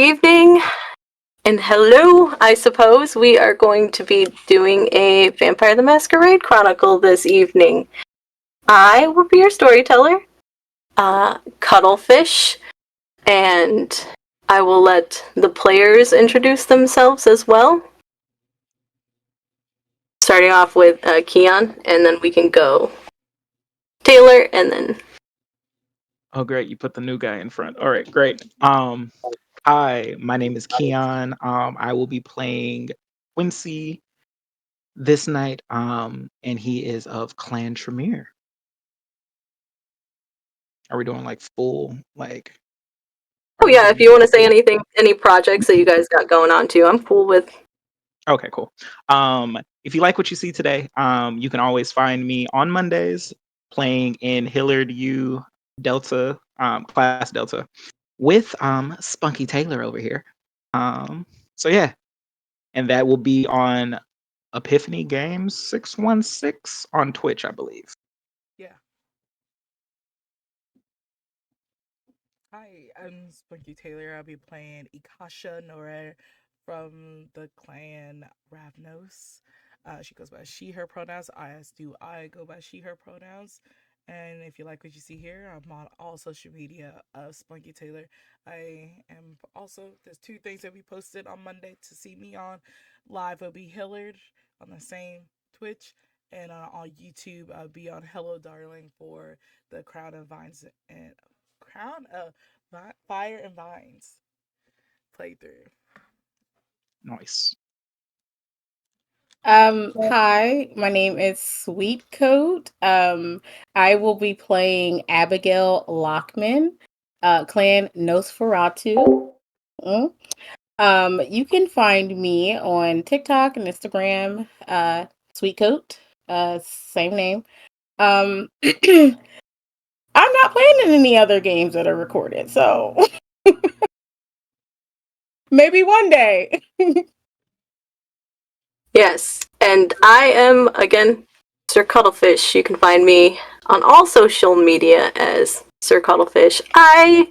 evening, and hello, I suppose. We are going to be doing a Vampire the Masquerade Chronicle this evening. I will be your storyteller, Cuttlefish, and I will let the players introduce themselves as well. Starting off with Queon, and then we can go Taylor, and then... Oh, great. You put the new guy in front. All right, great. Hi, my name is Queon. I will be playing Quincy this night, and he is of Clan Tremere. Are we doing like full, like... Oh yeah, if you want to say anything, any projects that you guys got going on too, I'm cool with. Okay, cool. If you like what you see today, you can always find me on Mondays playing in Hillard U Delta, Class Delta, with Spunkytaylor over here. So yeah, and that will be on Epiphany Games 616 on Twitch, I believe. Yeah. Hi, I'm Spunkytaylor. I'll be playing Ikasha Nore from the clan Ravnos. She goes by she, her pronouns. I go by she, her pronouns. And if you like what you see here, I'm on all social media of Spunkytaylor. I am also, there's two things that we posted on Monday to see me on. Live will be Hillard on the same Twitch. And on YouTube, I'll be on Hello Darling for the Crown of Vines and Crown of Fire and Vines playthrough. Nice. Hi, my name is Sweetcoat. I will be playing Abigail Lockman, clan Nosferatu. You can find me on TikTok and Instagram, Sweetcoat, same name. I'm not playing in any other games that are recorded, so maybe one day. Yes, and I am, again, Sir Cuttlefish. You can find me on all social media as Sir Cuttlefish. I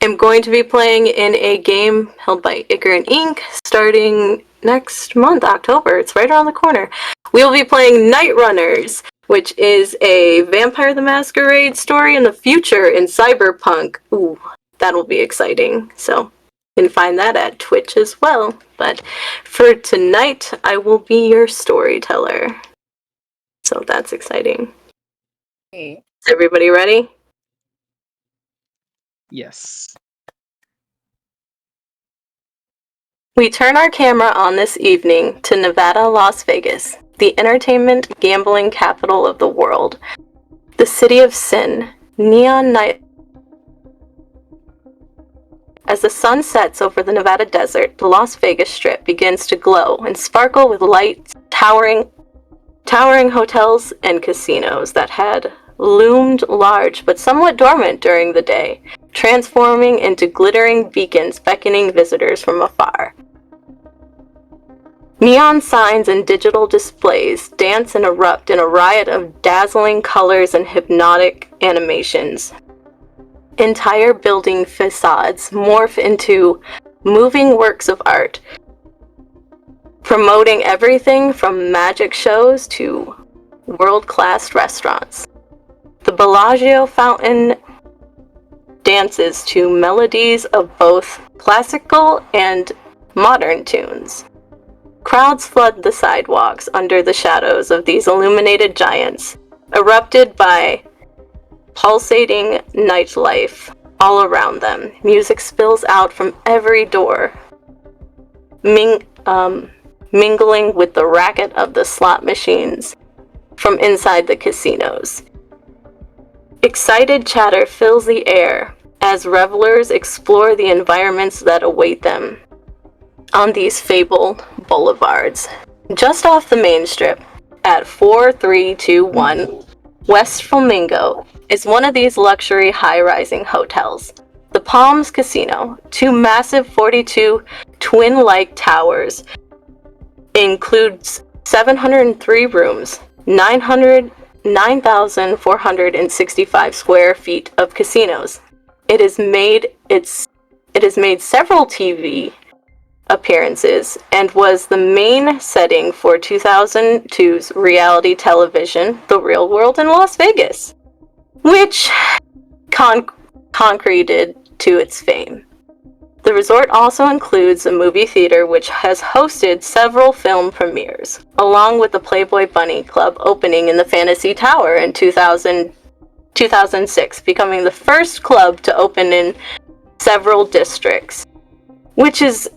am going to be playing in a game held by Icar and Ink starting next month, October. It's right around the corner. We will be playing Night Runners, which is a Vampire the Masquerade story in the future in cyberpunk. Ooh, that'll be exciting. So you can find that at Twitch as well. But for tonight, I will be your storyteller. So that's exciting. Hey. Is everybody ready? Yes. We turn our camera on this evening to Nevada, Las Vegas, the entertainment gambling capital of the world. The city of sin, Neon Nightlife. As the sun sets over the Nevada desert, the Las Vegas Strip begins to glow and sparkle with lights, towering hotels and casinos that had loomed large but somewhat dormant during the day, transforming into glittering beacons beckoning visitors from afar. Neon signs and digital displays dance and erupt in a riot of dazzling colors and hypnotic animations. Entire building facades morph into moving works of art, promoting everything from magic shows to world-class restaurants. The Bellagio fountain dances to melodies of both classical and modern tunes. Crowds flood the sidewalks under the shadows of these illuminated giants, erupted by pulsating nightlife all around them. Music spills out from every door, mingling with the racket of the slot machines from inside the casinos. Excited chatter fills the air as revelers explore the environments that await them on these fabled boulevards. Just off the main strip, at 4321 West Flamingo, is one of these luxury high-rising hotels. The Palms Casino, two massive 42 twin-like towers, includes 703 rooms, 9,465 square feet of casinos. It has made its It has made several TV appearances and was the main setting for 2002's reality television, The Real World in Las Vegas, which concreted to its fame. The resort also includes a movie theater which has hosted several film premieres, along with the Playboy Bunny Club opening in the Fantasy Tower in 2006, becoming the first club to open in several districts, which is,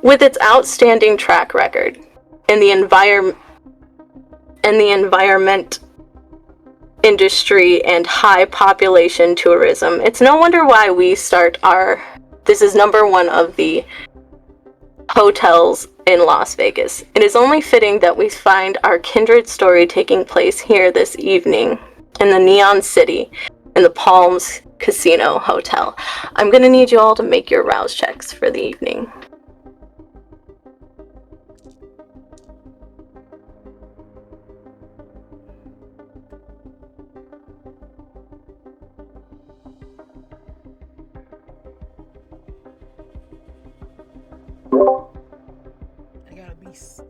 with its outstanding track record in the environment industry and high population tourism. It's no wonder why we this is number one of the hotels in Las Vegas. It is only fitting that we find our kindred story taking place here this evening in the Neon City in the Palms Casino Hotel. I'm gonna need you all to make your rouse checks for the evening. I got a beast.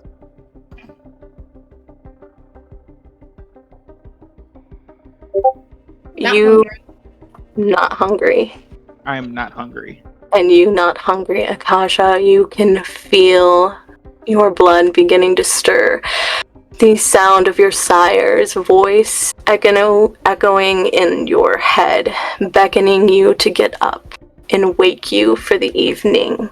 Not You hungry. not hungry. I am not hungry. And you not hungry, Akasha. You can feel your blood beginning to stir. The sound of your sire's voice echoing in your head, beckoning you to get up and wake you for the evening.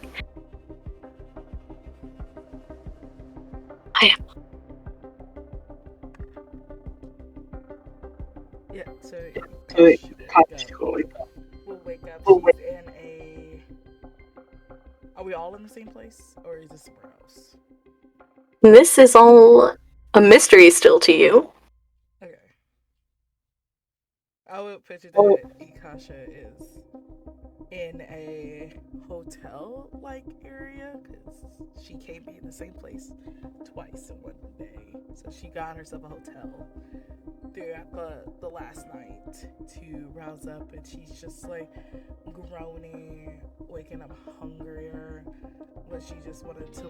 Yeah, so Good. we'll wake up. She's in a. Are we all in the same place, or is this somewhere else? This is all a mystery still to you. Okay. I would picture that Ikasha is in a hotel-like area because she can't be in the same place twice in one day. So she got herself a hotel throughout the last night to rouse up, and she's just like groaning, waking up hungrier, but she just wanted to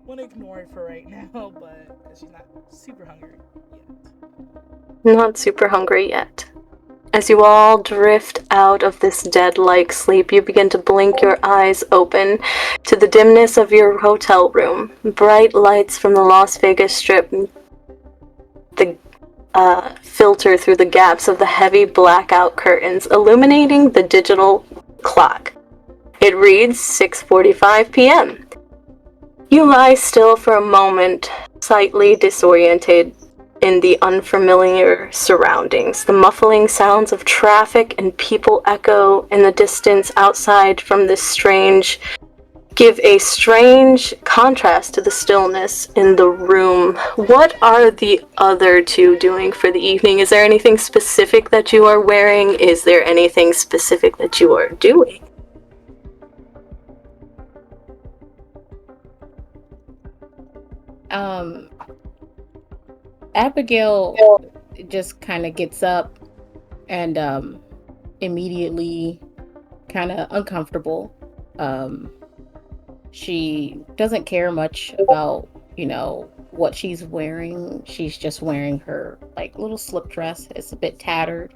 want to ignore it for right now, but cause she's not super hungry yet. Not super hungry yet. As you all drift out of this dead-like sleep, you begin to blink your eyes open to the dimness of your hotel room. Bright lights from the Las Vegas Strip filter through the gaps of the heavy blackout curtains, illuminating the digital clock. It reads 6:45 p.m. You lie still for a moment, slightly disoriented in the unfamiliar surroundings. The muffling sounds of traffic and people echo in the distance outside from this give a strange contrast to the stillness in the room. What are the other two doing for the evening? Is there anything specific that you are wearing? Is there anything specific that you are doing? Abigail just kind of gets up and immediately kind of uncomfortable. She doesn't care much about, what she's wearing. She's just wearing her little slip dress. It's a bit tattered.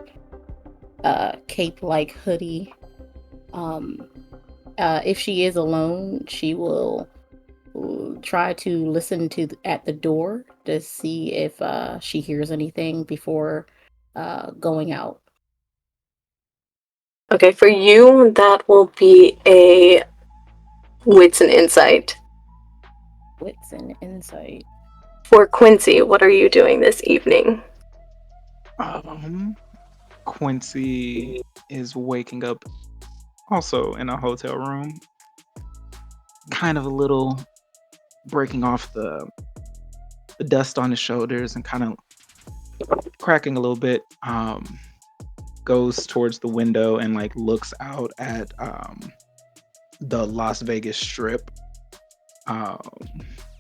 Cape-like hoodie. If she is alone, she will try to listen at the door to see if she hears anything before going out. Okay, for you, that will be a Wits and Insight. Wits and insight. For Quincy, what are you doing this evening? Quincy is waking up also in a hotel room, kind of a little breaking off the dust on his shoulders and kind of cracking a little bit. Goes towards the window and looks out at the Las Vegas Strip,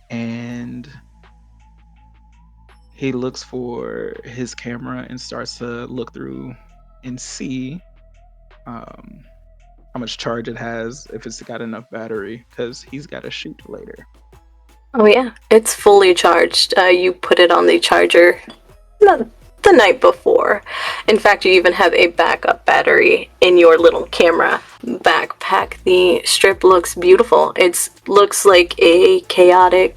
and he looks for his camera and starts to look through and see how much charge it has, if it's got enough battery, because he's got to shoot later. Oh yeah, it's fully charged. You put it on the charger the night before. In fact, you even have a backup battery in your little camera backpack. The strip looks beautiful. It looks like a chaotic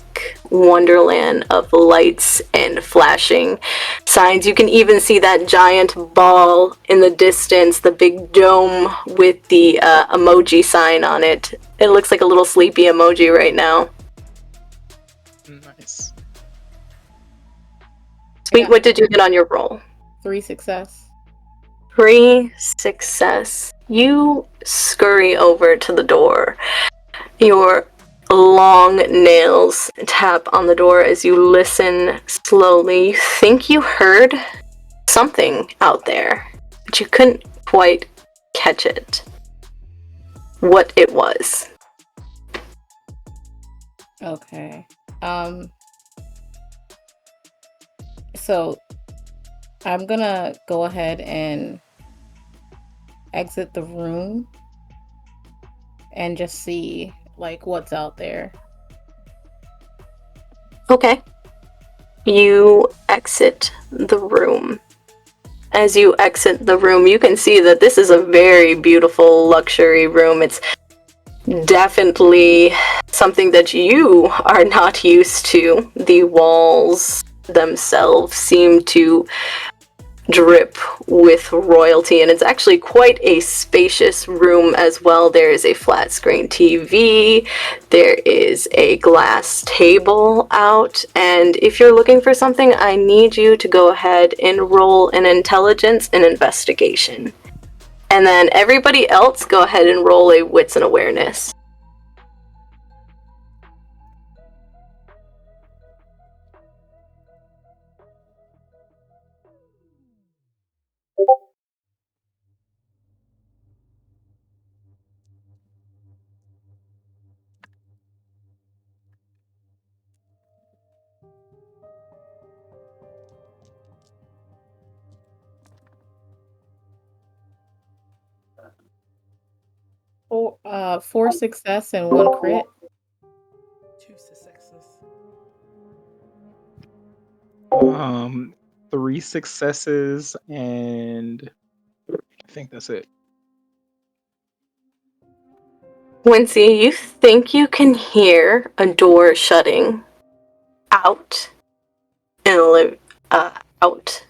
wonderland of lights and flashing signs. You can even see that giant ball in the distance, the big dome with the emoji sign on it. It looks like a little sleepy emoji right now. Nice. Sweet, Yeah. what did you get on your roll? 3 success. 3 success. You scurry over to the door. Your long nails tap on the door as you listen slowly. You think you heard something out there, but you couldn't quite catch it. What it was. Okay. So I'm gonna go ahead and exit the room and just see like what's out there. Okay. You exit the room. As you exit the room, you can see that this is a very beautiful luxury room. It's definitely something that you are not used to. The walls themselves seem to drip with royalty, and it's actually quite a spacious room as well. There is a flat screen TV, there is a glass table out, and if you're looking for something, I need you to go ahead and roll an intelligence and investigation. And then everybody else, go ahead and roll a wits and awareness. Four success and 1 crit. 2 successes. 3 successes, and I think that's it. Quincy, you think you can hear a door shutting out out,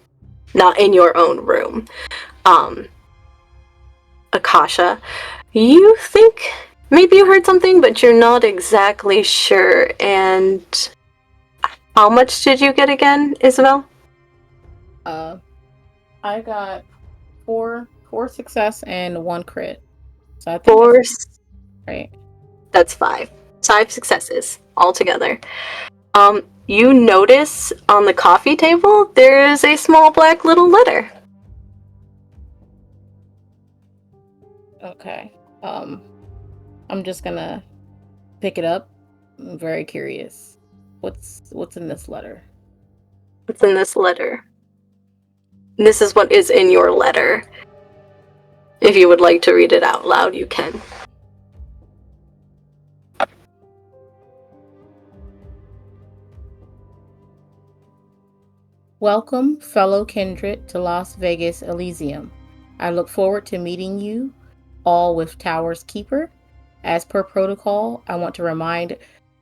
not in your own room. Akasha, you think maybe you heard something, but you're not exactly sure. And how much did you get again, Isabel? I got four success and 1 crit. So I think Four. that's right. That's 5. 5 successes altogether. You notice on the coffee table there is a small black little letter. Okay. I'm just gonna pick it up. I'm very curious. What's in this letter? What's in this letter? This is what is in your letter. If you would like to read it out loud, you can. Welcome, fellow kindred, to Las Vegas Elysium. I look forward to meeting you all with Tower's Keeper. As per protocol, I want to remind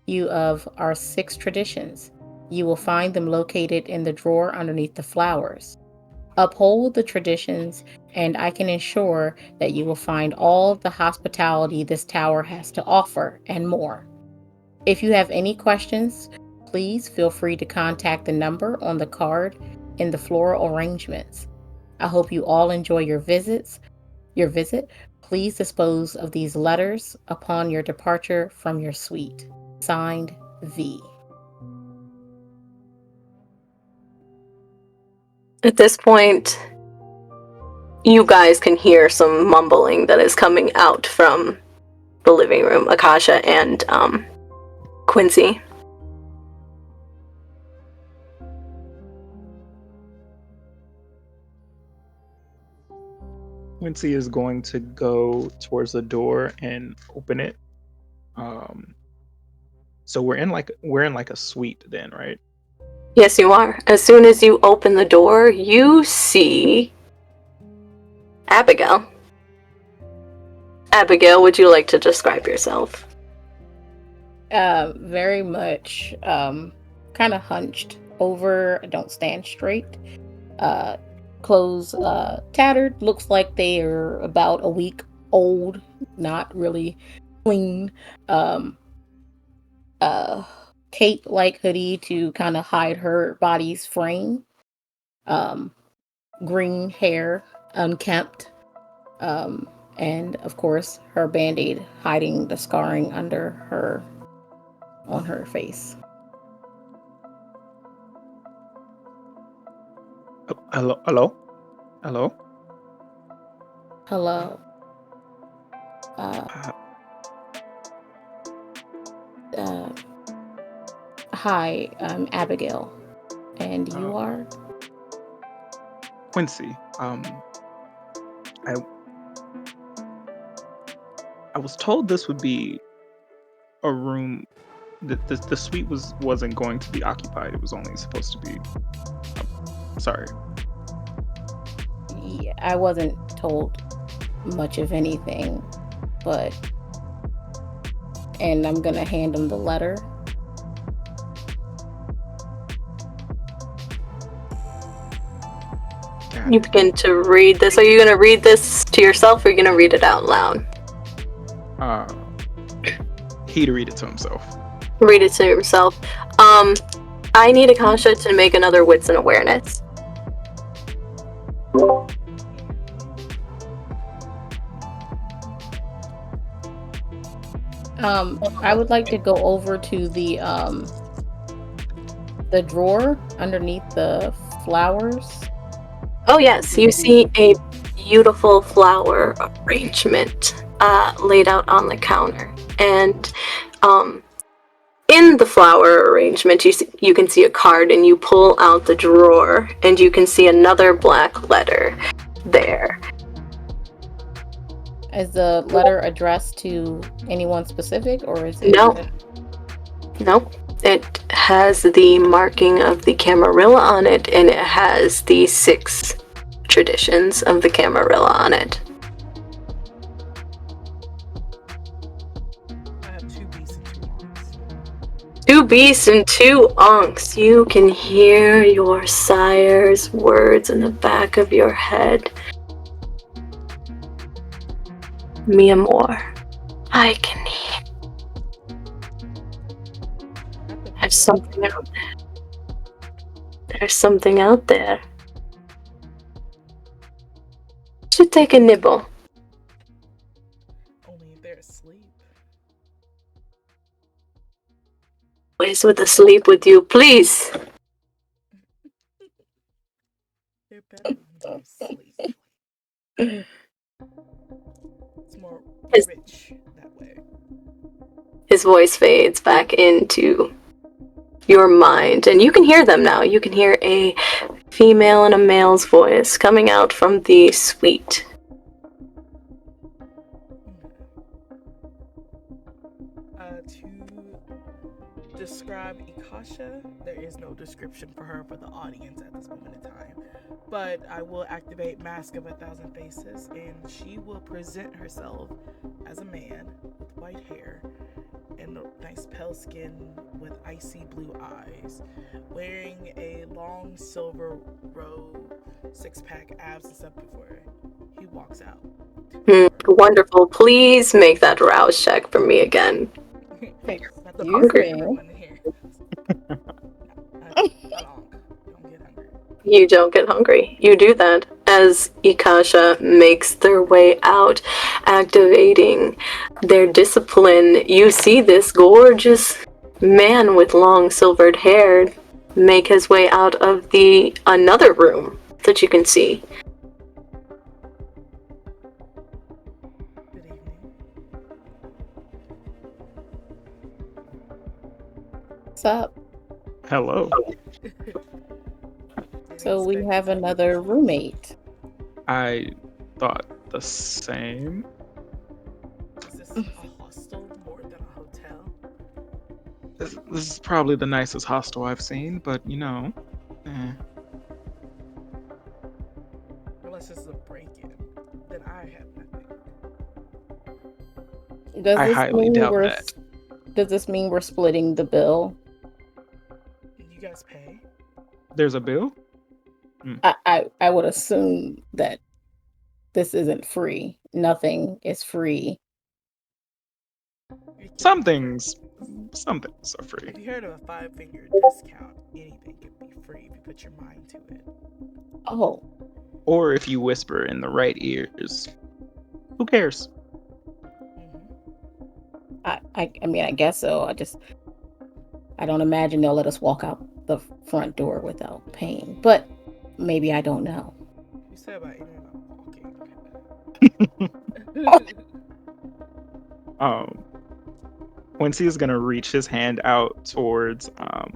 you of our 6 traditions. You will find them located in the drawer underneath the flowers. Uphold the traditions, and I can ensure that you will find all of the hospitality this tower has to offer and more. If you have any questions, please feel free to contact the number on the card in the floral arrangements. I hope you all enjoy your visit. Please dispose of these letters upon your departure from your suite. Signed, V. At this point, you guys can hear some mumbling that is coming out from the living room. Akasha and Quincy. Quincy is going to go towards the door and open it. So we're in like a suite then, right? Yes, you are. As soon as you open the door, you see Abigail. Abigail, would you like to describe yourself? Very much kind of hunched over, don't stand straight. Clothes tattered, looks like they are about a week old, not really clean. Cape like hoodie to kind of hide her body's frame. Green hair, unkempt. And of course her band-aid hiding the scarring under her on her face. Hello? Hello. Hi, I'm Abigail. And you are? Quincy. I was told this would be a room. The suite wasn't going to be occupied. It was only supposed to be. Sorry. Yeah, I wasn't told much of anything, and I'm gonna hand him the letter. You begin to read this. Are you going to read this to yourself or are you going to read it out loud? He to read it to himself. Read it to yourself. I need Akasha to make another wits and awareness. I would like to go over to the drawer underneath the flowers. Oh yes, you see a beautiful flower arrangement laid out on the counter. And in the flower arrangement, you can see a card, and you pull out the drawer, and you can see another black letter there. Is the letter addressed to anyone specific, or is it? No. Nope. It has the marking of the Camarilla on it, and it has the 6 traditions of the Camarilla on it. I have 2 beasts and 2 monks. 2 beasts and 2 unks. You can hear your sire's words in the back of your head. Mi amor, I can hear. There's something out there. There's something out there. Should take a nibble. Only if they're asleep. Always with the sleep with you, please. They're better when you sleep. It's more rich that way. His voice fades back into your mind, and you can hear them now. You can hear a female and a male's voice coming out from the suite. To describe Ikasha, there is no description for her for the audience at this moment in time. But I will activate Mask of 1,000 Faces, and she will present herself as a man with white hair and nice pale skin with icy blue eyes, wearing a long silver robe, 6-pack abs and stuff before he walks out. Wonderful. Please make that rouse check for me again. Hungry. You don't get hungry. You do that as Ikasha makes their way out, activating their discipline. You see this gorgeous man with long silvered hair make his way out of another room that you can see. Good evening. What's up? Hello. So we have another roommate. I thought the same. Is this a hostel more than a hotel? This is probably the nicest hostel I've seen, but you know, Unless this is a break-in, then I have nothing. Does I this highly mean doubt we're that. Does this mean we're splitting the bill? You guys pay? There's a bill? I would assume that this isn't free. Nothing is free. Some things are free. Have you heard of a 5-finger discount? Anything can be free if you put your mind to it. Oh, Or if you whisper in the right ears. Who cares? I mean, I guess so. I don't imagine they'll let us walk out the front door without paying. But maybe I don't know. You said about walking. Quincy is gonna reach his hand out towards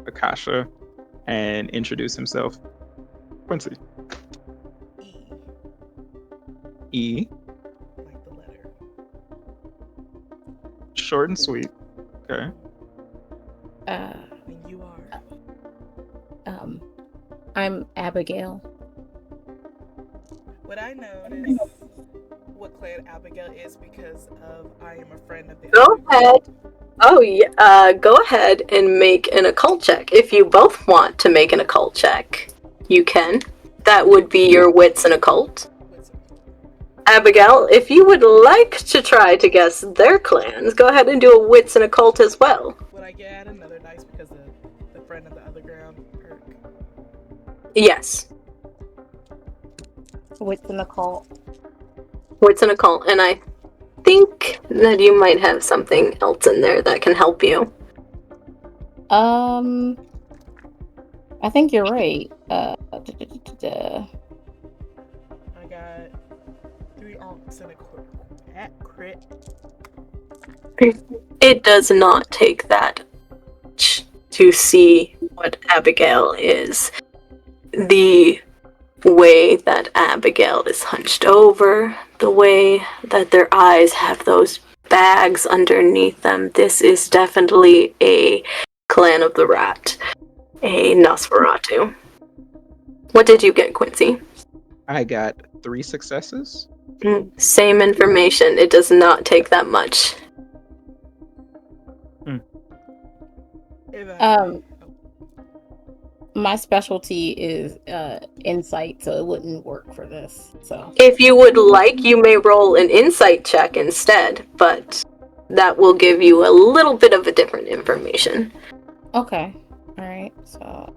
Akasha and introduce himself. Quincy. E. Like the letter. Short and sweet. Okay. And you are? I'm Abigail. Would I notice what clan Abigail is because of I am a friend of the Go other ahead. Oh, yeah. Go ahead and make an occult check. If you both want to make an occult check, you can. That would be your wits and occult. Abigail, if you would like to try to guess their clans, go ahead and do a wits and occult as well. Would I get another dice because of the friend of the other ground perk? Yes, Wits and occult. wits and occult, and I think that you might have something else in there that can help you. I think you're right. I got 3 onks and a crit. It does not take that much to see what Abigail is. The way that Abigail is hunched over, the way that their eyes have those bags underneath them, this is definitely a clan of the rat, a Nosferatu. What did you get, Quincy? I got 3 successes. Same information. It does not take that much. My specialty is insight, so it wouldn't work for this. So If you would like, you may roll an insight check instead, but that will give you a little bit of a different information. okay, all right. So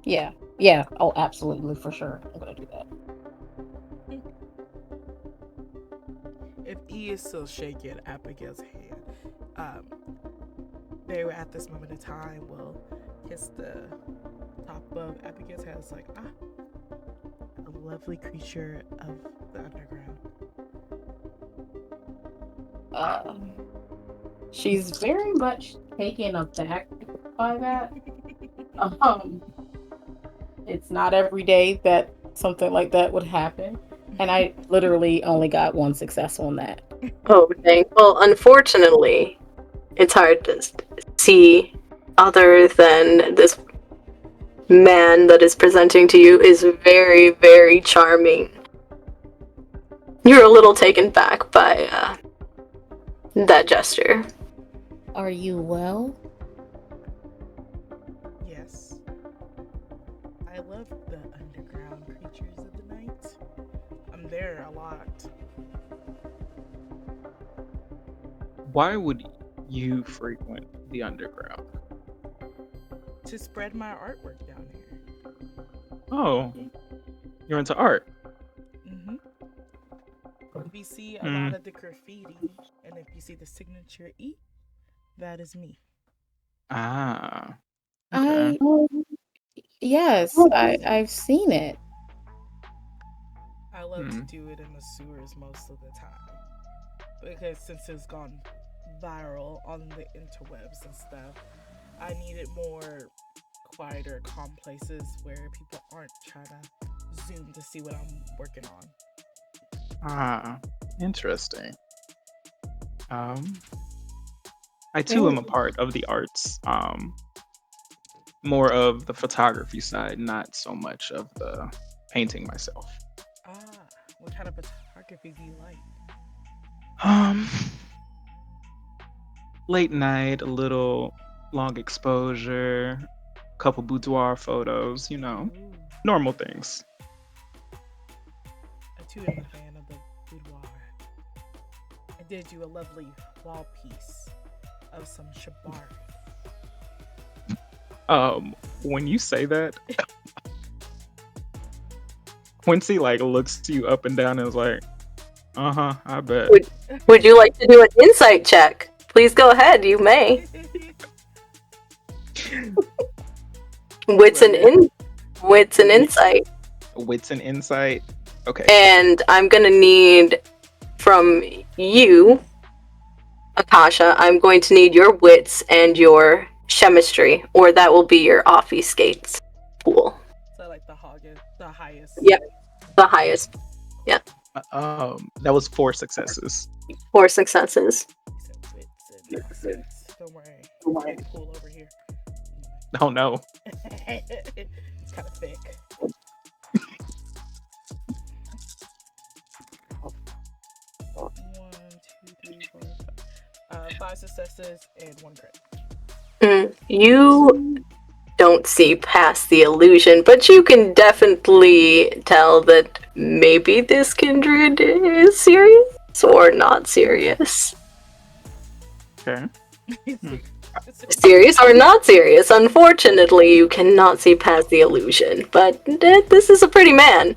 yeah. Oh, absolutely, for sure. I'm gonna do that. If E is still shaking Abigail's hand, they were at this moment in time will kiss the top of Abigail's head. It's like, a lovely creature of the underground. She's very much taken aback by that. It's not every day that something like that would happen, and I literally only got 1 success on that. Oh, dang. Well, unfortunately, it's hard to see other than this man that is presenting to you is very, very charming. You're a little taken back by that gesture. Are you well? Yes. I love the underground creatures of the night. I'm there a lot. Why would you frequent the underground? To spread my artwork down here. Oh, you're into art. If you see a lot of the graffiti, and if you see the signature E, that is me. Ah. Okay. Yes, I've seen it. I love to do it in the sewers most of the time. Because since it's gone viral on the interwebs and stuff, I needed more quieter, calm places where people aren't trying to Zoom to see what I'm working on. Ah, interesting. I too am a part of the arts. More of the photography side, not so much of the painting myself. Ah, what kind of photography do you like? Um, Late night, a little long exposure, couple boudoir photos, Ooh, normal things. I too am a fan of the boudoir. I did you a lovely wall piece of some shibari. When you say that, Quincy like looks to you up and down and is like, I bet. Would you like to do an insight check? Please go ahead. You may. Wits and insight. Wits and insight. Okay. And I'm gonna need from you, Akasha. I'm going to need your wits and your chemistry, or that will be your offie skates pool. So like the highest. Yep, the highest. Yeah. That was 4 successes. 4 successes. So wits and don't worry. Pool over here. Oh no. It's kind of thick. 1, 2, 3, 4, 5. 5 successes and 1 crit. You don't see past the illusion, but you can definitely tell that maybe this kindred is serious or not serious. Okay. Serious or not serious. Unfortunately, you cannot see past the illusion, but this is a pretty man.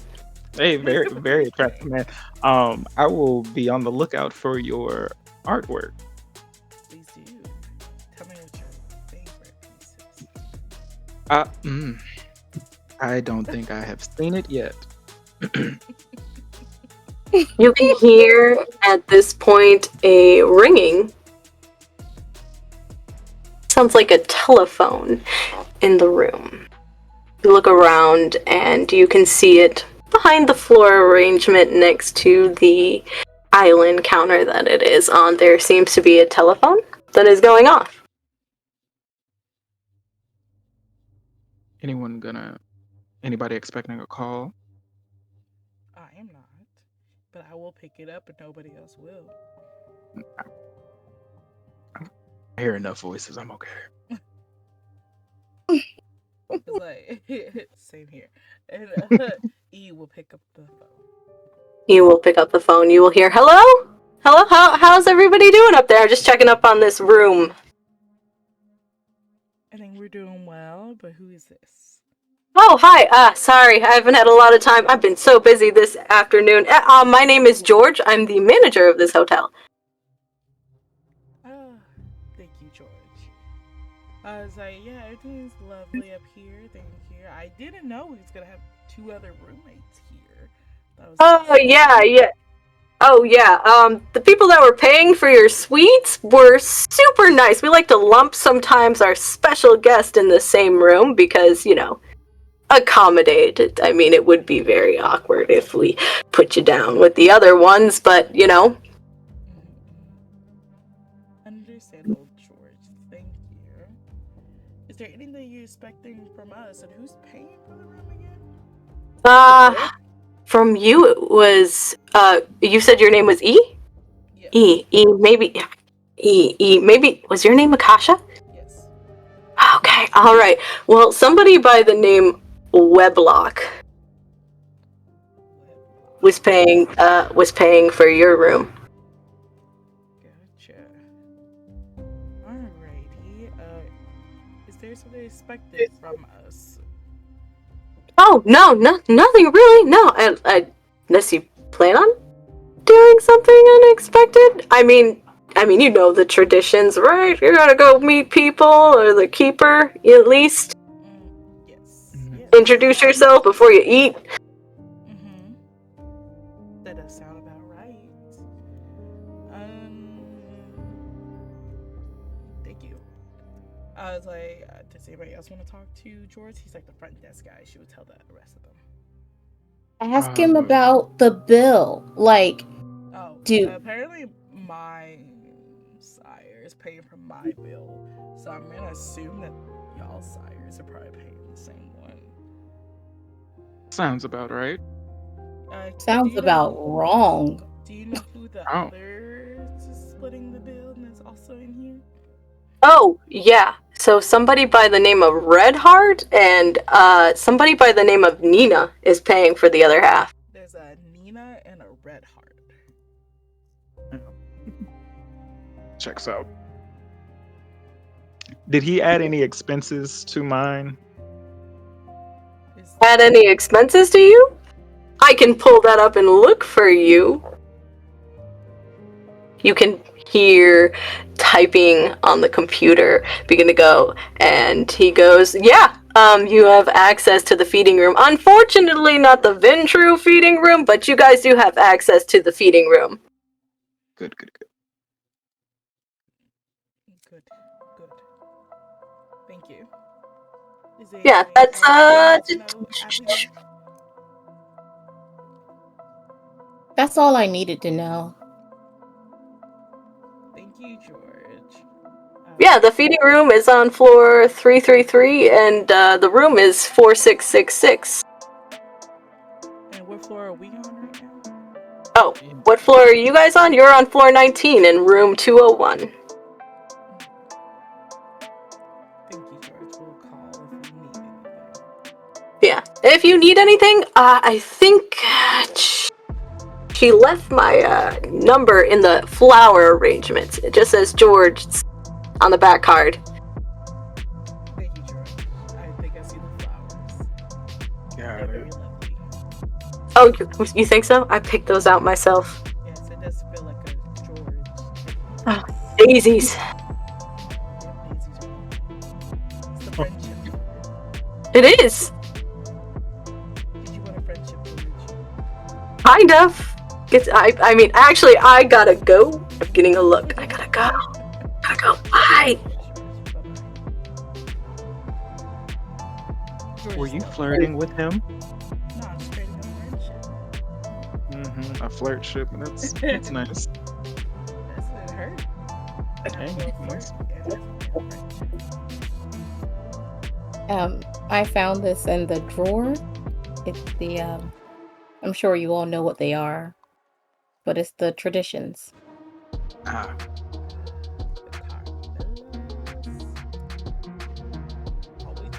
Hey, very, very attractive man. I will be on the lookout for your artwork. Please do. Tell me what your favorite piece is. I don't think I have seen it yet. You can hear at this point a ringing. Sounds like a telephone in the room. You look around and you can see it behind the floor arrangement next to the island counter that it is on. There seems to be a telephone that is going off. Anybody expecting a call? I am not, but I will pick it up and nobody else will. I hear enough voices. I'm okay. It's like same here, and E will pick up the phone. You will pick up the phone. You will hear, "Hello? Hello? How's everybody doing up there? Just checking up on this room." I think we're doing well, but who is this? Oh, hi. Sorry, I haven't had a lot of time. I've been so busy this afternoon. My name is George. I'm the manager of this hotel. Thank you, George. I was like, yeah, everything's lovely up here. Thank you. I didn't know we was gonna have 2 other roommates here. Oh, yeah. Oh, yeah. The people that were paying for your suites were super nice. We like to lump sometimes our special guest in the same room because, accommodate. I mean, it would be very awkward if we put you down with the other ones, but, Understandable, George. Thank you. Is there anything you're expecting from us, and who's paying for the room again? From you, it was, you said your name was E? Yes. Maybe, was your name Akasha? Yes. Okay, alright. Well, somebody by the name Weblock was paying for your room. Gotcha. Alrighty. Is there something expected from us? Oh, no, nothing really. No, unless you plan on doing something unexpected. I mean, you know the traditions, right? You're gonna go meet people, or the keeper, at least. Yes. Introduce yourself before you eat. That does sound about right. Thank you. I was like, does anybody else want to talk to George? He's like the front desk guy. She would tell the rest of them. Ask him about the bill. Like, Oh, dude. apparently my sire is paying for my bill, so I'm gonna assume that y'all sires are probably paying the same one. Sounds about right. Sounds about wrong. Do you know who the Oh. other is splitting the bill and is also in here? Oh, yeah. So somebody by the name of Redheart and somebody by the name of Nina is paying for the other half. There's a Nina and a Red Heart. Checks out. Did he add any expenses to mine? Add any expenses to you? I can pull that up and look for you. You can hear typing on the computer begin to go, and he goes, yeah, you have access to the feeding room. Unfortunately, not the Ventru feeding room, but you guys do have access to the feeding room. Good. Good. Thank you. Is there Yeah, anything that's, else you need to know, Abigail? That's all I needed to know. Thank you, George. Yeah, the feeding room is on floor 333, and the room is 4666. And what floor are we on right now? Oh, what floor are you guys on? You're on floor 19 in room 201. Thank you, George. We'll call if we need anything. Yeah, if you need anything, I think she left my number in the flower arrangements. It just says George on the back card. Thank you, George. I think I see the flowers. They're very lovely. Oh, you think so? I picked those out myself. Yes, it does feel like a George. Oh, daisies. Yep, daisies are lovely. It's the friendship. It is. Did you want a friendship village? Kind of. I mean, actually, I gotta go. I'm getting a look. I gotta go. Bye. Were you flirting with him? No, I'm just creating a friendship. A flirtship. That's nice. Doesn't hurt. Hey, nice. I found this in the drawer. It's the I'm sure you all know what they are, but it's the traditions. Ah,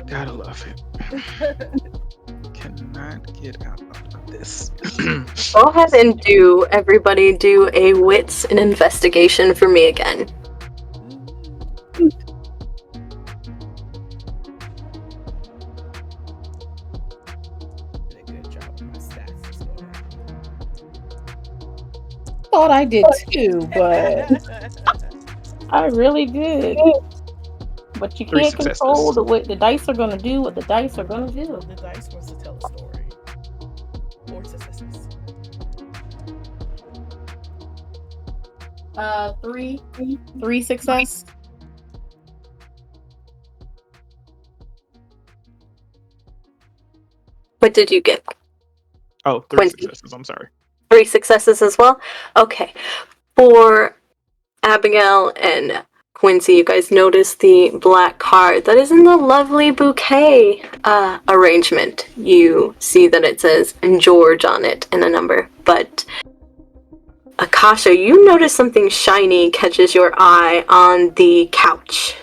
gotta love it. Cannot get out of this. Go ahead and everybody do a wits and investigation for me again. Did a good job with my stats this go Thought I did too, but I really did. But you 3 can't successes. control what the dice are gonna do. What the dice are gonna do. The dice wants to tell a story. 4 successes. 3 success. What did you get? Oh, 3 Quincy. successes. I'm sorry. 3 successes as well? Okay. For Abigail and Quincy, you guys notice the black card that is in the lovely bouquet arrangement. You see that it says George on it and a number. But Akasha, you notice something shiny catches your eye on the couch.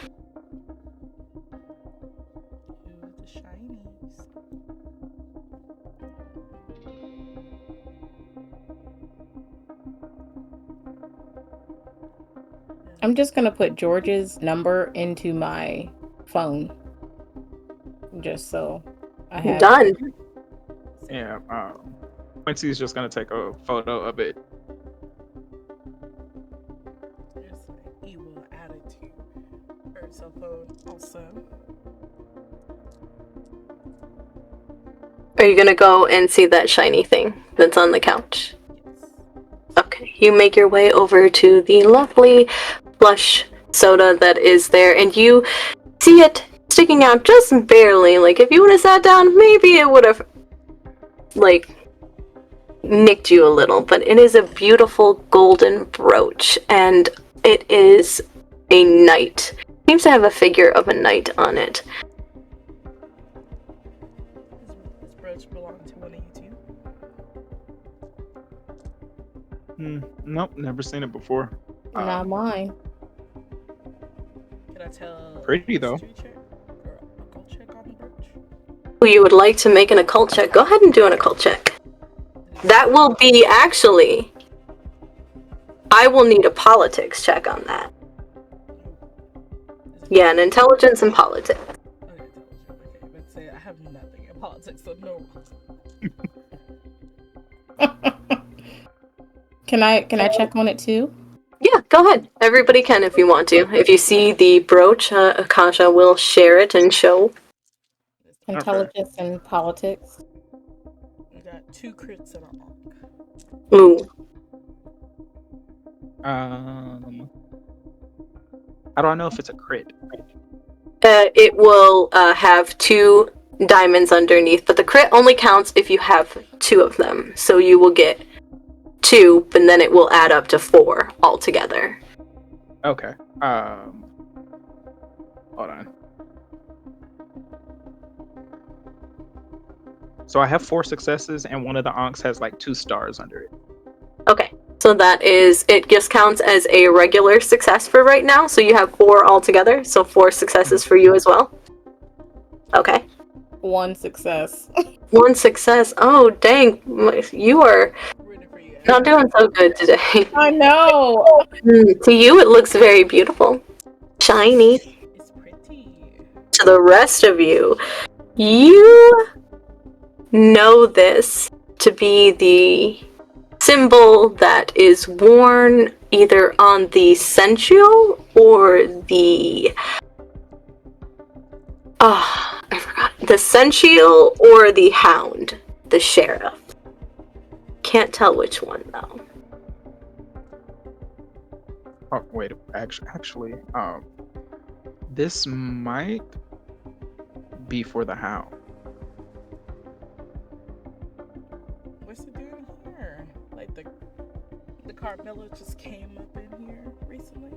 Ooh, the shinies. I'm just gonna put George's number into my phone, just so I have. Done. Yeah. Quincy's just gonna take a photo of it. There's an evil attitude. Her cell phone also. Are you gonna go and see that shiny thing that's on the couch? Yes. Okay, you make your way over to the lovely plush soda that is there, and you see it sticking out just barely. Like, if you would have sat down, maybe it would have, like, nicked you a little, but it is a beautiful golden brooch, and it is a knight. Seems to have a figure of a knight on it. This brooch belong to one of you two? Nope, never seen it before. Not mine. Can I tell? Pretty, though. History check or occult check on the brooch? Who you would like to make an occult check? Go ahead and do an occult check. That will be actually... I will need a politics check on that. Yeah, an intelligence and politics. Okay, intelligence. Okay, let's say I have nothing in politics, so no. Can I check on it too? Yeah, go ahead. Everybody can if you want to. If you see the brooch, Akasha will share it and show. Intelligence and politics. We got 2 crits and an arc. Ooh. How do I know if it's a crit? It will have 2 diamonds underneath, but the crit only counts if you have 2 of them. So you will get 2, and then it will add up to 4 altogether. Okay. Hold on. So I have 4 successes, and one of the onks has like 2 stars under it. Okay, so that is, it just counts as a regular success for right now, so you have 4 altogether, so 4 successes for you as well. Okay. 1 success. 1 success. Oh, dang. You are not doing so good today. I know. To you, it looks very beautiful. Shiny. It's pretty. To the rest of you, you know this to be the symbol that is worn either on the sensual or the I forgot. The sensual or the hound, the sheriff. Can't tell which one though. Oh wait, actually, this might be for the hound. What's it doing here? Like the Carmilla just came up in here recently.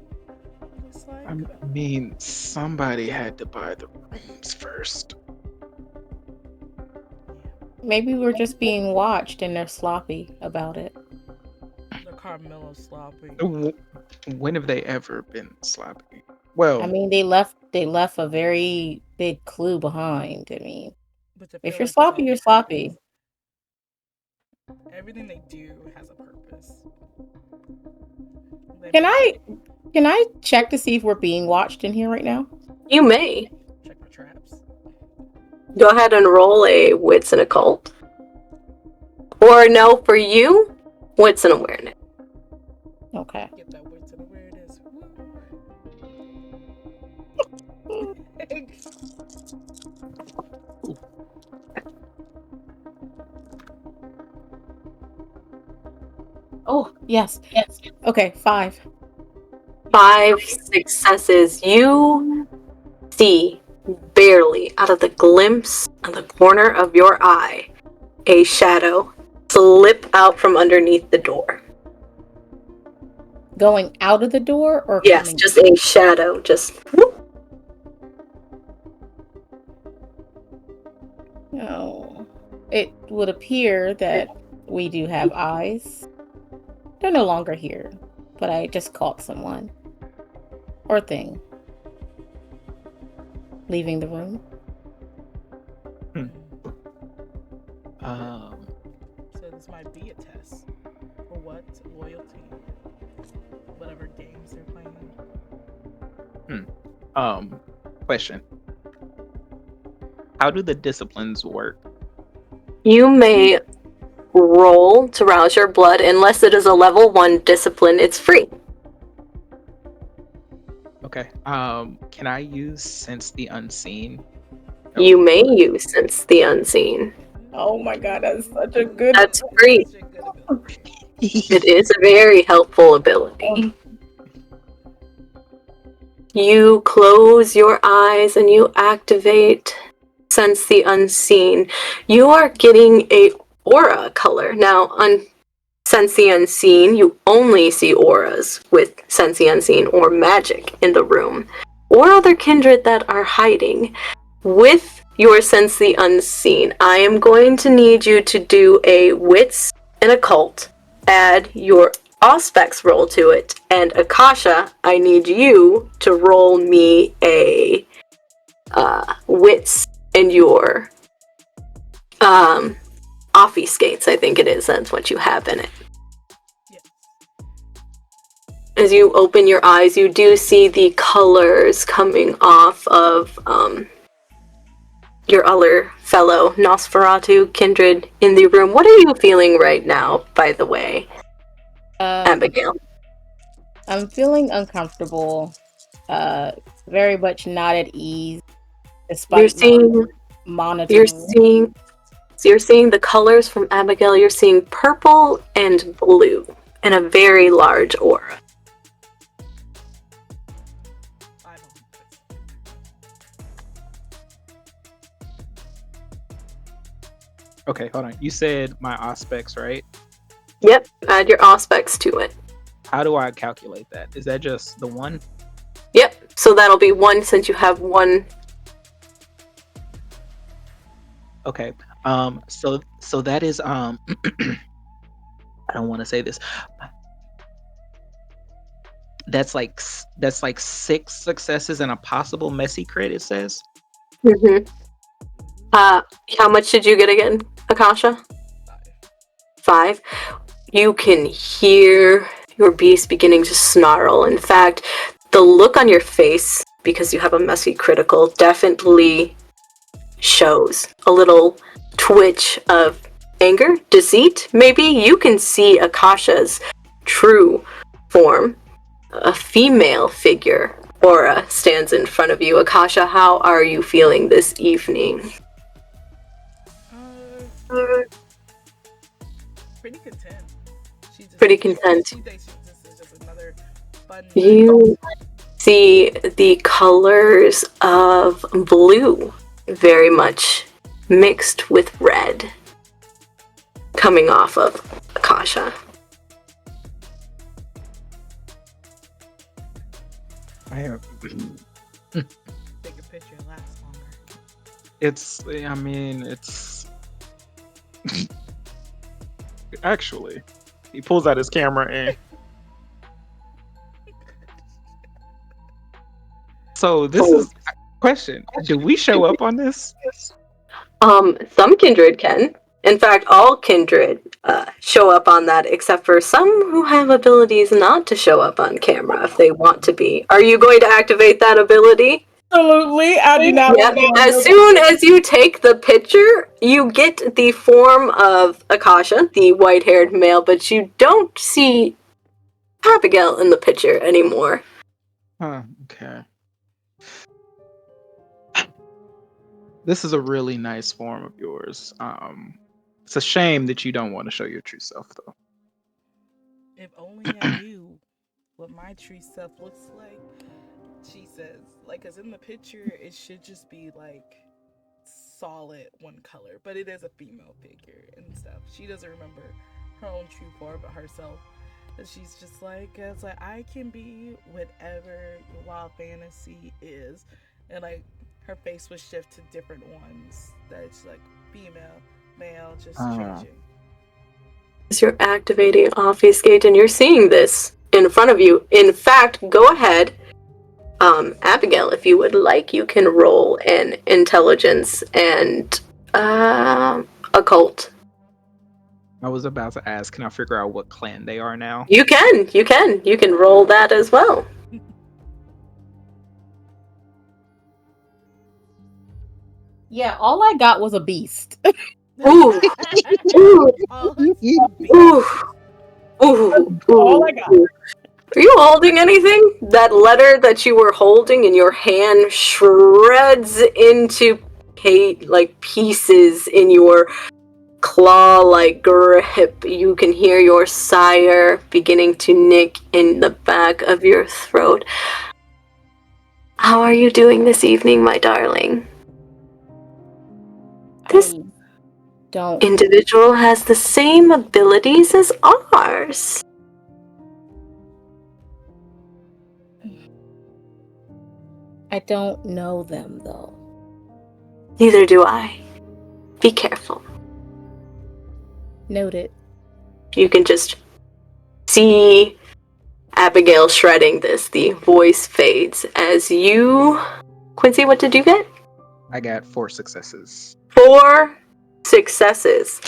Looks like. I mean, somebody had to buy the rooms first. Maybe we're just being watched and they're sloppy about it. The Carmilla sloppy. When have they ever been sloppy? Well, I mean, they left a very big clue behind. I mean, But to if feel you're like sloppy, it's you're on sloppy. purpose. Everything they do has a purpose. They Can make- I check to see if we're being watched in here right now? You may. check for traps? Go ahead and roll a wits and occult. Or no, for you, wits and awareness. Okay. Get that wit to the where it is. Oh, yes. Okay, 5. 5 successes. You see, barely out of the glimpse of the corner of your eye, a shadow slip out from underneath the door. Going out of the door or Yes, coming? just a shadow. Just whoop. No. It would appear that we do have eyes. They're no longer here, but I just caught someone. Or thing. Leaving the room. So this might be a test for what loyalty, whatever games they're playing. Question. How do the disciplines work? You may roll to rouse your blood unless it is a level 1 discipline. It's free. Okay. Can I use Sense the Unseen? You may use Sense the Unseen. Oh my god, that's such a good... That's free. Such a good ability. It is a very helpful ability. You close your eyes and you activate Sense the Unseen. You are getting a aura color. Now, on Sense the Unseen, you only see auras with Sense the Unseen or magic in the room, or other kindred that are hiding. With your Sense the Unseen, I am going to need you to do a Wits and Occult, add your Auspex roll to it, and Akasha, I need you to roll me a Wits and your Obfuscates, I think it is. That's what you have in it. Yes. As you open your eyes, you do see the colors coming off of your other fellow Nosferatu kindred in the room. What are you feeling right now, by the way, Abigail? I'm feeling uncomfortable, very much not at ease, despite monitoring. You're seeing the colors from Abigail. You're seeing purple and blue in a very large aura. I don't. Okay, hold on. You said my Auspex, right? Yep, add your Auspex to it. How do I calculate that? Is that just the one? Yep, so that'll be 1 since you have 1. Okay. So that is I don't want to say this. That's like 6 successes and a possible messy crit, it says. Mm-hmm. How much did you get again, Akasha? 5. You can hear your beast beginning to snarl. In fact, the look on your face, because you have a messy critical, definitely shows a little twitch of anger, deceit. Maybe you can see Akasha's true form. A female figure, Aura, stands in front of you. Akasha, how are you feeling this evening? Pretty content. Pretty content. She thinks this is just another fun night. You see the colors of blue very much mixed with red coming off of Akasha. I have. Bigger picture lasts longer. It's actually, he pulls out his camera and so this is question. Do we show up on this? Some kindred can. In fact, all kindred show up on that, except for some who have abilities not to show up on camera if they want to be. Are you going to activate that ability? Absolutely, I do not. Yep. As soon as you take the picture, you get the form of Akasha, the white-haired male, but you don't see Abigail in the picture anymore. Huh, okay. This is a really nice form of yours. It's a shame that you don't want to show your true self, though. If only I knew what my true self looks like. She says, like, cause in the picture it should just be like solid one color, but it is a female figure and stuff. She doesn't remember her own true form but herself. And she's just like, it's like I can be whatever your wild fantasy is, and like her face would shift to different ones. That's like female, male, just changing. As you're activating Obfuscate and you're seeing this in front of you. In fact, go ahead. Abigail, if you would like, you can roll an intelligence and occult. I was about to ask, can I figure out what clan they are now? You can roll that as well. Yeah, all I got was a beast. Ooh. Ooh. Oh, Ooh. Ooh. All I got. Are you holding anything? That letter that you were holding in your hand shreds into pieces in your claw-like grip. You can hear your sire beginning to nick in the back of your throat. How are you doing this evening, my darling? don't. individual has the same abilities as ours. I don't know them though. Neither do I. Be careful. Noted. You can just see Abigail shredding this. The voice fades as you... Quincy, what did you get? I got 4 successes. 4 successes.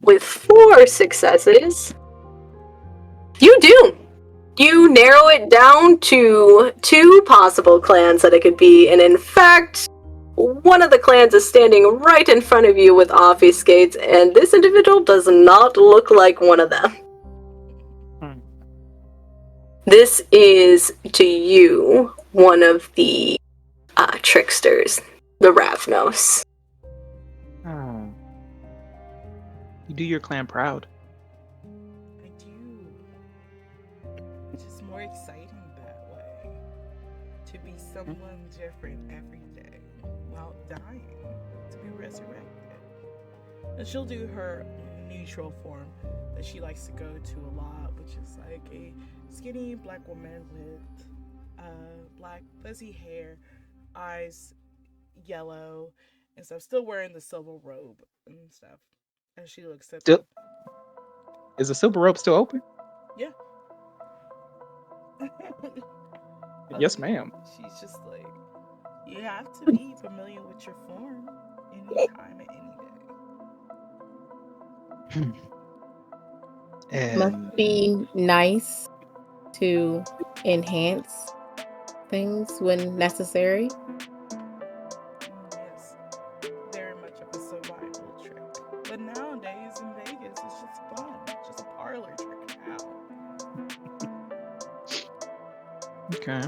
With 4 successes, you do. You narrow it down to 2 possible clans that it could be, and in fact, one of the clans is standing right in front of you with obfuscates, and this individual does not look like one of them. This is, to you, one of the tricksters, the Ravnos. Oh. You do your clan proud. I do. It's just more exciting that way. To be someone different every day while dying. To be resurrected. And she'll do her neutral form that she likes to go to a lot, which is like a skinny black woman with black fuzzy hair, eyes yellow, and stuff. Still wearing the silver robe and stuff. And she looks at Still, is the silver rope still open? Yeah. Yes, ma'am. She's just like, you have to be familiar with your form anytime and any day. And Must be nice to enhance things when necessary. Yes, very much of a survival trick. But nowadays in Vegas, it's just fun. It's just a parlor trick now. okay.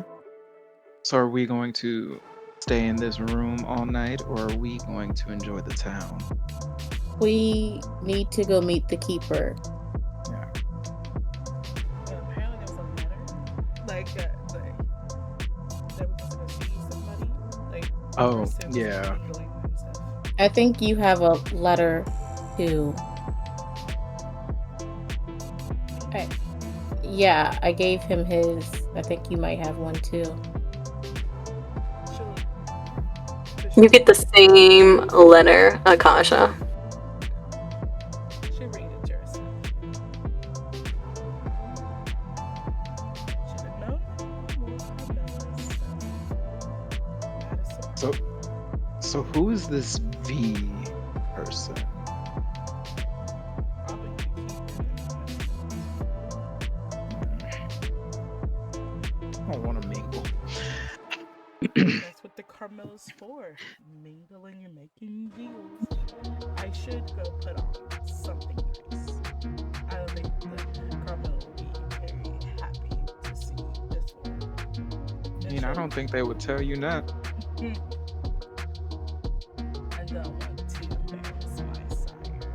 So are we going to stay in this room all night, or are we going to enjoy the town? We need to go meet the keeper. Yeah. Apparently there was a letter, like that we can go see somebody. Like, Oh, first it was yeah. mingling and stuff. I think you have a letter too. Yeah, I gave him his. I think you might have one too. You get the same letter, Akasha. She read it to herself. She said, no, So who is this V person? probably I don't want to mingle. that's what the Carmela's for. Mingling and making deals. I should go put on something nice. I don't think the Carmela will be very happy to see this one. I mean, I don't think they would tell you that. I don't want to embarrass my sire.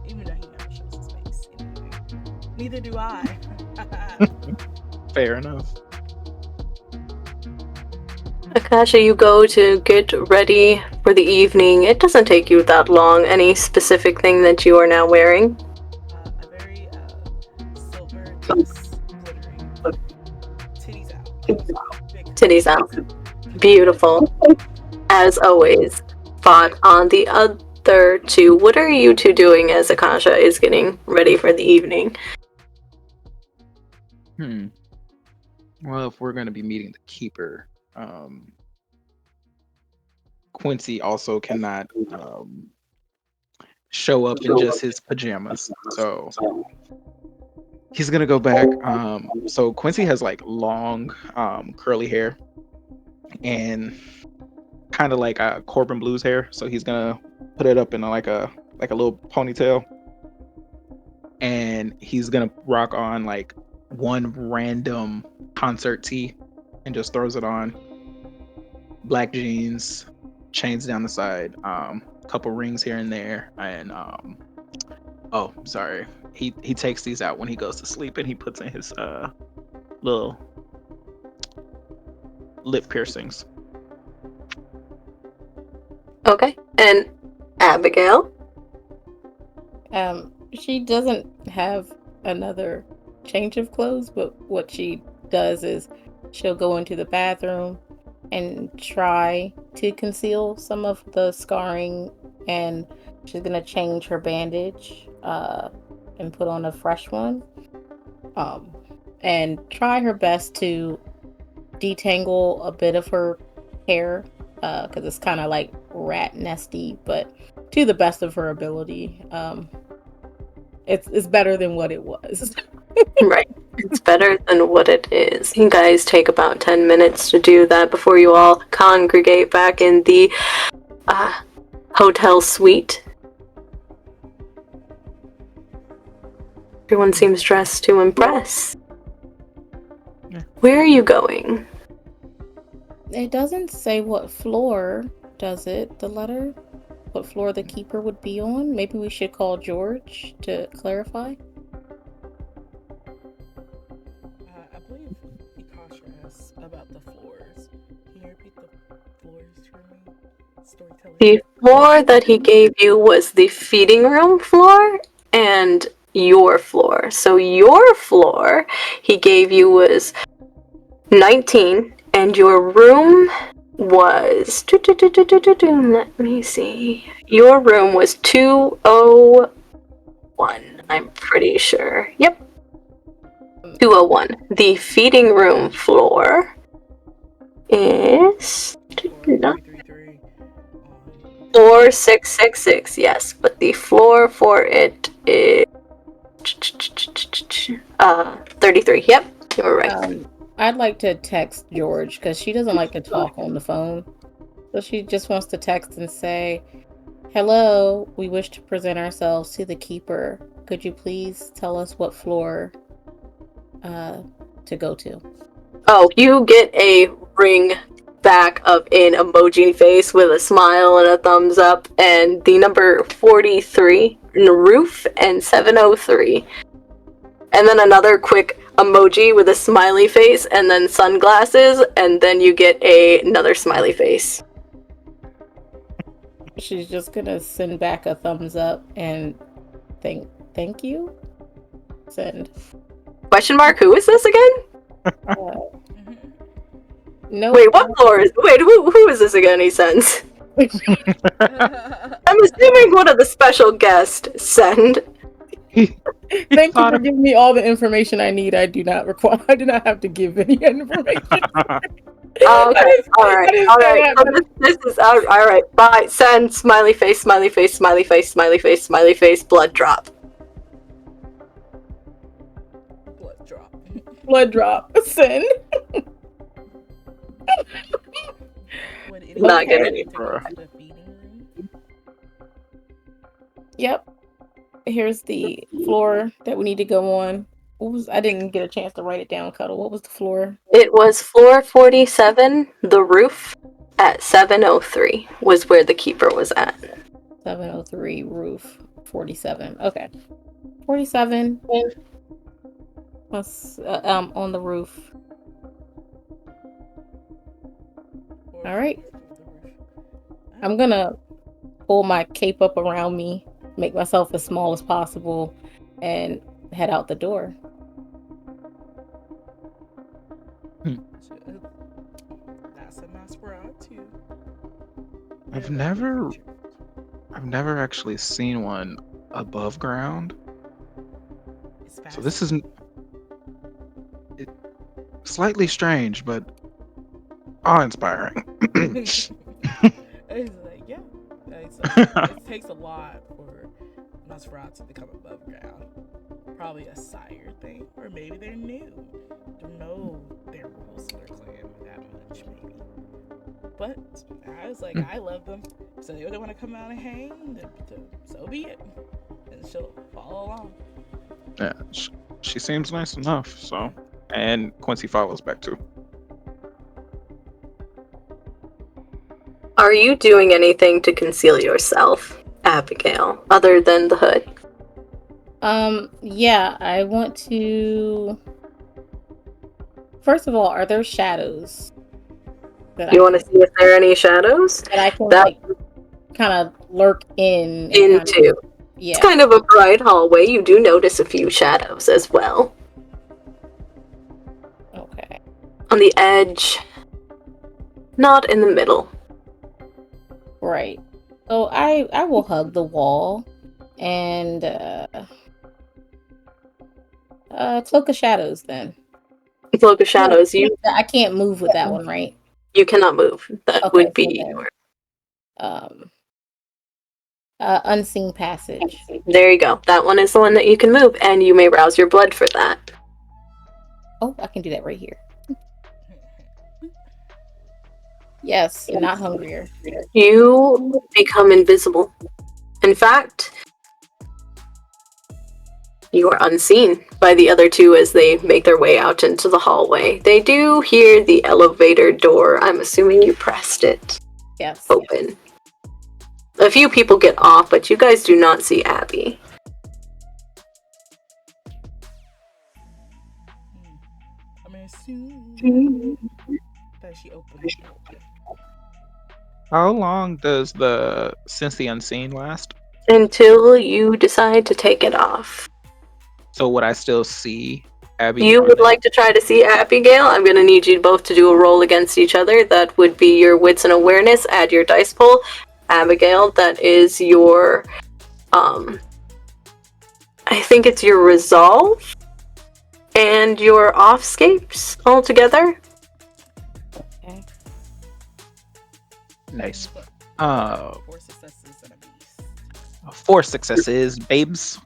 Even though he never shows his face anyway. Neither do I. Fair enough. Akasha, you go to get ready for the evening. It doesn't take you that long. Any specific thing that you are now wearing? A very silver dress, glittering. Titties out. Big Titties out. Beautiful. As always. But on the other 2, what are you 2 doing as Akasha is getting ready for the evening? Well, if we're going to be meeting the keeper, Quincy also cannot show up in just his pajamas. So he's going to go back. So Quincy has like long curly hair and kind of like Corbin Blues hair. So he's going to put it up in like a little ponytail. And he's going to rock on like one random concert tee and just throws it on. Black jeans, chains down the side, couple rings here and there, and oh, sorry, he takes these out when he goes to sleep, and he puts in his little lip piercings. Okay. And Abigail? She doesn't have another change of clothes, but what she does is she'll go into the bathroom and try to conceal some of the scarring, and she's gonna change her bandage and put on a fresh one, and try her best to detangle a bit of her hair because it's kind of like rat nesty, but to the best of her ability. It's better than what it was. Right. It's better than what it is. You guys take about 10 minutes to do that before you all congregate back in the hotel suite. Everyone seems dressed to impress. Yeah. Where are you going? It doesn't say what floor, does it? The letter? What floor the keeper would be on? Maybe we should call George to clarify. I believe Ikasha asked about the floors. Can you repeat the floors for me? Storyteller. The floor that he gave you was the feeding room floor and your floor. So your floor he gave you was 19 and your room was let me see. Your room was 201, I'm pretty sure. Yep. 201. The feeding room floor is 333. floor 666, yes, but the floor for it is 33. Yep, you were right. I'd like to text George because she doesn't like to talk on the phone. So she just wants to text and say, "Hello, we wish to present ourselves to the keeper. Could you please tell us what floor to go to?" Oh, you get a ring back of an emoji face with a smile and a thumbs up, and the number 43, roof, and 703. And then another quick emoji with a smiley face, and then sunglasses, and then you get another smiley face. She's just gonna send back a thumbs up and thank you. Send. Question mark, who is this again? No. Wait, what floor is... Wait, who is this again he sends? I'm assuming one of the special guests send. Thank you for giving me all the information I need. I do not have to give any information. Oh, okay. Alright. So this is alright. Bye. Send. Smiley face, smiley face, smiley face, smiley face, smiley face, blood drop. Blood drop. Send. Not getting any. Yep. Here's the floor that we need to go on. I didn't get a chance to write it down, Cuddle. What was the floor? It was floor 47, the roof, at 703 was where the keeper was at. 703 roof 47. Okay. 47 plus on the roof. All right. I'm gonna pull my cape up around me, make myself as small as possible, and head out the door. That's a masquerade too. I've never actually seen one above ground. So this isn't slightly strange, but awe-inspiring. It's like, yeah. It takes a lot for masquerades to become above ground. Probably a sire thing, or maybe they're new. Don't know their rules in their clan that much, maybe. But I was like, I love them, so they want to come out and hang. So be it, and she'll follow along. Yeah, she seems nice enough. So, and Quincy follows back too. Are you doing anything to conceal yourself, Abigail, other than the hood? Yeah, I want to... First of all, are there shadows? You want to see if there are any shadows? That I can, That- kind of lurk in. Into. Yeah. It's kind of a bright hallway. You do notice a few shadows as well. Okay. On the edge, not in the middle. Right. So I will hug the wall and cloak of shadows then. Cloak of shadows. I can't move with that one, right? You cannot move. That Okay, would be so then, unseen passage. There you go. That one is the one that you can move, and you may rouse your blood for that. Oh, I can do that right here. Yes, not hungrier. You become invisible. In fact, you are unseen by the other two as they make their way out into the hallway. They do hear the elevator door. I'm assuming you pressed it Yes. open. A few people get off, but you guys do not see Abby. I mean, assume that she opened the door. How long does the Sense the Unseen last? Until you decide to take it off. So would I still see Abby? You would like to try to see Abigail? I'm going to need you both to do a roll against each other. That would be your wits and awareness. Add your dice pool. Abigail, that is your, I think it's your resolve and your offscapes all together. Okay. Nice. 4 successes and a beast. 4 successes, babes.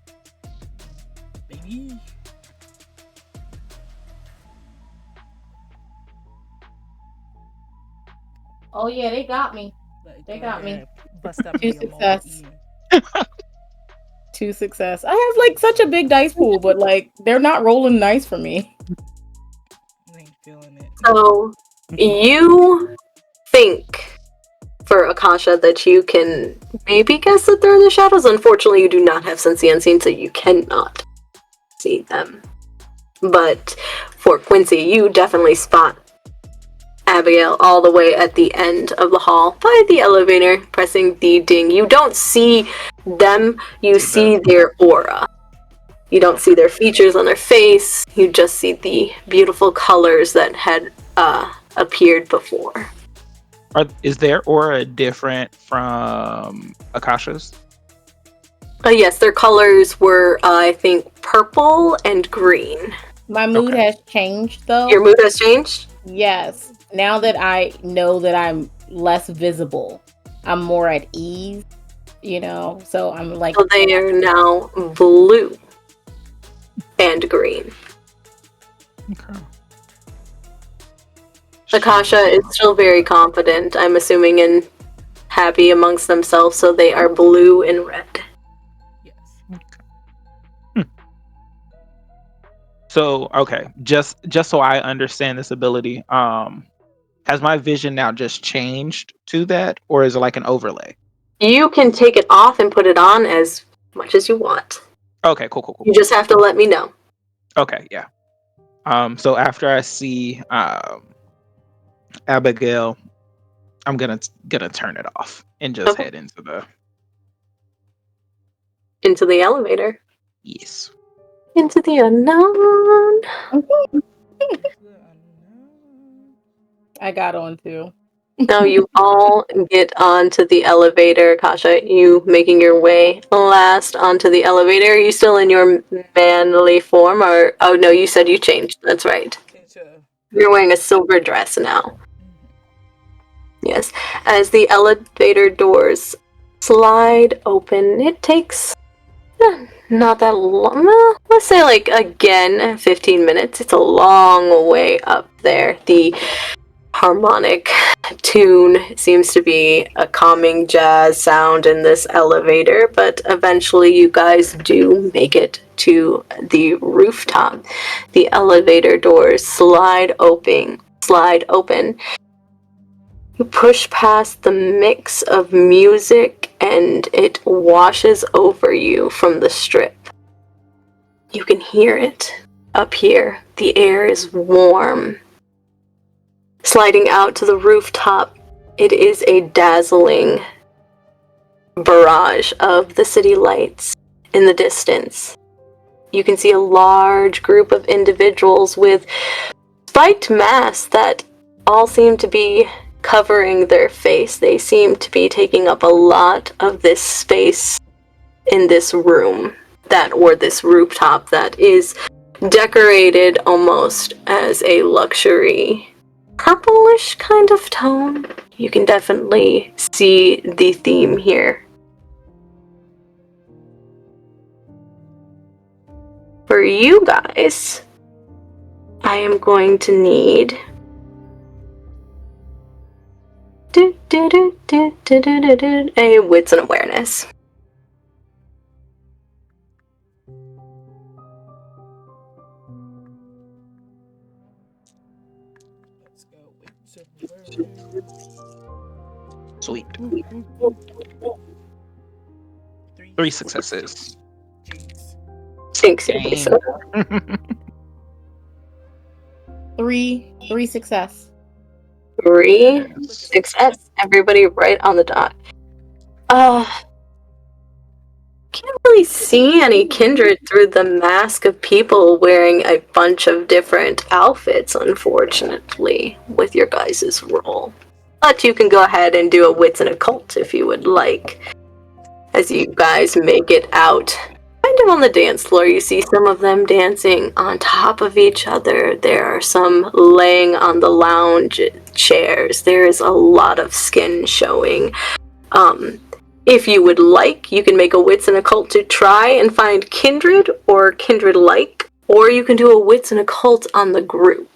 Baby. Oh yeah, they got me. Like, They go got me. ahead, bust up 2 in your mall. success. 2 success. I have like such a big dice pool, but like they're not rolling nice for me. I ain't feeling it. So you think for Akasha that you can maybe guess that they're in the shadows. Unfortunately, you do not have Sense the Unseen, so you cannot see them. But for Quincy, you definitely spot Abigail all the way at the end of the hall by the elevator, pressing the ding. You don't see them, you see their aura. You don't see their features on their face, you just see the beautiful colors that had appeared before. Is their aura different from Akasha's? Yes, their colors were, I think, purple and green. My mood Okay. has changed though. Your mood has changed? Yes. Now that I know that I'm less visible, I'm more at ease, you know? So I'm like... So they are now blue and green. Okay. Akasha is still very confident, I'm assuming, and happy amongst themselves, so they are blue and red. Yes. So okay, just so I understand this ability, has my vision now just changed to that, or is it like an overlay? You can take it off and put it on as much as you want. Okay, cool. You just have to let me know. Okay, yeah. So after I see Abigail, I'm gonna turn it off and just Okay. head into the elevator. yes. Into the unknown. I got on too. Now you all get onto the elevator. Akasha, you making your way last onto the elevator. Are you still in your manly form, or oh no, you said you changed. That's right. You're wearing a silver dress now. Yes. As the elevator doors slide open, it takes not that long. Let's say like again 15 minutes. It's a long way up there. The harmonic tune seems to be a calming jazz sound in this elevator, but eventually you guys do make it to the rooftop. The elevator doors slide open. You push past the mix of music and it washes over you from the strip. You can hear it up here. The air is warm. Sliding out to the rooftop, it is a dazzling barrage of the city lights. in the distance, you can see a large group of individuals with spiked masks that all seem to be covering their face. They seem to be taking up a lot of this space in this room, or this rooftop that is decorated almost as a luxury purplish kind of tone. You can definitely see the theme here. For you guys, I am going to need a wits and awareness. Let's go with some Sweet. words. 3 successes. Jeez. Thanks, Dang. Lisa. 3 success. 3 success. Everybody right on the dot. Can't really see any kindred through the mask of people wearing a bunch of different outfits, unfortunately, with your guys' roll. But you can go ahead and do a wits and occult if you would like. As you guys make it out, kind of on the dance floor, you see some of them dancing on top of each other. There are some laying on the lounge chairs. There is a lot of skin showing. If you would like, you can make a wits and occult to try and find kindred or kindred-like, or you can do a wits and occult on the group.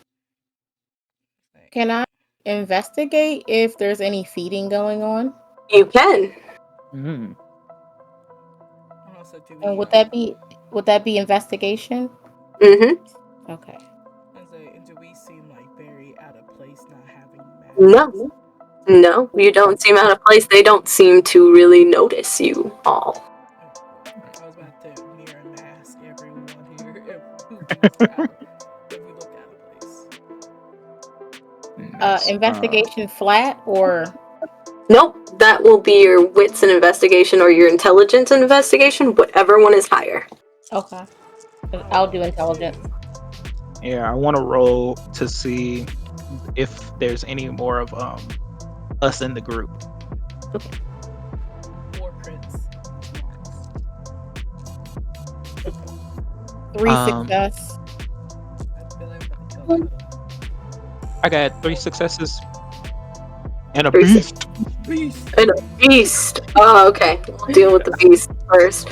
Can I investigate if there's any feeding going on? You can. Mm. And also, do we, And would that be investigation? Mm-hmm. Okay. and do we seem like very out of place not having masks? No. No, you don't seem out of place. They don't seem to really notice you all. I was about to mirror mask everyone here if we look out of place. Nice. Investigation flat or Nope, that will be your wits and investigation or your intelligence and investigation, whatever one is higher. okay. I'll do intelligence. Yeah, I want to roll to see if there's any more of us in the group. War prints. 3 Um, success. I feel like I'm gonna tell I got 3 successes and a 3 beast. Beast. And a beast. Oh, okay. We'll deal with the beast first.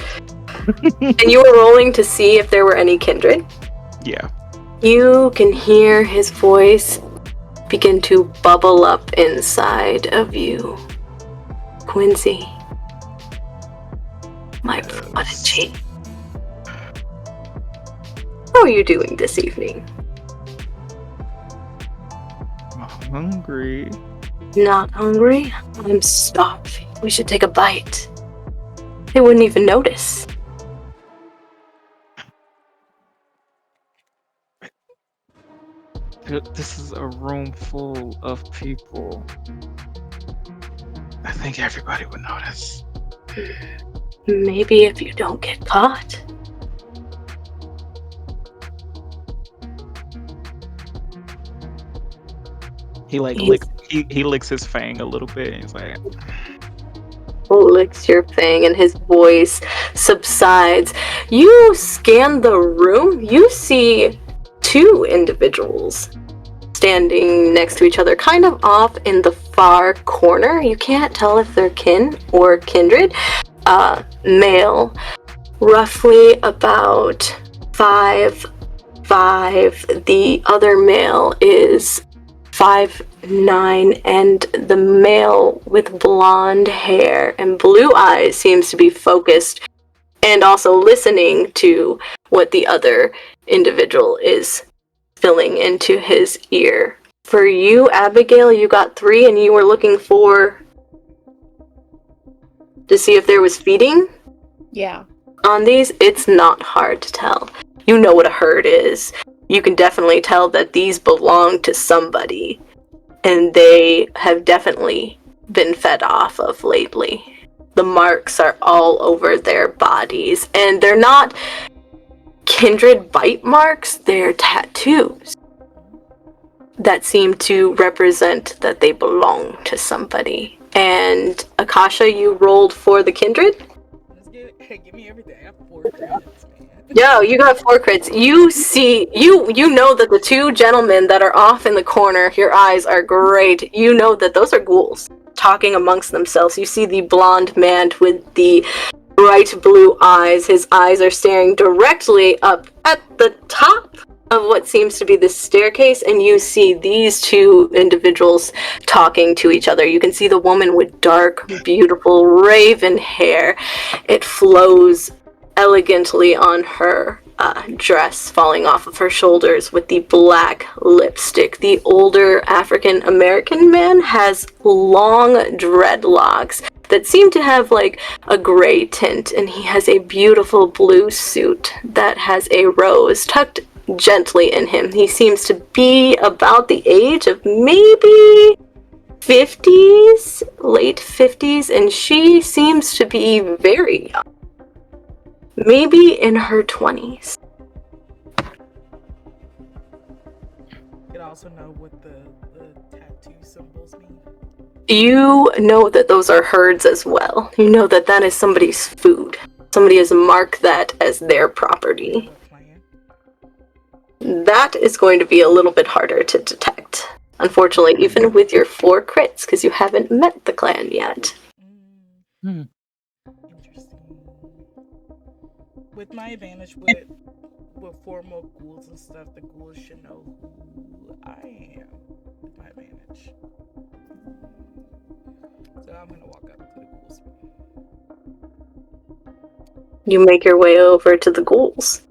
And you were rolling to see if there were any kindred. Yeah. You can hear his voice begin to bubble up inside of you. Quincy, my prodigy. How are you doing this evening? I'm hungry. Not hungry? I'm starving. We should take a bite. They wouldn't even notice. This is a room full of people. I think everybody would notice. Maybe if you don't get caught. He licks his fang a little bit and he's like, Licks your fang and his voice subsides. You scan the room. You see 2 individuals standing next to each other, kind of off in the far corner. You can't tell if they're kin or kindred. Male, roughly about 5'5". The other male is 5'9", and the male with blonde hair and blue eyes seems to be focused and also listening to what the other individual is filling into his ear. For you, Abigail, you got 3 and you were looking to see if there was feeding? Yeah. On these, it's not hard to tell. You know what a herd is. You can definitely tell that these belong to somebody, and they have definitely been fed off of lately. The marks are all over their bodies, and they're not kindred bite marks, they're tattoos that seem to represent that they belong to somebody. And Akasha, you rolled for the kindred? Let's give me everything. I have 4 credits, man. Yo, you got 4 crits. You see, you know that the 2 gentlemen that are off in the corner, your eyes are great. You know that those are ghouls talking amongst themselves. You see the blonde man with the bright blue eyes. His eyes are staring directly up at the top of what seems to be the staircase, and you see these 2 individuals talking to each other. You can see the woman with dark, beautiful raven hair. It flows elegantly on her dress, falling off of her shoulders with the black lipstick. The older African American man has long dreadlocks that seem to have like a gray tint, and he has a beautiful blue suit that has a rose tucked gently in him. He seems to be about the age of maybe 50s, late 50s, and she seems to be very young. Maybe in her 20s. You can also know what the tattoo symbols mean. You know that those are herds as well. You know that that is somebody's food. Somebody has marked that as their property. What clan? That is going to be a little bit harder to detect. Unfortunately, even with your 4 crits, because you haven't met the clan yet. Interesting. With my advantage with formal ghouls and stuff, the ghouls should know who I am with my advantage. So I'm gonna walk up to the ghouls. You make your way over to the ghouls.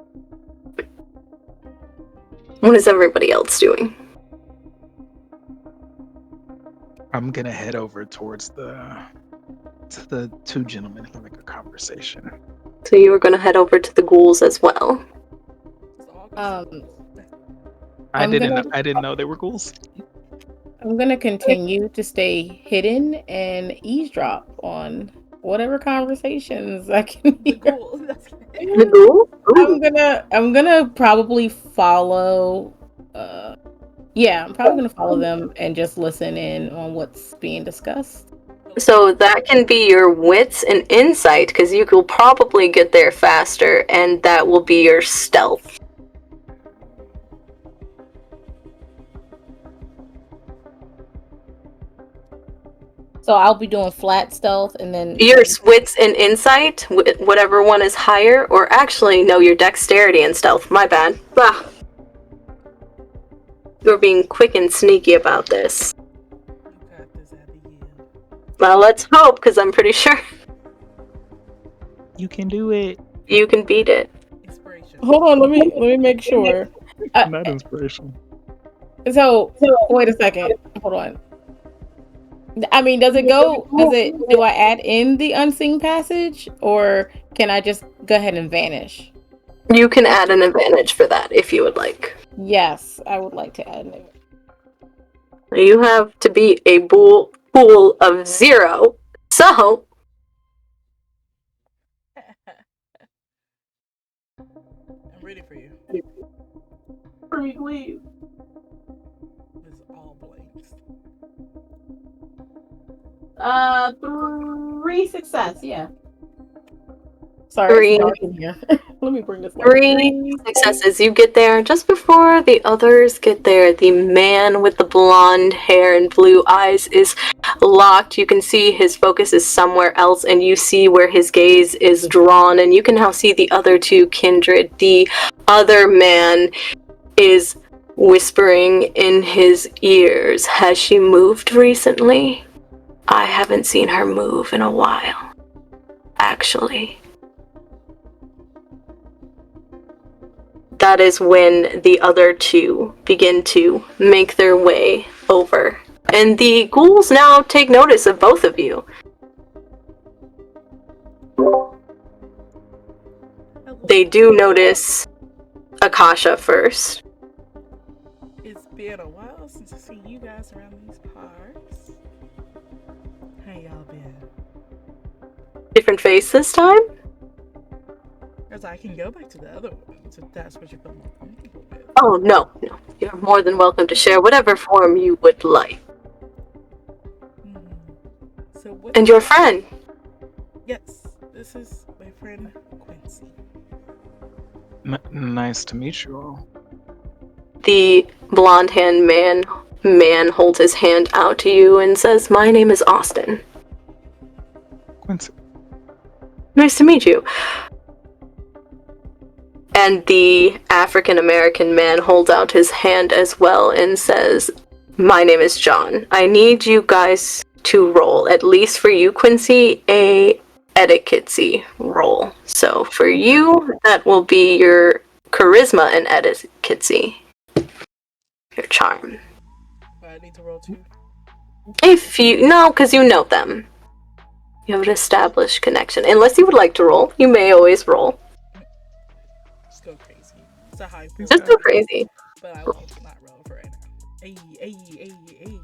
What is everybody else doing? I'm gonna head over towards the 2 gentlemen having a conversation. So you were going to head over to the ghouls as well. I didn't know they were ghouls. I'm gonna continue to stay hidden and eavesdrop on whatever conversations I can The hear. ghoul. The ghoul? I'm gonna probably follow. I'm probably gonna follow them and just listen in on what's being discussed. So that can be your wits and insight, because you will probably get there faster, and that will be your stealth. So I'll be doing flat stealth, and then Your wits and insight, whatever one is higher, or actually, no, your dexterity and stealth. My bad. Ah. You're being quick and sneaky about this. You got this, Abigail. Well, let's hope, because I'm pretty sure You can do it. you can beat it. Inspiration. hold on, let me make sure. Not inspirational. So wait a second. Hold on. I mean, do I add in the unseen passage, or can I just go ahead and vanish? You can add an advantage for that if you would like. Yes, I would like to add it. You have to beat a pool of 0, so I'm ready for you. For me, please. This is all blanks. 3 success, yeah. Sorry, 3. it's dark in here. Let me bring this down. 3 successes. You get there just before the others get there. The man with the blonde hair and blue eyes is locked. You can see his focus is somewhere else, and you see where his gaze is drawn, and you can now see the other 2 kindred. The other man is whispering in his ears. Has she moved recently? I haven't seen her move in a while, actually. That is when the other 2 begin to make their way over. And the ghouls now take notice of both of you. They do notice Akasha first. It's been a while since I've seen you guys around these parts. How y'all been? Different face this time? Because I can go back to the other one, if that's what you're feeling comfortable with. Oh, no. You're more than welcome to share whatever form you would like. So what? And your friend? Yes, this is my friend Quincy. Nice to meet you all. The blonde-haired man holds his hand out to you and says, "My name is Austin. Quincy. Nice to meet you." And the African-American man holds out his hand as well and says, "My name is John. I need you guys to roll, at least for you, Quincy, a etiquette roll. So for you, that will be your charisma and etiquette. Your charm. But I need to roll 2. No, because you know them. You have an established connection. Unless you would like to roll, you may always roll. Just go crazy. It's a high pool. Just go crazy. But I will not roll for right now. Hey.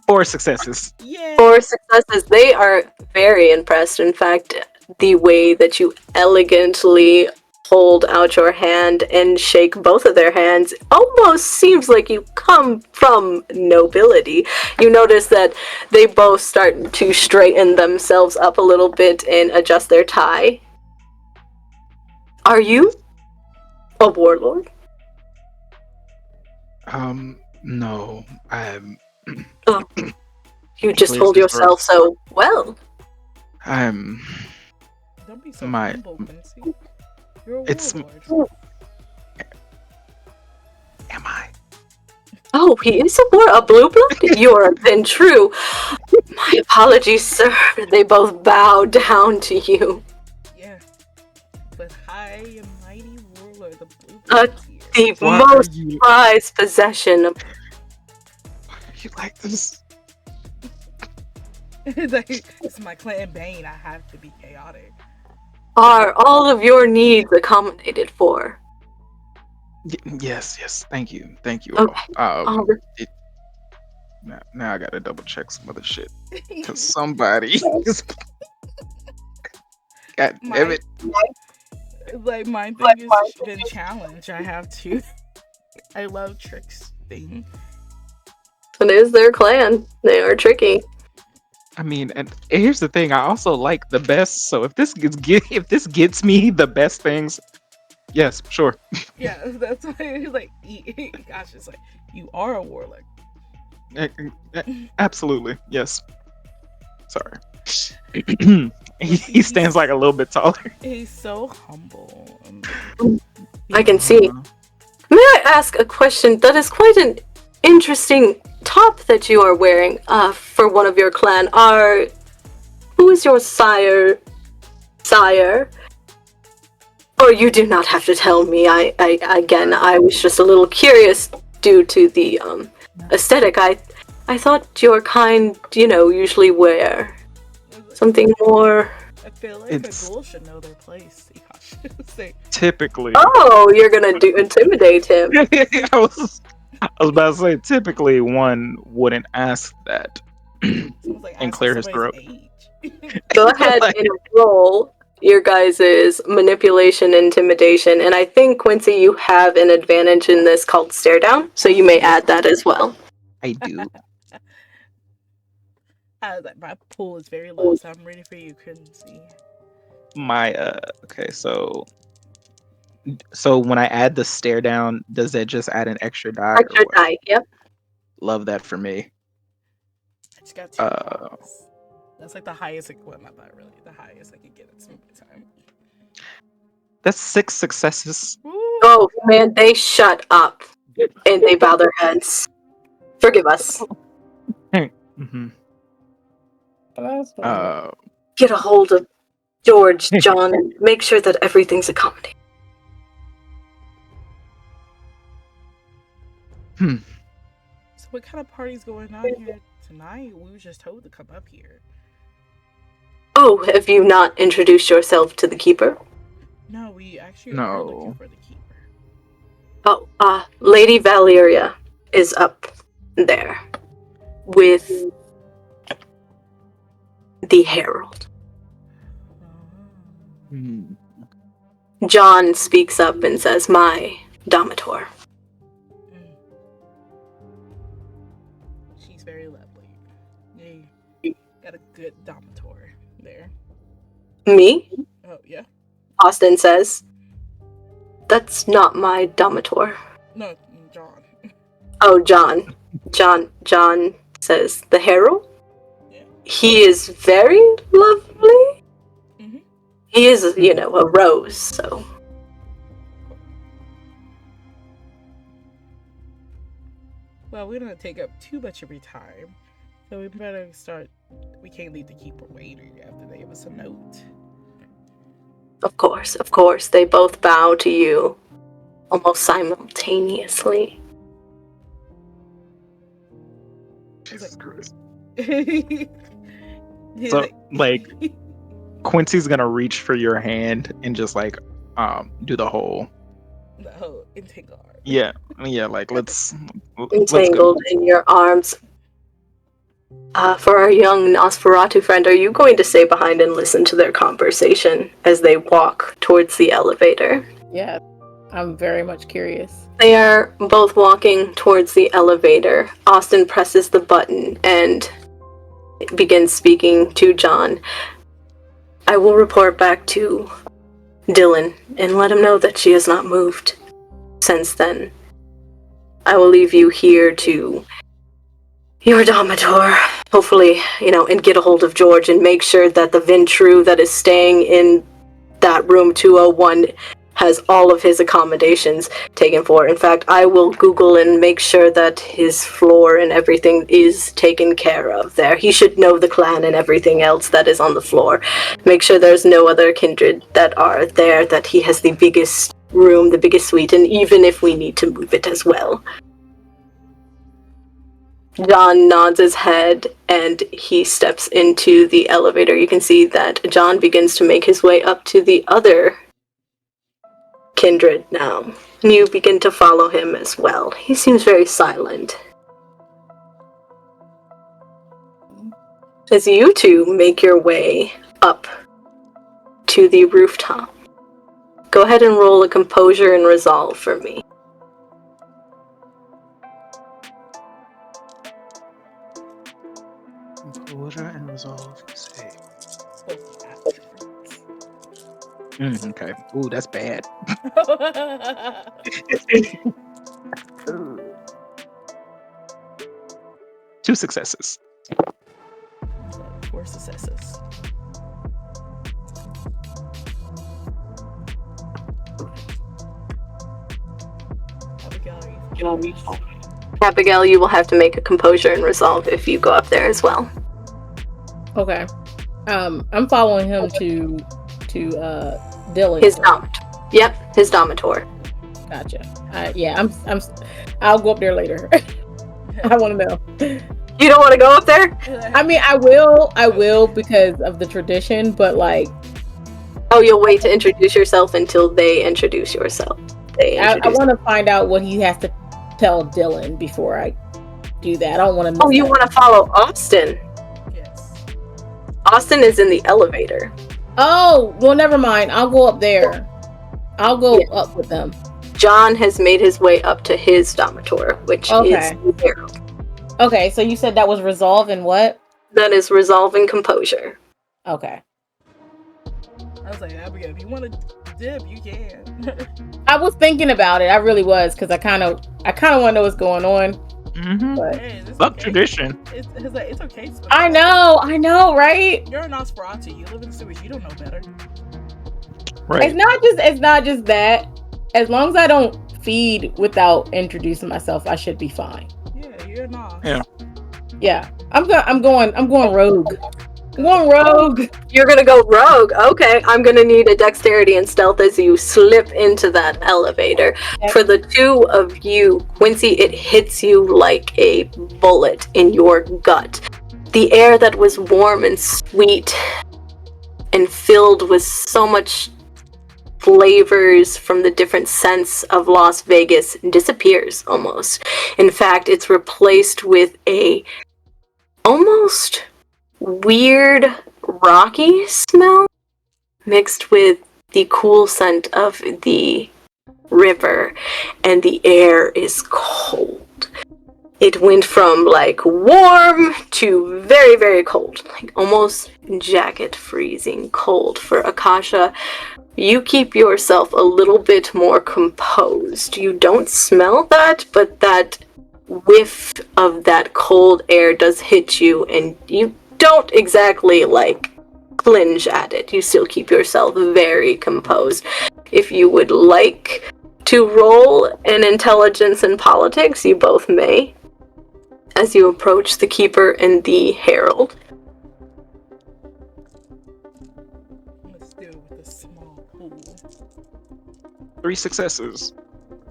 4 successes. Yeah. 4 successes. They are very impressed. In fact, the way that you elegantly hold out your hand and shake both of their hands almost seems like you come from nobility. You notice that they both start to straighten themselves up a little bit and adjust their tie. Are you a warlord? No, I'm. Oh, you just Please, hold Mr. yourself so well. I'm. Don't be so My- humble, Quincy. You're a It's- warlord. Am I? Oh, he is a blue blood? You're then true. My apologies, sir. They both bow down to you. Yeah. But high and mighty warlord, the blue Uh, blood here. The Why most are you- prized possession of You like this? It's my clan bane. I have to be chaotic. are all of your needs accommodated for. Yes. Thank you. Okay. All. All Now I gotta double check some other shit because somebody is. God damn it! Like my thing has been challenged. I have to. I love tricks thing. It is their clan. They are tricky. I mean, and here's the thing. I also like the best. So if this gets me the best things, yes, sure. Yeah, that's why it's like, gosh, it's like you are a warlock. Absolutely, yes. Sorry. he stands like a little bit taller. He's so humble. I can see. May I ask a question? That is quite an interesting top that you are wearing for one of your clan. Who is your sire? Or you do not have to tell me. I was just a little curious due to the aesthetic. I thought your kind, usually wear something more. I feel like It's- a ghoul should know their place. Say, Typically, Oh, you're gonna intimidate him. I was about to say. Typically, one wouldn't ask that someone's like and asking clear his somebody's throat. age. Go ahead Like- and roll your guys' manipulation, intimidation, and I think, Quincy, you have an advantage in this called stare down, so you may add that as well. I do. I was like, my pool is very low, so I'm ready for you, Quincy. My okay, so when I add the stare down, does that just add an extra die? or Extra what? die, yep. Love that for me. I just got 2 Uh, points. That's like the highest equipment, but really the highest I could get at some time. That's 6 successes. Woo! Oh, man, they shut up, and they bow their heads. Forgive us. Mm-hmm. Get a hold of George, John, and make sure that everything's accommodated. So what kind of party's going on here tonight? We were just told to come up here. Oh, have you not introduced yourself to the keeper? No, we actually No. are looking for the keeper. Oh, Lady Valeria is up there with the Herald. Hmm. John speaks up and says, "My Domitor." Mm. She's very lovely. You got a good Domitor there. Me? Oh, yeah? Austin says. "That's not my Domitor." No, John. Oh, John. John says, "The Herald? Yeah. He is very lovely." Mm-hmm. He is, a rose, so. Well, we don't take up too much of your time, so we better start. We can't leave the keeper waiting after they give us a note. Of course. They both bow to you almost simultaneously. Jesus Christ. Yeah, So, like, Quincy's gonna reach for your hand and just like do the whole the whole entangle arm. yeah like let's go. Entangled in your arms. For our young Nosferatu friend, are you going to stay behind and listen to their conversation as they walk towards the elevator? Yeah, I'm very much curious. They are both walking towards the elevator. Austin presses the button and begins speaking to John. "I will report back to Dylan and let him know that she has not moved since then. I will leave you here to your Domitor, hopefully, and get a hold of George and make sure that the Ventru that is staying in that room 201 has all of his accommodations taken for. In fact, I will Google and make sure that his floor and everything is taken care of there. He should know the clan and everything else that is on the floor. Make sure there's no other kindred that are there, that he has the biggest room, the biggest suite, and even if we need to move it as well." John nods his head and he steps into the elevator. You can see that John begins to make his way up to the other kindred now. And you begin to follow him as well. He seems very silent. As you two make your way up to the rooftop, go ahead and roll a composure and resolve for me. Composure and resolve, you say. Okay. Ooh, that's bad. 2 successes. 4 successes. Abigail, you will have to make a composure and resolve if you go up there as well. Okay. I'm following him to Dylan. His Domitor. Yep, his Domitor. Gotcha. I'll go up there later. I want to know. You don't want to go up there? I mean, I will because of the tradition, but like. Oh, you'll wait to introduce yourself until they introduce yourself. I want to find out what he has to tell Dylan before I do that. I don't want to. Oh, you want to follow Austin? Yes. Austin is in the elevator. Oh, well, never mind. I'll go up there. I'll go up with them. John has made his way up to his Domitor, which is there. Okay, so you said that was resolve and what? That is resolving composure. Okay. I was like, Abigail, if you want to dip, you can. I was thinking about it. I really was, because I kind of want to know what's going on. Mm-hmm. But Hey, Luck tradition. It's okay. I know, right? You're a Nosferatu. You live in sewage. You don't know better. Right. It's not just that. As long as I don't feed without introducing myself, I should be fine. Yeah, you're a Nos. Yeah. Yeah. I'm going rogue. I'm going rogue. You're gonna go rogue. Okay, I'm gonna need a dexterity and stealth as you slip into that elevator. Okay. For the two of you, Quincy, it hits you like a bullet in your gut. The air that was warm and sweet and filled with so much flavors from the different scents of Las Vegas disappears almost. In fact, it's replaced with a almost weird rocky smell mixed with the cool scent of the river, and the air is cold. It went from like warm to very, very cold, like almost jacket freezing cold for Akasha. You keep yourself a little bit more composed. You don't smell that, but that whiff of that cold air does hit you, and you don't exactly like clinch at it. You still keep yourself very composed. If you would like to roll an intelligence and politics, you both may, as you approach the Keeper and the Herald. Let's do it with a small pool. 3 successes.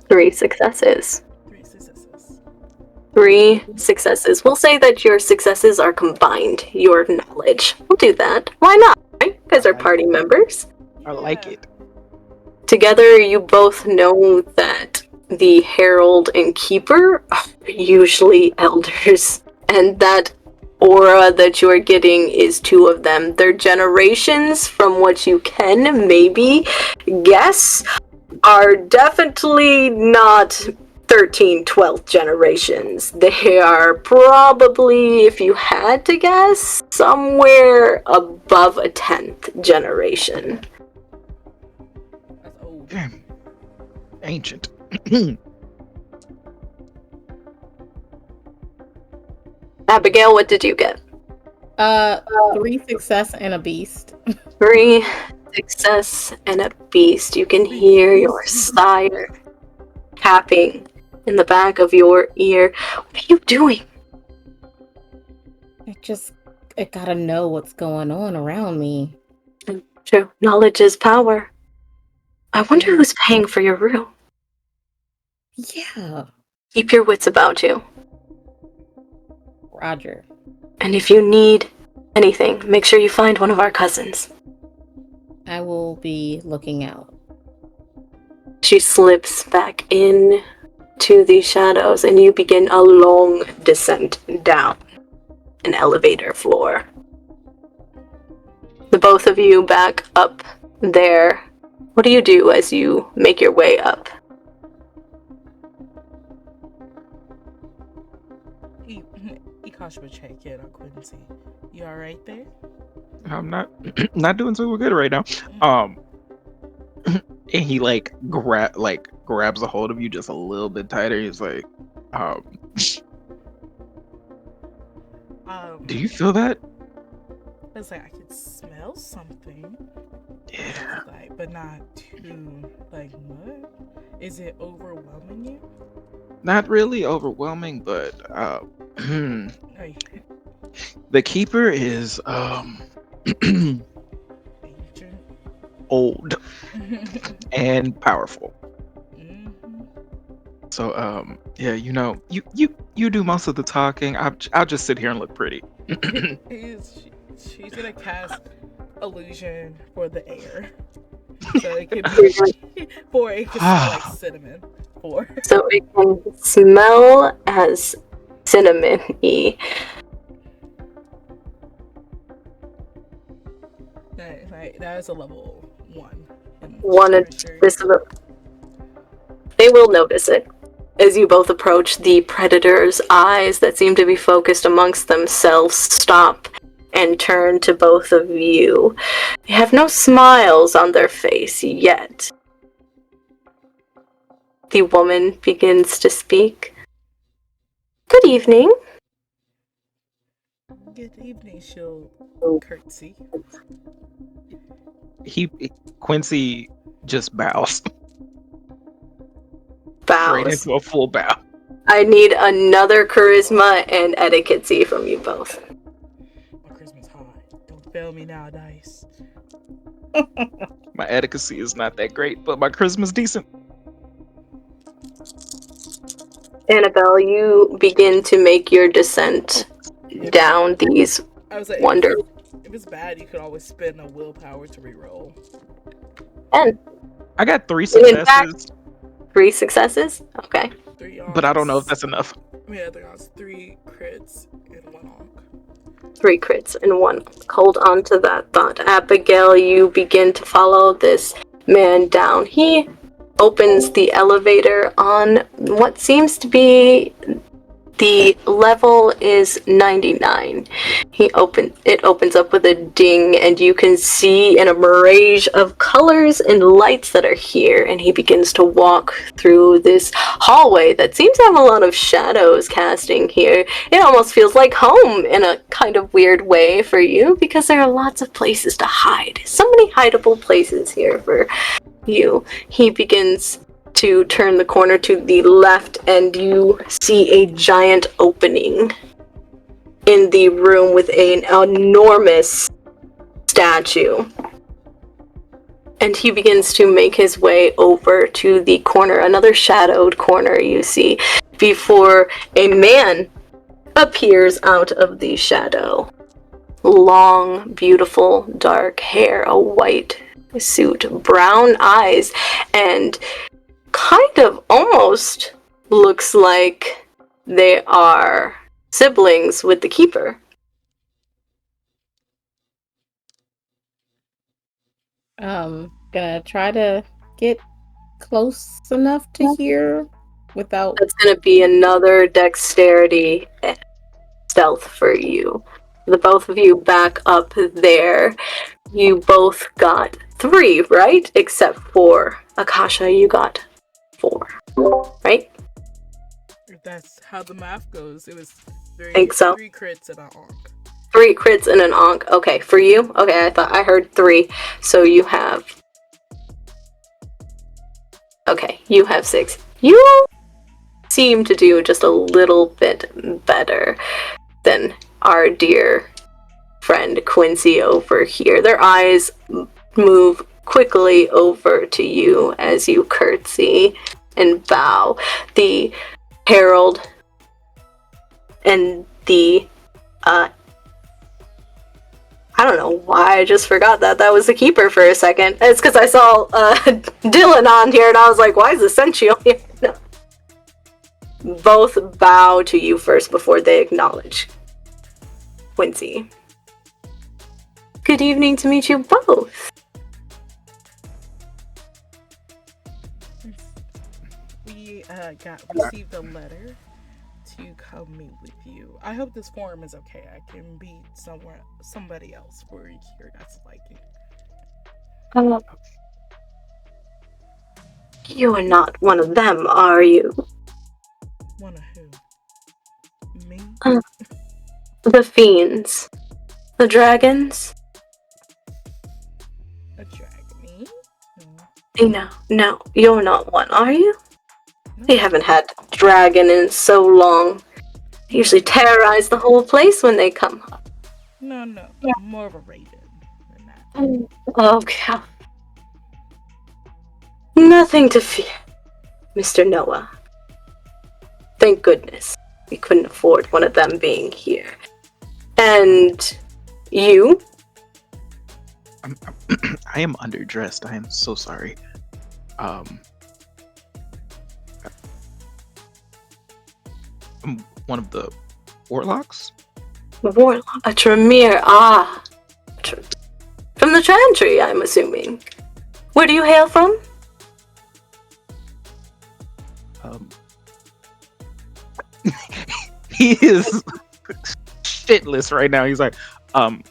3 successes. 3 successes. 3 successes. We'll say that your successes are combined. Your knowledge. We'll do that. Why not? Right? You guys are party members. I like it. Together, you both know that the Herald and Keeper are usually elders, and that aura that you're getting is 2 of them. Their generations, from what you can maybe guess, are definitely not 13th, 12th generations. They are probably, if you had to guess, somewhere above a 10th generation. That's old. Damn. Ancient. Abigail, what did you get? 3 success and a beast. 3 success and a beast. You can hear your sire tapping in the back of your ear. What are you doing? I gotta know what's going on around me. True. Knowledge is power. I wonder who's paying for your room. Yeah, Keep your wits about you. Roger. And if you need anything, make sure you find one of our cousins. I will be looking out. She slips back in to the shadows, and you begin a long descent down an elevator floor. The both of you back up there. What do you do as you make your way up? Ikash would check in on Quincy. You alright there? I'm not doing so good right now. And he grabs a hold of you just a little bit tighter. He's like, do you feel that? I was like, I could smell something. Yeah. Like, but not too, like, what? Is it overwhelming you? Not really overwhelming, but Like, the keeper is ancient? old and powerful. Mhm. So yeah, you do most of the talking. I'll just sit here and look pretty. She's gonna cast illusion for the air, so it can be for it can smell like cinnamon. So it can smell as cinnamon-y. That is a level 1. One of this. They will notice it as you both approach. The predator's eyes that seem to be focused amongst themselves stop and turn to both of you. They have no smiles on their face yet. The woman begins to speak. Good evening. Good evening. She'll curtsy. Quincy just bows straight Bows. into a full bow. I need another charisma and etiquette from you both. My charisma's high. Don't fail me now, dice. My etiquette is not that great, but my charisma's decent. Annabelle, you begin to make your descent down these I was like, wonder. if it's bad, you could always spend a willpower to reroll. And I got 3 In fact- successes, 3 successes? Okay. 3 but I don't know if that's enough. Yeah, there's 3 crits and 1 onk. 3 crits and 1. Hold on to that thought. Abigail, you begin to follow this man down. He opens the elevator on what seems to be the level is 99. It opens up with a ding, and you can see in a mirage of colors and lights that are here, and he begins to walk through this hallway that seems to have a lot of shadows casting here. It almost feels like home in a kind of weird way for you, because there are lots of places to hide. So many hideable places here for you. He begins to turn the corner to the left, and you see a giant opening in the room with an enormous statue. And he begins to make his way over to the corner, another shadowed corner you see, before a man appears out of the shadow. Long, beautiful, dark hair, a white suit, brown eyes, and kind of almost looks like they are siblings with the keeper. Gonna try to get close enough to hear without. That's gonna be another dexterity stealth for you. The both of you back up there. You both got 3, right? Except for Akasha, you got 4, right? If that's how the math goes, it was Think so. 3 crits and an onk. 3 crits and an onk. Okay, for you? Okay, I thought I heard 3. So you have... Okay, you have 6. You seem to do just a little bit better than our dear friend Quincy over here. Their eyes move quickly over to you as you curtsy and bow. The herald and the I don't know why I just forgot that was the keeper for a second. It's because I saw Dylan on here and I was like, why is the Sentinel here? No. Both bow to you first before they acknowledge Quincy. Good evening to meet you both. We received a letter to come meet with you. I hope this forum is okay. I can be somebody else for your guys' liking. You are not one of them, are you? One of who? Me? The fiends. The dragons? A dragon? Me? No, you're not one, are you? No. They haven't had dragon in so long. They usually terrorize the whole place when they come. No. I'm more of a raven than that. Okay. Nothing to fear, Mr. Noah. Thank goodness we couldn't afford one of them being here. And you? I am underdressed. I am so sorry. I'm one of the warlocks. Warlock, a Tremere, from the Chantry, I'm assuming. Where do you hail from? He is shitless right now. He's like, I'm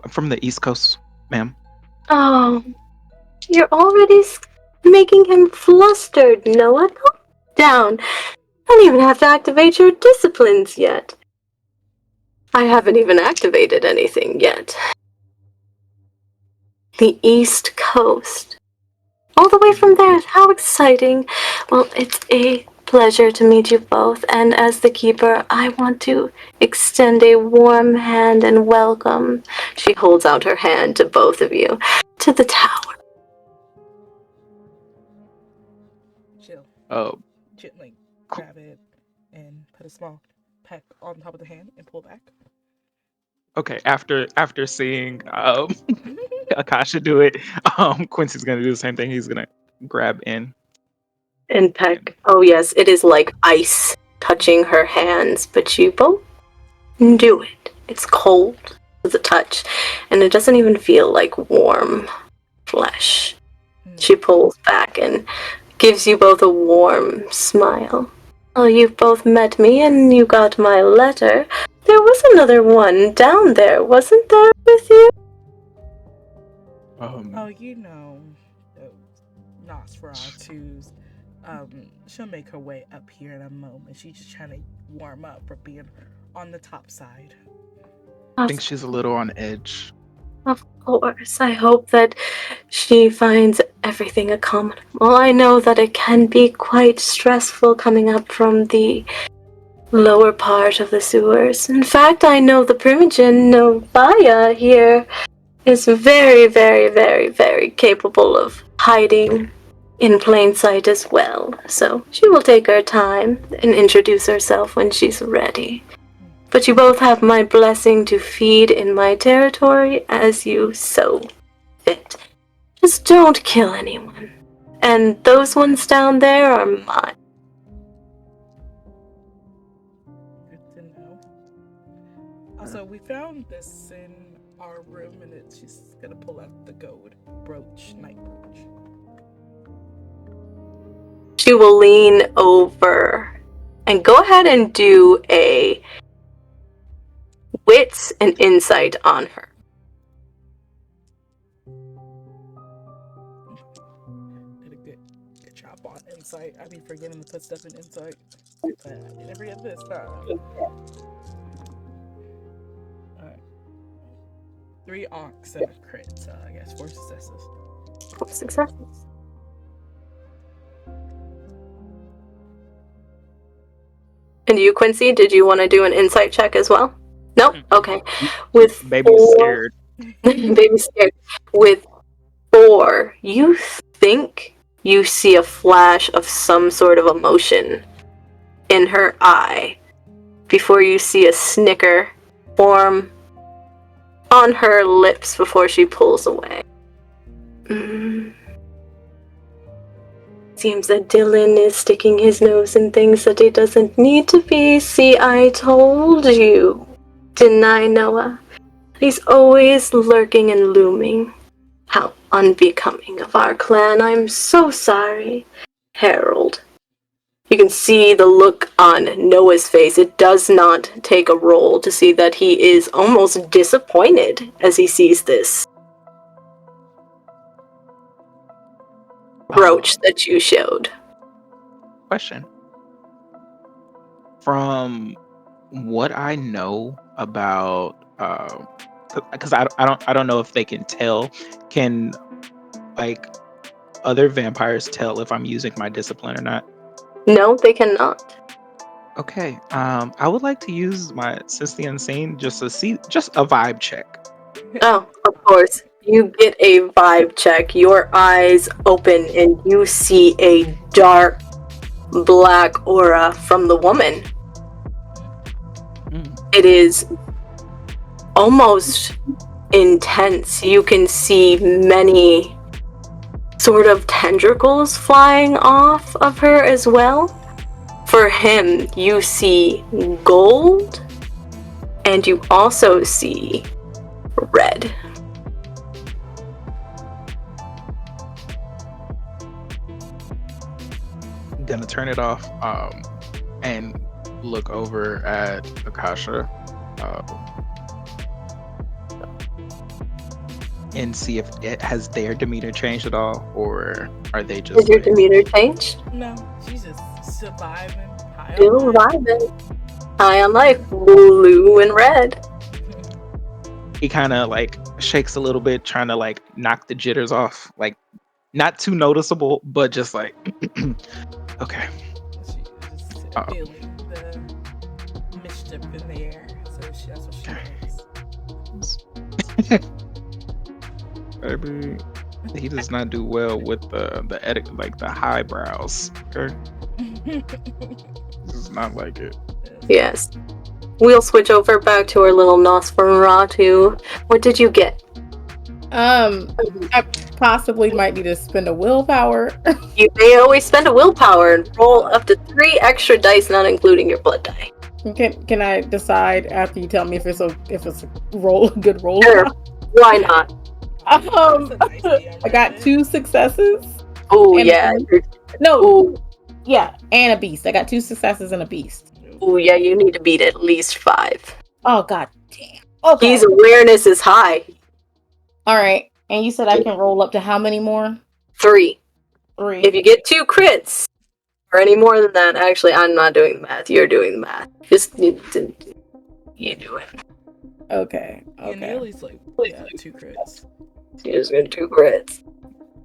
from the East Coast, ma'am. Oh, you're already making him flustered, Noah. Calm down. I don't even have to activate your disciplines yet. I haven't even activated anything yet. The East Coast. All the way from there. How exciting. Well, it's a pleasure to meet you both, and as the keeper, I want to extend a warm hand and welcome. She holds out her hand to both of you to the tower. Chill. Oh, Gently grab it and put a small peck on top of the hand and pull back. okay. After seeing Akasha do it, Quincy's gonna do the same thing. He's gonna grab in. And peck. Oh yes, it is like ice touching her hands, but you both do it. It's cold to the touch, and it doesn't even feel like warm flesh. She pulls back and gives you both a warm smile. Oh, you've both met me and you got my letter. There was another one down there, wasn't there, with you? Oh, you know, Nosferatu's. She'll make her way up here in a moment. She's just trying to warm up for being on the top side. I think she's a little on edge. Of course. I hope that she finds everything accommodable. I know that it can be quite stressful coming up from the lower part of the sewers. In fact, I know the Primogen Novaya here is very, very, very, very capable of hiding in plain sight as well. So she will take her time and introduce herself when she's ready. But you both have my blessing to feed in my territory as you so fit. Just don't kill anyone. And those ones down there are mine. Good to know. Also, we found this in our room, and she's gonna pull out the gold brooch, night brooch. She will lean over and go ahead and do a wits and insight on her. Did a good job on insight. I be forgetting to put stuff in insight, but I did every of this time. Alright. 3 onks and a crit, so I guess 4 successes. 4 successes. And you, Quincy, did you want to do an insight check as well? Nope. Okay. With Baby 4, scared. baby scared. With 4, you think you see a flash of some sort of emotion in her eye before you see a snicker form on her lips before she pulls away. Seems that Dylan is sticking his nose in things that he doesn't need to be. See, I told you. Didn't I, Noah? He's always lurking and looming. How unbecoming of our clan. I'm so sorry. Harold. You can see the look on Noah's face. It does not take a roll to see that he is almost disappointed as he sees this brooch that you showed. Question. From what I know about, because I don't know if they can tell. Can like other vampires tell if I'm using my discipline or not? No, they cannot. Okay. I would like to use my Sense the Unseen just to see, just a vibe check. Oh, of course. You get a vibe check. Your eyes open and you see a dark black aura from the woman. It is almost intense. You can see many sort of tendrils flying off of her as well. For him, you see gold, and you also see red. Gonna turn it off and look over at Akasha and see if it has their demeanor changed at all, or are they just Did your demeanor change? No, she's just surviving. Still vibing. High on life. Blue and red. He kind of like shakes a little bit, trying to like knock the jitters off, like not too noticeable, but just like okay. She's just feeling the mischief in the air, so that's what she does. Maybe he does not do well with the edit, like the highbrows. Okay, does not like it. Yes. We'll switch over back to our little Nosferatu. What did you get? I possibly might need to spend a willpower. You may always spend a willpower and roll up to 3 extra dice, not including your blood die. Can I decide after you tell me if it's a good roll? Sure. Why not? That's a nice DM I got right 2 successes. Oh, And yeah. No, Ooh. yeah, and a beast. I got 2 successes and a beast. Ooh, yeah, you need to beat at least 5. Oh god damn. Okay. His awareness is high. All right. And you said I can roll up to how many more? 3. 3. If you get 2 crits, or any more than that, actually, I'm not doing the math. You're doing the math. Just, you do it. Okay. Yeah, Neely's like, 2 crits. You're just gonna 2 crits.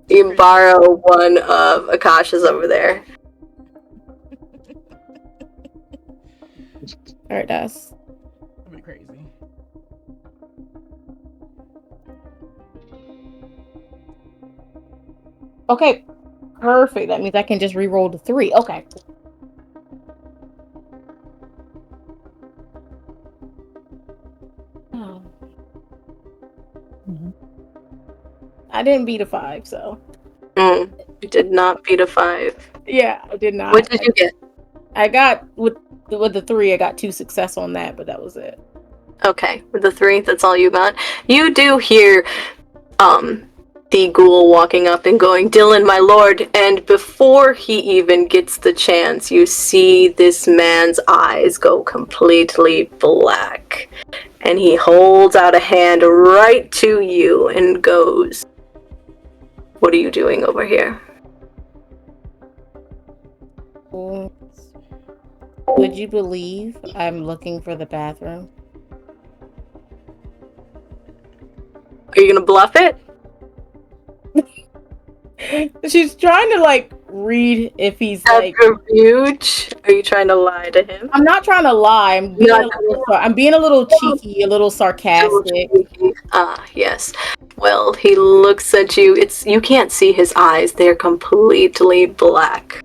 You can borrow one of Akasha's over there. All right, that's That'd be crazy. okay. Perfect. That means I can just re-roll the 3. Okay. Oh. I didn't beat a 5, so You did not beat a 5. yeah, I did not. What did you get? I got with the 3. I got 2 success on that, but that was it. Okay, with the 3, that's all you got. You do hear the ghoul walking up and going, "Dylan, my lord," and before he even gets the chance, you see this man's eyes go completely black. And he holds out a hand right to you and goes, "What are you doing over here?" Would you believe I'm looking for the bathroom? Are you gonna bluff it? She's trying to like read if he's like. Subterfuge? Are you trying to lie to him? I'm not trying to lie. I'm being a little cheeky, a little sarcastic. Yes. Well, he looks at you. You can't see his eyes. They're completely black.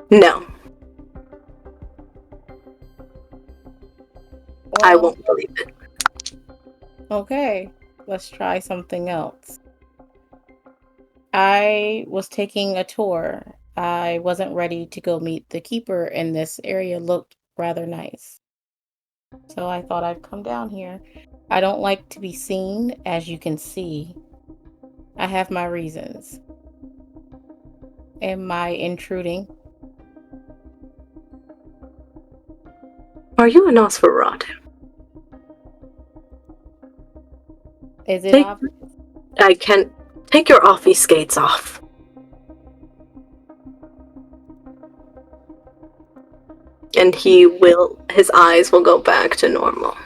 No. I Well, won't believe it. okay, let's try something else. I was taking a tour. I wasn't ready to go meet the keeper, and this area looked rather nice. So I thought I'd come down here. I don't like to be seen, as you can see. I have my reasons. Am I intruding? Are you a Nosferatu? Is it obvious? I can't. Take your offie skates off. And his eyes will go back to normal.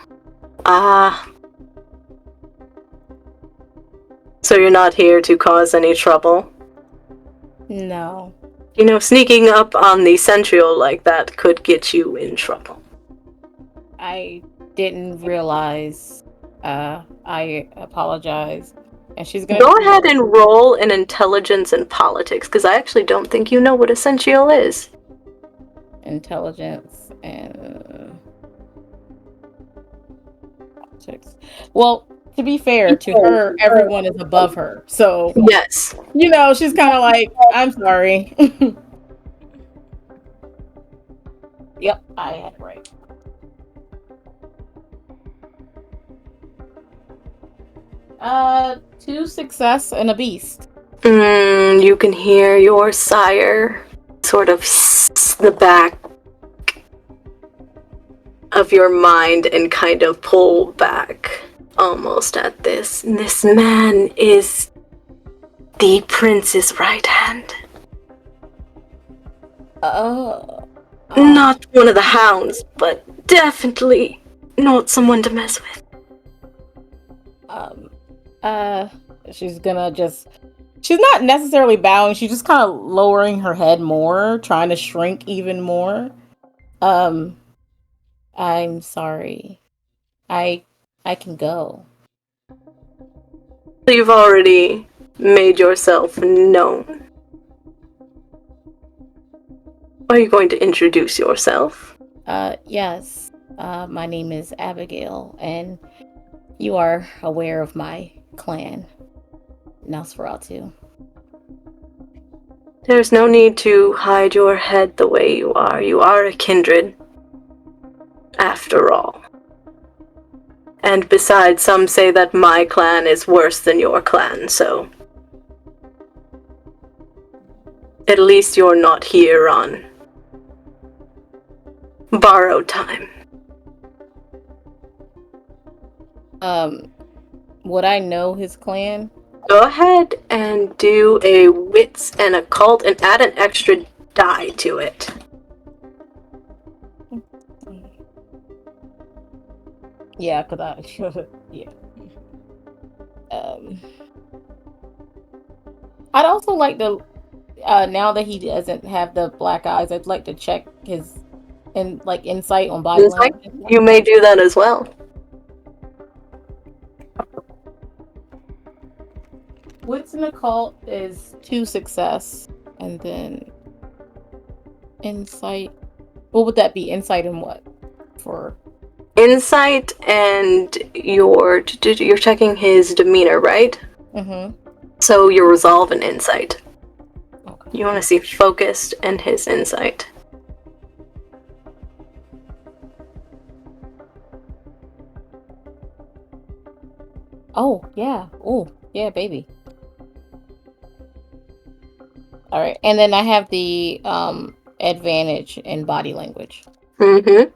So you're not here to cause any trouble? No. You know, sneaking up on the Central like that could get you in trouble. I didn't realize. I apologize. And she's gonna go ahead and roll an intelligence and politics, because I actually don't think you know what Essential is. Intelligence and politics. Well, to be fair to her, everyone is above her. So yes, she's kind of like, I'm sorry. Yep, I had it right. Two success and a beast. You can hear your sire sort of the back of your mind and kind of pull back almost at this. This man is the prince's right hand. Not one of the hounds, but definitely not someone to mess with. She's not necessarily bowing, she's just kind of lowering her head more, trying to shrink even more. I'm sorry. I can go. You've already made yourself known. Are you going to introduce yourself? Yes. My name is Abigail, and You are aware of my clan, Nosferatu. There's no need to hide your head the way you are. You are a kindred, after all. And besides, some say that my clan is worse than your clan, so... At least you're not here on... borrowed time. Would I know his clan? Go ahead and do a wits and occult and add an extra die to it. Yeah, cause I yeah. I'd also like to now that he doesn't have the black eyes, I'd like to check his insight on body language. You may do that as well. Wits and occult is 2 success, and then insight. What would that be? Insight and what? For Insight, and you're checking his demeanor, right? Mm-hmm. So your resolve and insight. Okay. You want to see focused and his insight. Oh yeah. Oh yeah, baby. All right, and then I have the advantage in body language. Mm-hmm.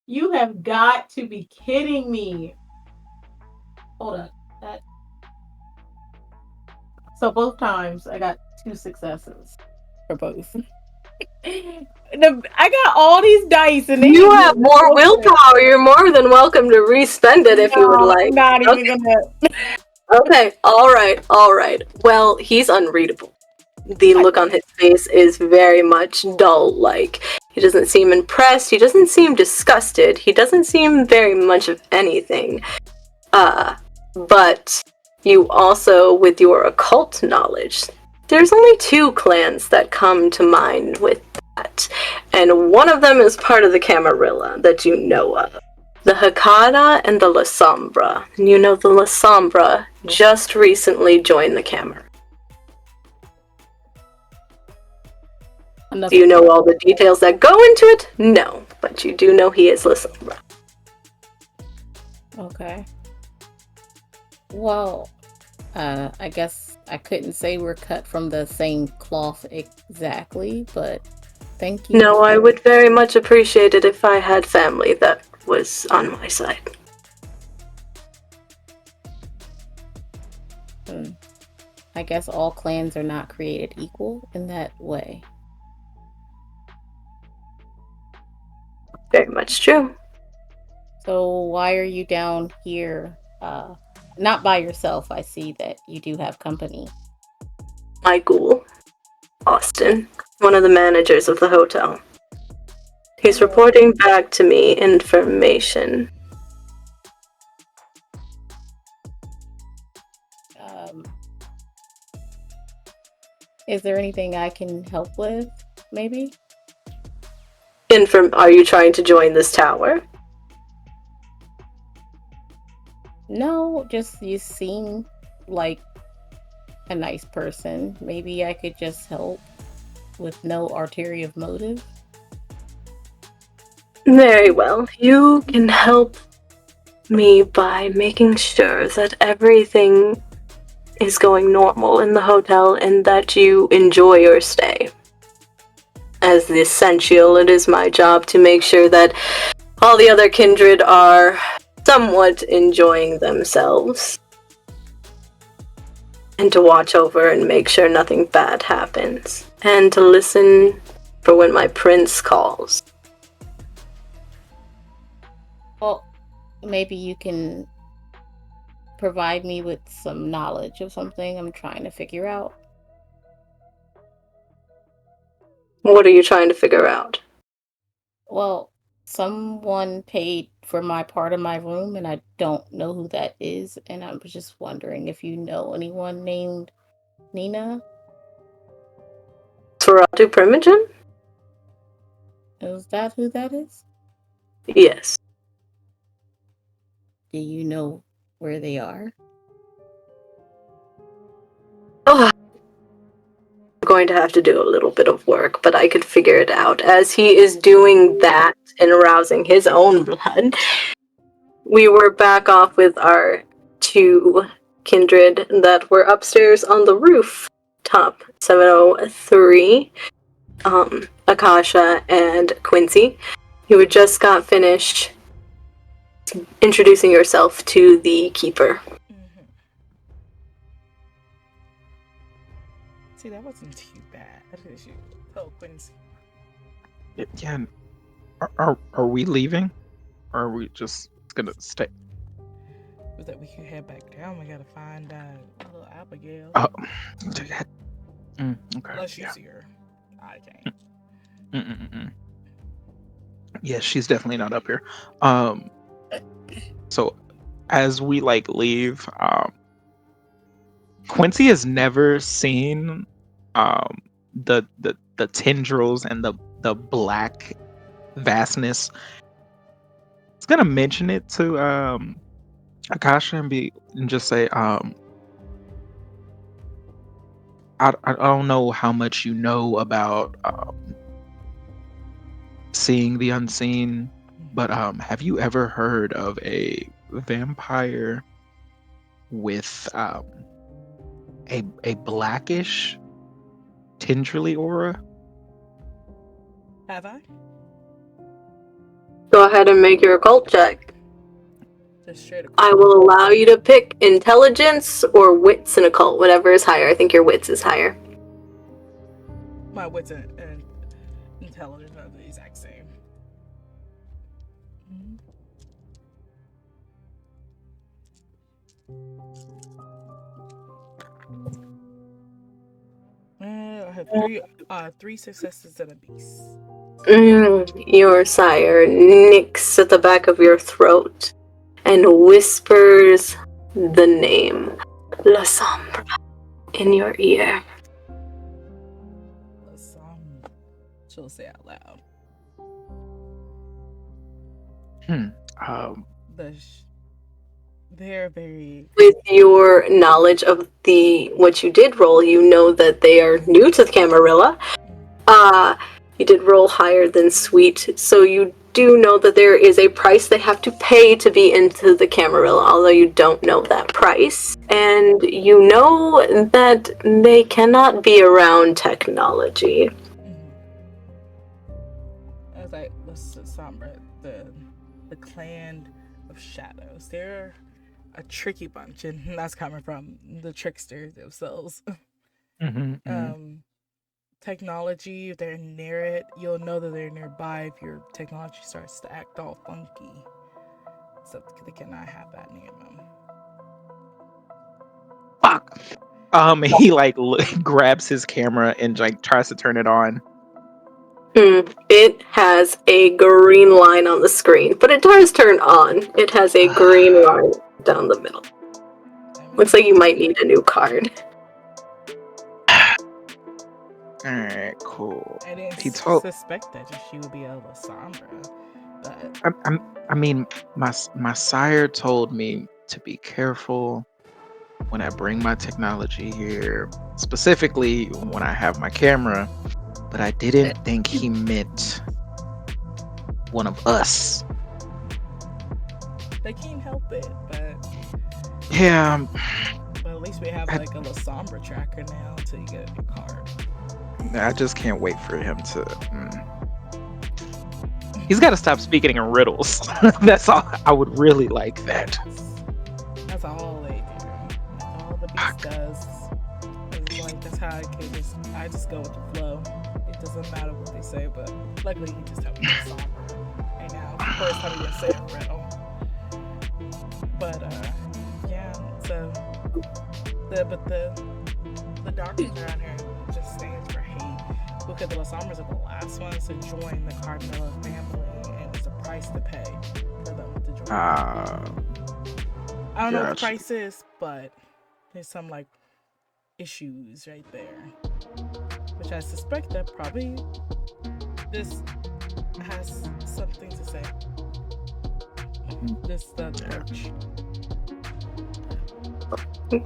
You have got to be kidding me. Hold on. So both times I got 2 successes for both. I got all these dice and You have more willpower. You're more than welcome to respend it if you would like. I'm not even gonna. Okay, alright. Well, he's unreadable. The look on his face is very much dull-like. He doesn't seem impressed, he doesn't seem disgusted, he doesn't seem very much of anything. But you also, with your occult knowledge, there's only 2 clans that come to mind with that. And one of them is part of the Camarilla that you know of. The Hakata and the La Sombra. And you know the La Sombra just recently joined the Camera. Do you know all the details that go into it? No, but you do know he is La Sombra. Okay. Well, I guess I couldn't say we're cut from the same cloth exactly, but thank you. No, I would very much appreciate it if I had family that was on my side. I guess all clans are not created equal in that way. Very much true. So why are you down here? Not by yourself. I see that you do have company. My ghoul, Austin, one of the managers of the hotel. He's reporting back to me information. Is there anything I can help with, maybe? Are you trying to join this tower? No, just you seem like a nice person. Maybe I could just help with no ulterior motive. Very well. You can help me by making sure that everything is going normal in the hotel and that you enjoy your stay. As the essential, it is my job to make sure that all the other kindred are somewhat enjoying themselves. And to watch over and make sure nothing bad happens. And to listen for when my prince calls. Well, maybe you can provide me with some knowledge of something I'm trying to figure out. What are you trying to figure out? Well, someone paid for my part of my room, and I don't know who that is, and I was just wondering if you know anyone named Nina? As Nosferatu Primogen? Is that who that is? Yes. Do you know where they are? Oh, I'm going to have to do a little bit of work, but I could figure it out. As he is doing that and arousing his own blood, we were back off with our two kindred that were upstairs on the roof top 703, Akasha and Quincy. You had just got finished introducing yourself to the keeper. Mm-hmm. See, that wasn't too bad. Did you? Oh, Quincy. Yeah. Are we leaving? Or are we just gonna stay? Was that we can head back down? We gotta find little Abigail. Oh, okay. Unless you Yeah. see her. I can't. Yeah, she's definitely not up here. So as we leave, Quincy has never seen the tendrils and the black vastness. It's gonna mention it to Akasha and just say I don't know how much you know about seeing the unseen, but have you ever heard of a vampire with a blackish tendrily aura? Have I? Go ahead and make your occult check. Just straight I will allow you to pick intelligence or wits and occult, whatever is higher. I think your wits is higher. My wits and intelligence are the exact same. I have three successes and a beast. Your sire nicks at the back of your throat and whispers the name La Sombra in your ear. She'll say out loud. They're very. With your knowledge of what you did roll, you know that they are new to the Camarilla. You did roll higher than Sweet, so you do know that there is a price they have to pay to be into the Camarilla, although you don't know that price. And you know that they cannot be around technology. I was like, what's the Sombra? The clan of shadows. They're a tricky bunch, and that's coming from the tricksters themselves. Technology, if they're near it, you'll know that they're nearby if your technology starts to act all funky. So they cannot have that near them. Fuck. He grabs his camera and tries to turn it on. It has a green line on the screen, but it does turn on. It has a green line down the middle. Looks like you might need a new card. Alright, cool. I didn't suspect that she would be a Sombra, but I mean, my sire told me to be careful when I bring my technology here, specifically when I have my camera, but I didn't think he meant one of us. They can't help it, but yeah. But at least we have a little Sombra tracker now until you get a new card. I just can't wait for him to. He's got to stop speaking in riddles. That's all. I would really like that. That's all they do. That's all the beast does. That's how I just go with the flow. It doesn't matter what they say, but luckily he just helped me with Sombra right now. First time he didn't say a riddle. But yeah. So the darkness around here just stands for hate, because the Sombras are the last ones to join the Cardinal family, and it's a price to pay for them to join. I don't know what the price is, but there's some issues right there. which I suspect that probably this has something to say. This the porch.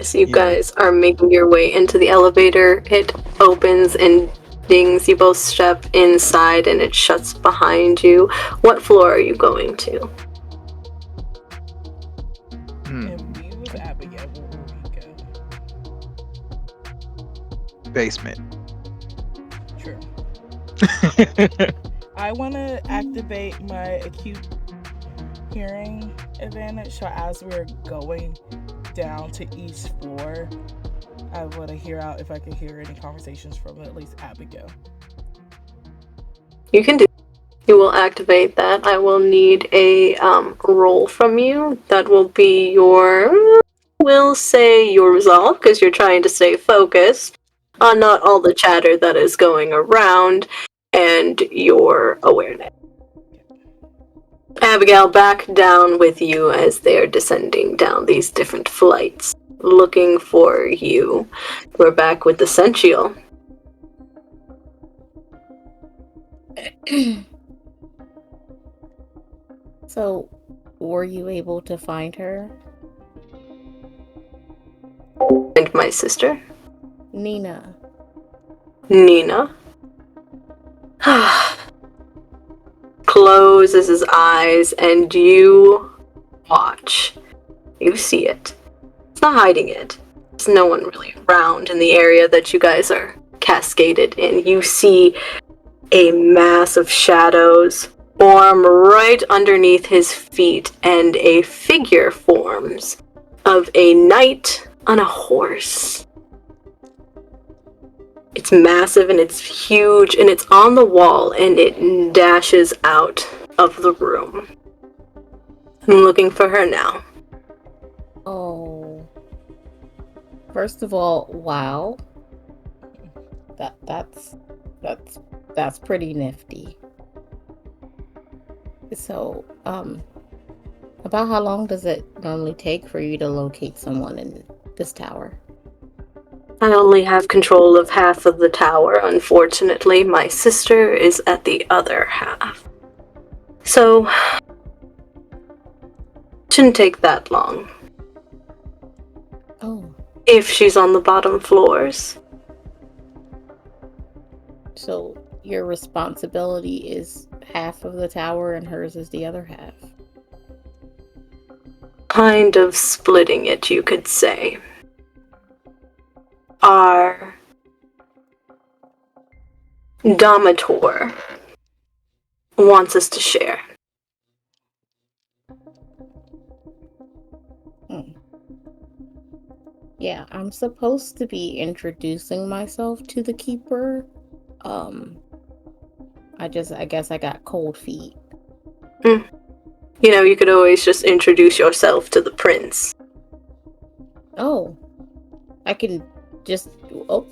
So you Yeah. guys are making your way into the elevator. It opens and dings. You both step inside and it shuts behind you. What floor are you going to? And we with Abigail, where will we go? Basement. True. I want to activate my acute hearing advantage, so as we're going down to each floor, I want to hear out if I can hear any conversations from at least Abigail. You can do. You will activate that. I will need a roll from you. That will be we'll say your resolve, because you're trying to stay focused on not all the chatter that is going around, and your awareness. Abigail, back down with you as they're descending down these different flights, looking for you. We're back with the Sential. So, were you able to find her? And my sister, Nina. Nina. Closes his eyes and you watch. You see it. It's not hiding it. There's no one really around in the area that you guys are cascaded in. You see a mass of shadows form right underneath his feet, and a figure forms of a knight on a horse. It's massive and it's huge and it's on the wall and it dashes out of the room. I'm looking for her now. Oh. First of all, wow. That's pretty nifty. So, about how long does it normally take for you to locate someone in this tower? I only have control of half of the tower, unfortunately. My sister is at the other half. So, shouldn't take that long. Oh, If she's on the bottom floors. so your responsibility is half of the tower and hers is the other half. Kind of splitting it, you could say. Our Domitor wants us to share. Yeah, I'm supposed to be introducing myself to the keeper. I guess I got cold feet. You know, you could always just introduce yourself to the prince. Oh, I can just. Oh,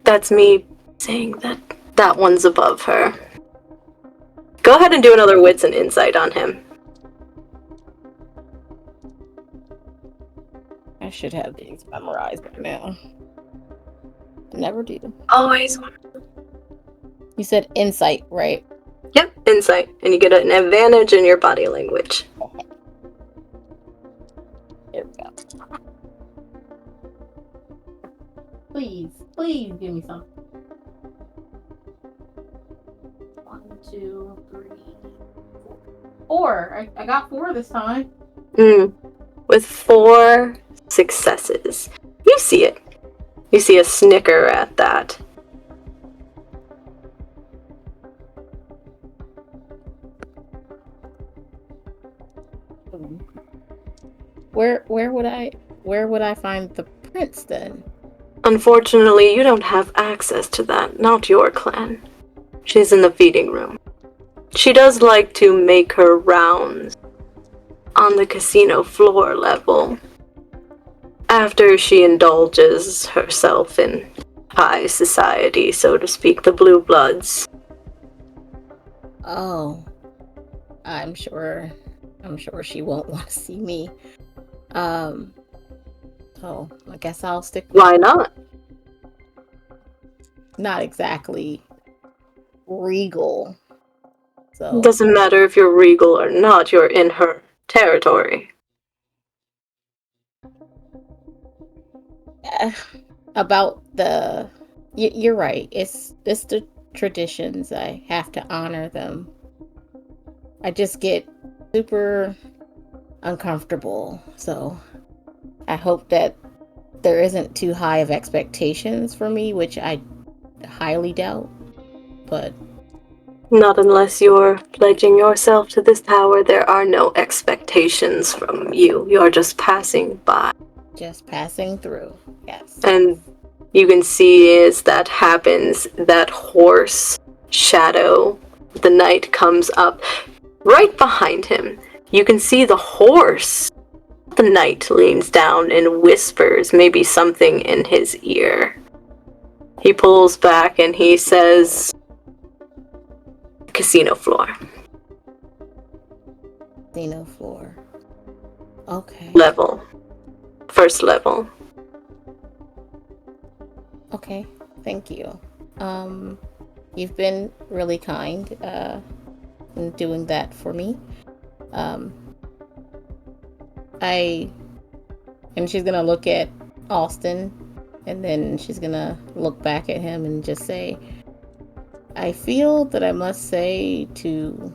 That's me saying that one's above her. Go ahead and do another wits and insight on him. I should have these memorized by now. I never do. Always. You said insight, right? Yep, insight. And you get an advantage in your body language. Here we go. Please give me some. 1, 2, 3, 4. I got 4 this time. With 4 successes. You see it. You see a snicker at that. Where would I find the prince then? Unfortunately, you don't have access to that. Not your clan. She's in the feeding room. She does like to make her rounds on the casino floor level after she indulges herself in high society, so to speak, the blue bloods. Oh, I'm sure she won't want to see me. So I guess I'll stick with Why not? not exactly regal. So It doesn't matter if you're regal or not, you're in her territory. about the you're right. It's the traditions. I have to honor them. I just get super uncomfortable. So I hope that there isn't too high of expectations for me, which I highly doubt. But Not unless you're pledging yourself to this tower, there are no expectations from you. You're just passing by. just passing through. Yes. And you can see as that happens, that horse shadow, the knight comes up right behind him. You can see the horse. The knight leans down and whispers maybe something in his ear. He pulls back and he says, "Casino floor. Casino floor. Okay. Level. First level." Okay. Thank you. You've been really kind in doing that for me. And she's gonna look at Austin, and then she's gonna look back at him and just say, I feel that I must say to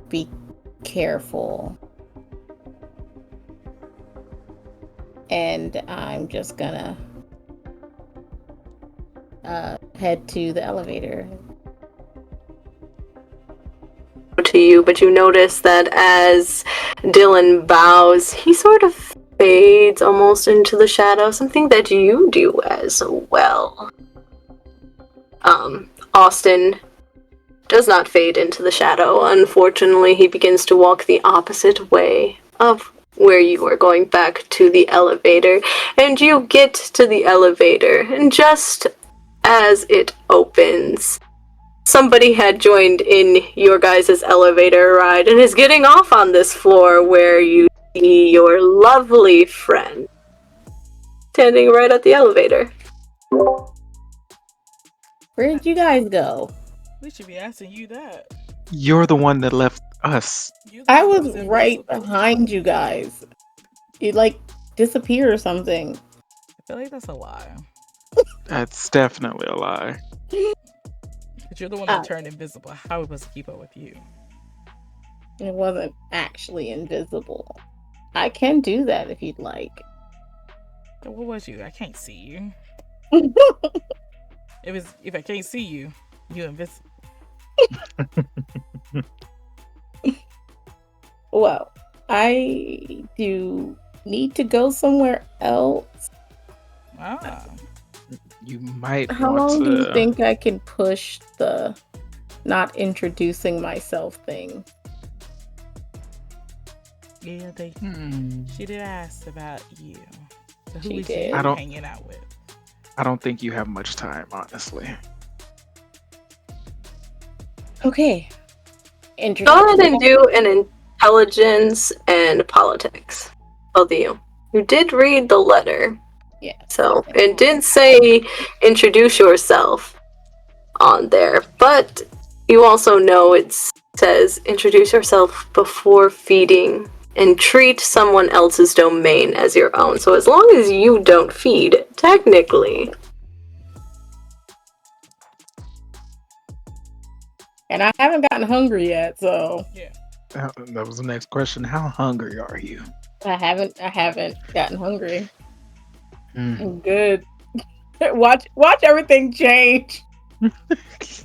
be careful. And I'm just gonna head to the elevator. To you, but you notice that as Dylan bows, he sort of fades almost into the shadow, something that you do as well. Austin does not fade into the shadow. Unfortunately, he begins to walk the opposite way of where you are going, back to the elevator, and you get to the elevator, and just as it opens, somebody had joined in your guys' elevator ride and is getting off on this floor, where you see your lovely friend standing right at the elevator. Where did you guys go? We should be asking you that. You're the one that left us. You the I one was that right invisible. behind you guys. You like disappeared or something. I feel like that's a lie. That's definitely a lie. But you're the one that turned invisible. How are we supposed to keep up with you? It wasn't actually invisible. I can do that if you'd like. So what was you? I can't see you. If I can't see you, you're invisible. Well, I do need to go somewhere else. Ah. You might How want long to... do you think I can push the not introducing myself thing? Yeah, she did ask about you. So who She is did. you I don't- hanging out with? I don't think you have much time, honestly. Okay. Go ahead and do an intelligence and politics, both of you. You did read the letter, Yeah. so it did say introduce yourself on there, but you also know it says introduce yourself before feeding and treat someone else's domain as your own. So as long as you don't feed, technically. And I haven't gotten hungry yet, so Yeah. That was the next question. How hungry are you? I haven't gotten hungry. Mm. I'm good. Watch everything change. It's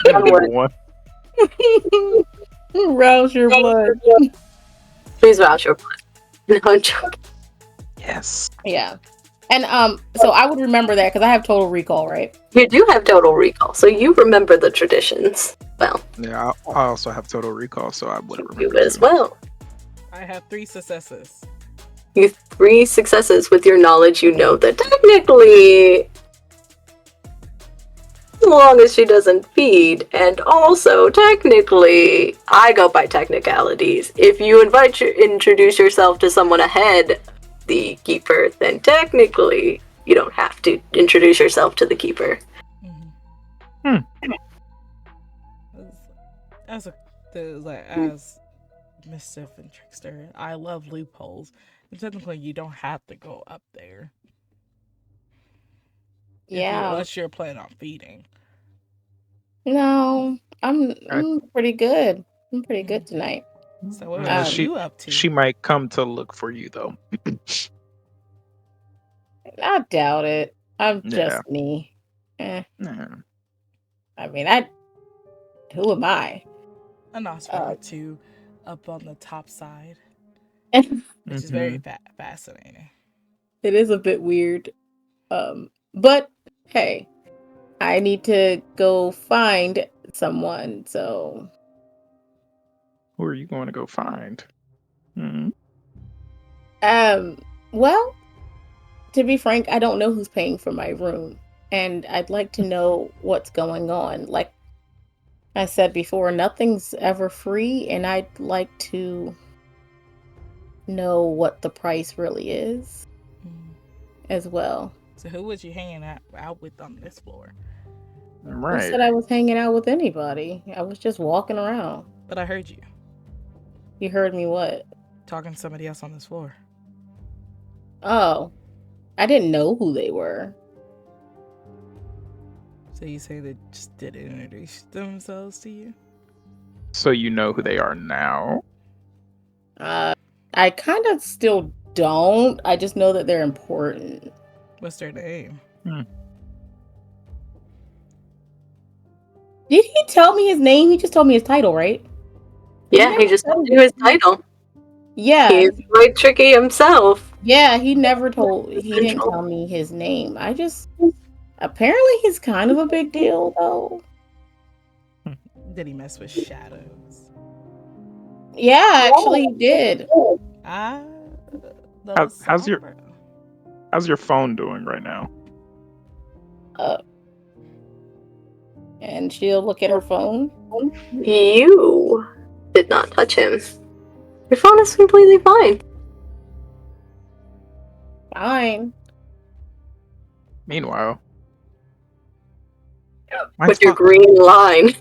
gonna be the one. Rouse your blood. Please rouse your blood. No, I'm joking. Yes. Yeah. And so I would remember that because I have total recall, right? You do have total recall, so you remember the traditions. Well, Yeah, I also have total recall, so I would remember you as too. well. I have 3 successes. You 3 successes with your knowledge. You know that technically, as long as she doesn't feed, and also technically, I go by technicalities. If you introduce yourself to someone ahead, the keeper, then technically you don't have to introduce yourself to the keeper. As mischief and trickster, I love loopholes. And technically, you don't have to go up there. Unless you're planning on feeding. No, I'm pretty good. I'm pretty good tonight. So what are you up to? She might come to look for you, though. I doubt it. I'm just me. I mean, who am I? A Nosferatu up on the top side, which is very fascinating. It is a bit weird. But hey, I need to go find someone, so... Who are you going to go find? Well, to be frank, I don't know who's paying for my room, and I'd like to know what's going on. Like I said before, nothing's ever free, and I'd like to know what the price really is as well. So who was you hanging out with on this floor? Right. I said I was hanging out with anybody. I was just walking around. But I heard you. You heard me what? Talking to somebody else on this floor. Oh. I didn't know who they were. So you say they just didn't introduce themselves to you? So you know who they are now? I kind of still don't. I just know that they're important. What's their name? Did he tell me his name? He just told me his title, right? Yeah, he just told you his title. Yeah. He's quite tricky himself. Yeah, he didn't tell me his name. Apparently he's kind of a big deal, though. Did he mess with shadows? Yeah, actually he did. How's your phone doing right now? And she'll look at her phone. You did not touch him. Your phone is completely fine. Fine. Meanwhile, with your green line.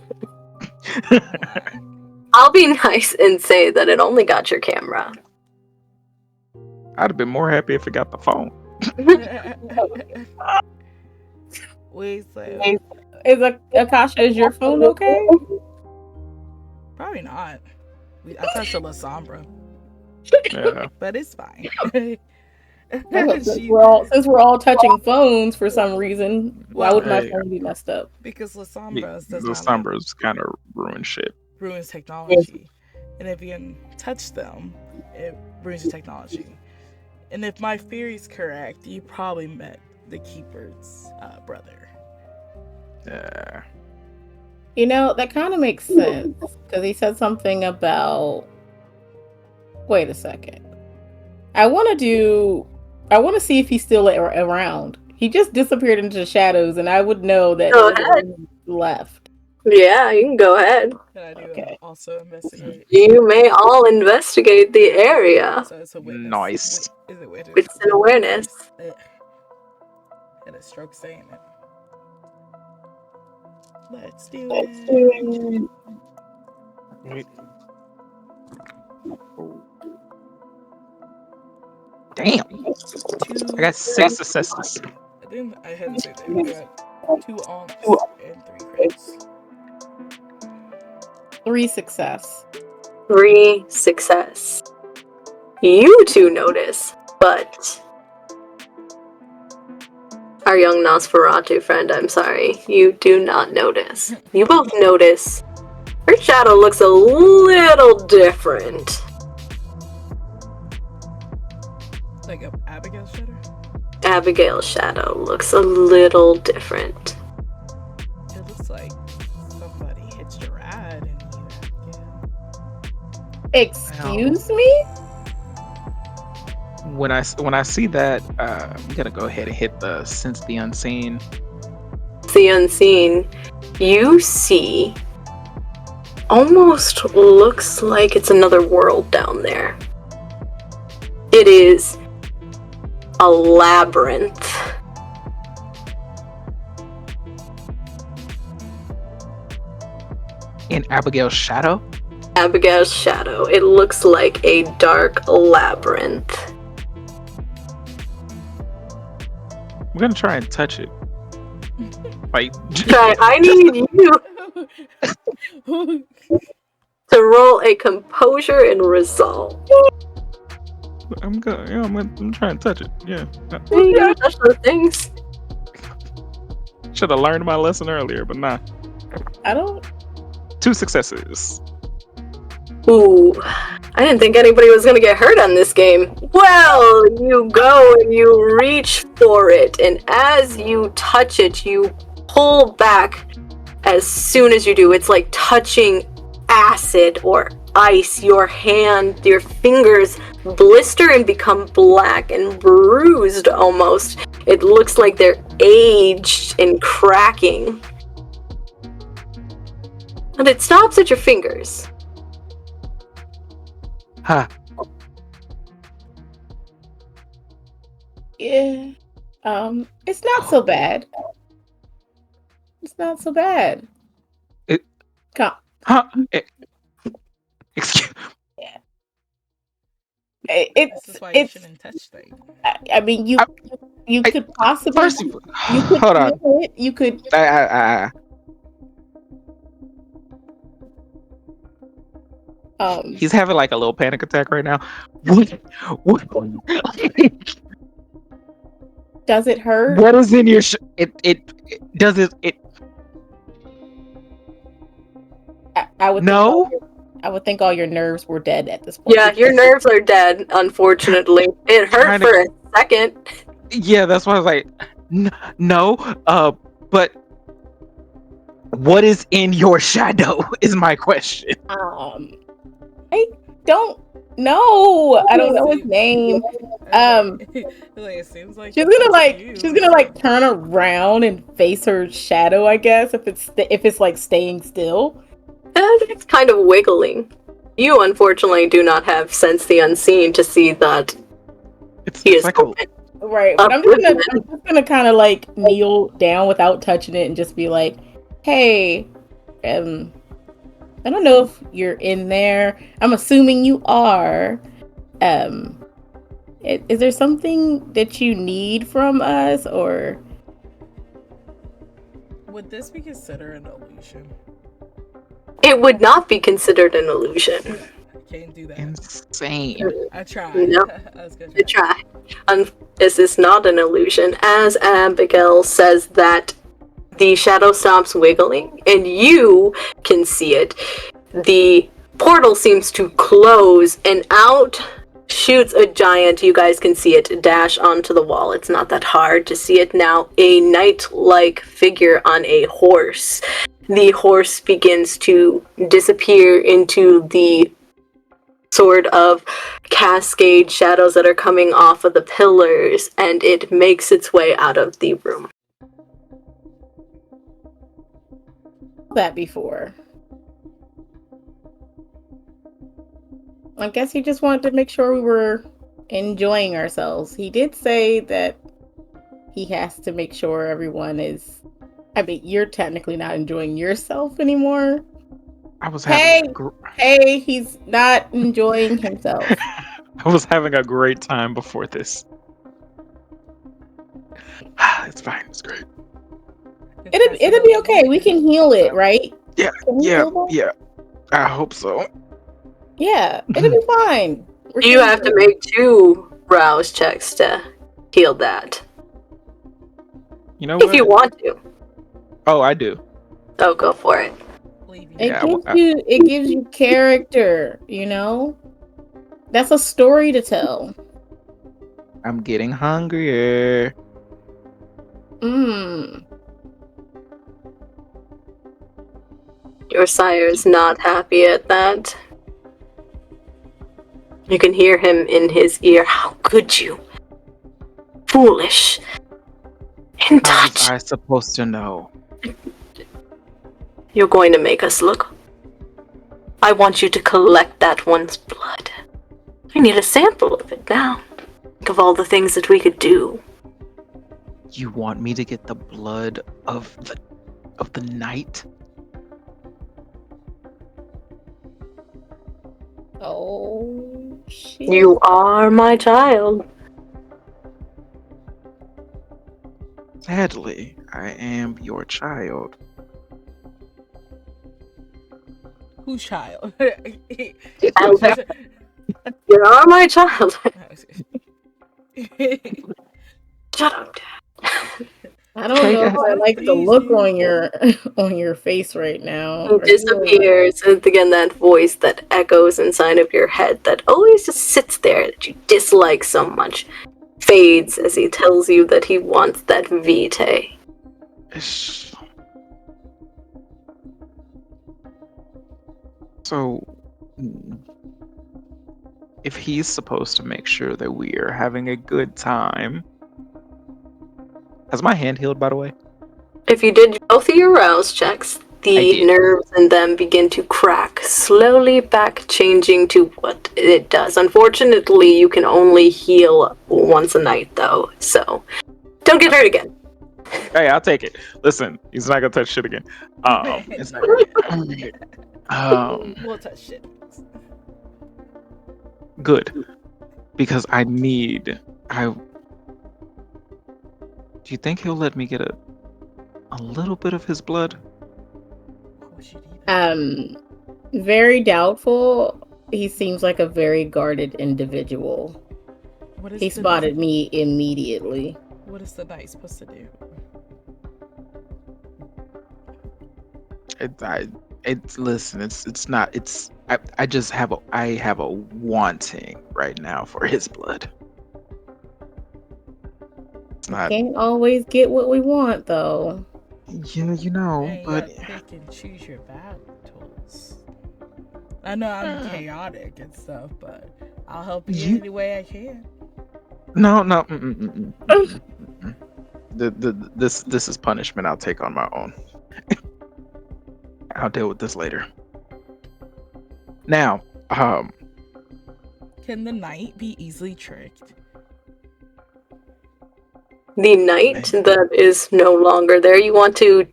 I'll be nice and say that it only got your camera. I'd have been more happy if it got the phone. Wait, so... Akasha, is your phone okay? Probably not. I touched a La Sombra. Yeah. But it's fine. Since we're all touching phones for some reason, why would my phone be messed up? Because La Sombras kind of ruin shit. Ruins technology. And if you touch them, it ruins the technology. And if my theory is correct, you probably met the Keeper's brother. Yeah. You know, that kind of makes sense. Because he said something about... Wait a second. I want to see if he's still around. He just disappeared into the shadows, and I would know that he left. Yeah, you can go ahead. Can I do also investigate? You may all investigate the area. So it's a witness. Nice. Is it witness? It's an awareness. And a stroke saying it. Let's do it. Wait. Damn. I got 6 successes. I had to say that. We got 2 onks and 3 crits. 3 success. 3 success. You two notice, but our young Nosferatu friend, I'm sorry, you do not notice. You both notice her shadow looks a little different. Like Abigail's shadow? Abigail's shadow looks a little different. It looks like somebody hitched a ride in you. Excuse me? When I see that, we gotta go ahead and hit the Sense the Unseen. The Unseen, you see, almost looks like it's another world down there. It is a labyrinth In Abigail's shadow? Abigail's shadow. It looks like a dark labyrinth. I'm gonna try and touch it. Like, Try. I need you to roll a composure and resolve. I'm trying to touch it. Yeah. You gotta touch those things. Should have learned my lesson earlier, but nah. I don't. 2 successes. Ooh, I didn't think anybody was gonna get hurt on this game. Well, you go and you reach for it, and as you touch it, you pull back as soon as you do. It's like touching acid or ice. Your hand, your fingers blister and become black and bruised almost. It looks like they're aged and cracking. And it stops at your fingers. Ha. Yeah. It's not so bad. It's not so bad. Huh? Excuse. This is why you It's. shouldn't touch things. I mean, you could possibly. First, You could hold on. feel it. You could. He's having like a little panic attack right now. What? Does it hurt? What is in your does it I would. no? I would think all your nerves were dead at this point. Yeah, your nerves are dead, unfortunately. It hurt for a second. Yeah, that's why I was like, no. But what is in your shadow is my question. I don't know. I don't know his name. Like, it seems like She's gonna like turn around and face her shadow, I guess, if it's like staying still. It's kind of wiggling. You, unfortunately, do not have Sense the Unseen to see that he is like open. Right, but I'm just gonna kind of like kneel down without touching it and just be like, "Hey, I don't know if you're in there. I'm assuming you are. Is there something that you need from us, or would this be considered an illusion? It would not be considered an illusion. Can't do that. Insane. I tried. No. I was gonna Good try. This is not an illusion. As Abigail says that the shadow stops wiggling and you can see it, the portal seems to close and out shoots a giant, you guys can see it, dash onto the wall. It's not that hard to see it now. A knight-like figure on a horse. The horse begins to disappear into the sort of cascade shadows that are coming off of the pillars, and it makes its way out of the room. that before? I guess he just wanted to make sure we were enjoying ourselves. He did say that he has to make sure everyone is... I mean, you're technically not enjoying yourself anymore. I was having Hey, he's not enjoying himself. I was having a great time before this. It's fine. It's great. It'll be okay. We can heal it, right? Yeah. I hope so. Yeah, it'll be fine. You have to make 2 rouse checks to heal that. You know If what? you want to. Oh, I do. Oh, go for it. It gives you character, you know? That's a story to tell. I'm getting hungrier. Your sire is not happy at that. You can hear him in his ear. How could you? Foolish. In How touch. was I supposed to know? You're going to make us look. I want you to collect that one's blood. I need a sample of it now. Think of all the things that we could do. You want me to get the blood of the knight? Oh shit! You are my child. Sadly, I am your child. Whose child? Albert, you are my child. Shut up, Dad. I don't know if I like the Please, look dude. on your face right now. He disappears, and again that voice that echoes inside of your head that always just sits there that you dislike so much fades as he tells you that he wants that vitae. So, if he's supposed to make sure that we are having a good time, has my hand healed, by the way? If you did both of your rouse checks, the nerves in them begin to crack, slowly back changing to what it does. Unfortunately, you can only heal once a night, though, so don't get hurt again. Hey, I'll take it. Listen, he's not gonna touch shit again. It's not. We'll touch shit. Good, because I need. Do you think he'll let me get a little bit of his blood? Very doubtful. He seems like a very guarded individual. He spotted me immediately. What is the knight supposed to do? I just have a wanting right now for his blood. It's not. Can't always get what we want, though. Yeah, you know, Hey, but you gotta pick and choose your battles. I know I'm chaotic and stuff, but I'll help you any way I can. no. This is punishment I'll take on my own. I'll deal with this later. Now, Can the knight be easily tricked? The knight that is no longer there, you want to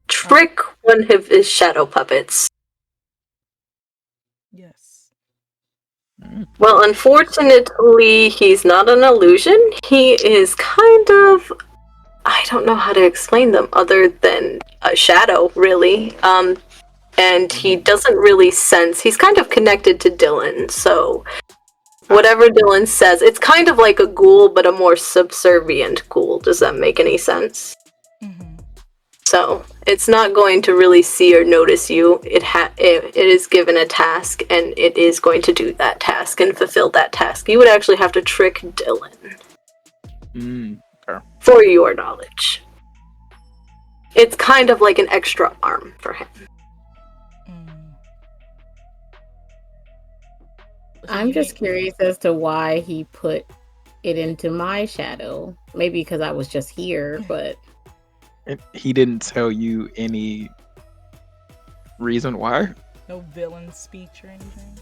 trick one of his shadow puppets. Yes. Well, unfortunately, he's not an illusion. He is kind of... I don't know how to explain them other than a shadow, really. And he doesn't really sense... He's kind of connected to Dylan, so... Whatever Dylan says, it's kind of like a ghoul, but a more subservient ghoul. Does that make any sense? Mm-hmm. So, it's not going to really see or notice you. It is given a task, and it is going to do that task and fulfill that task. You would actually have to trick Dylan. Fair. For your knowledge. It's kind of like an extra arm for him. I'm just curious as to why he put it into my shadow. Maybe because I was just here, but... He didn't tell you any reason why? No villain speech or anything?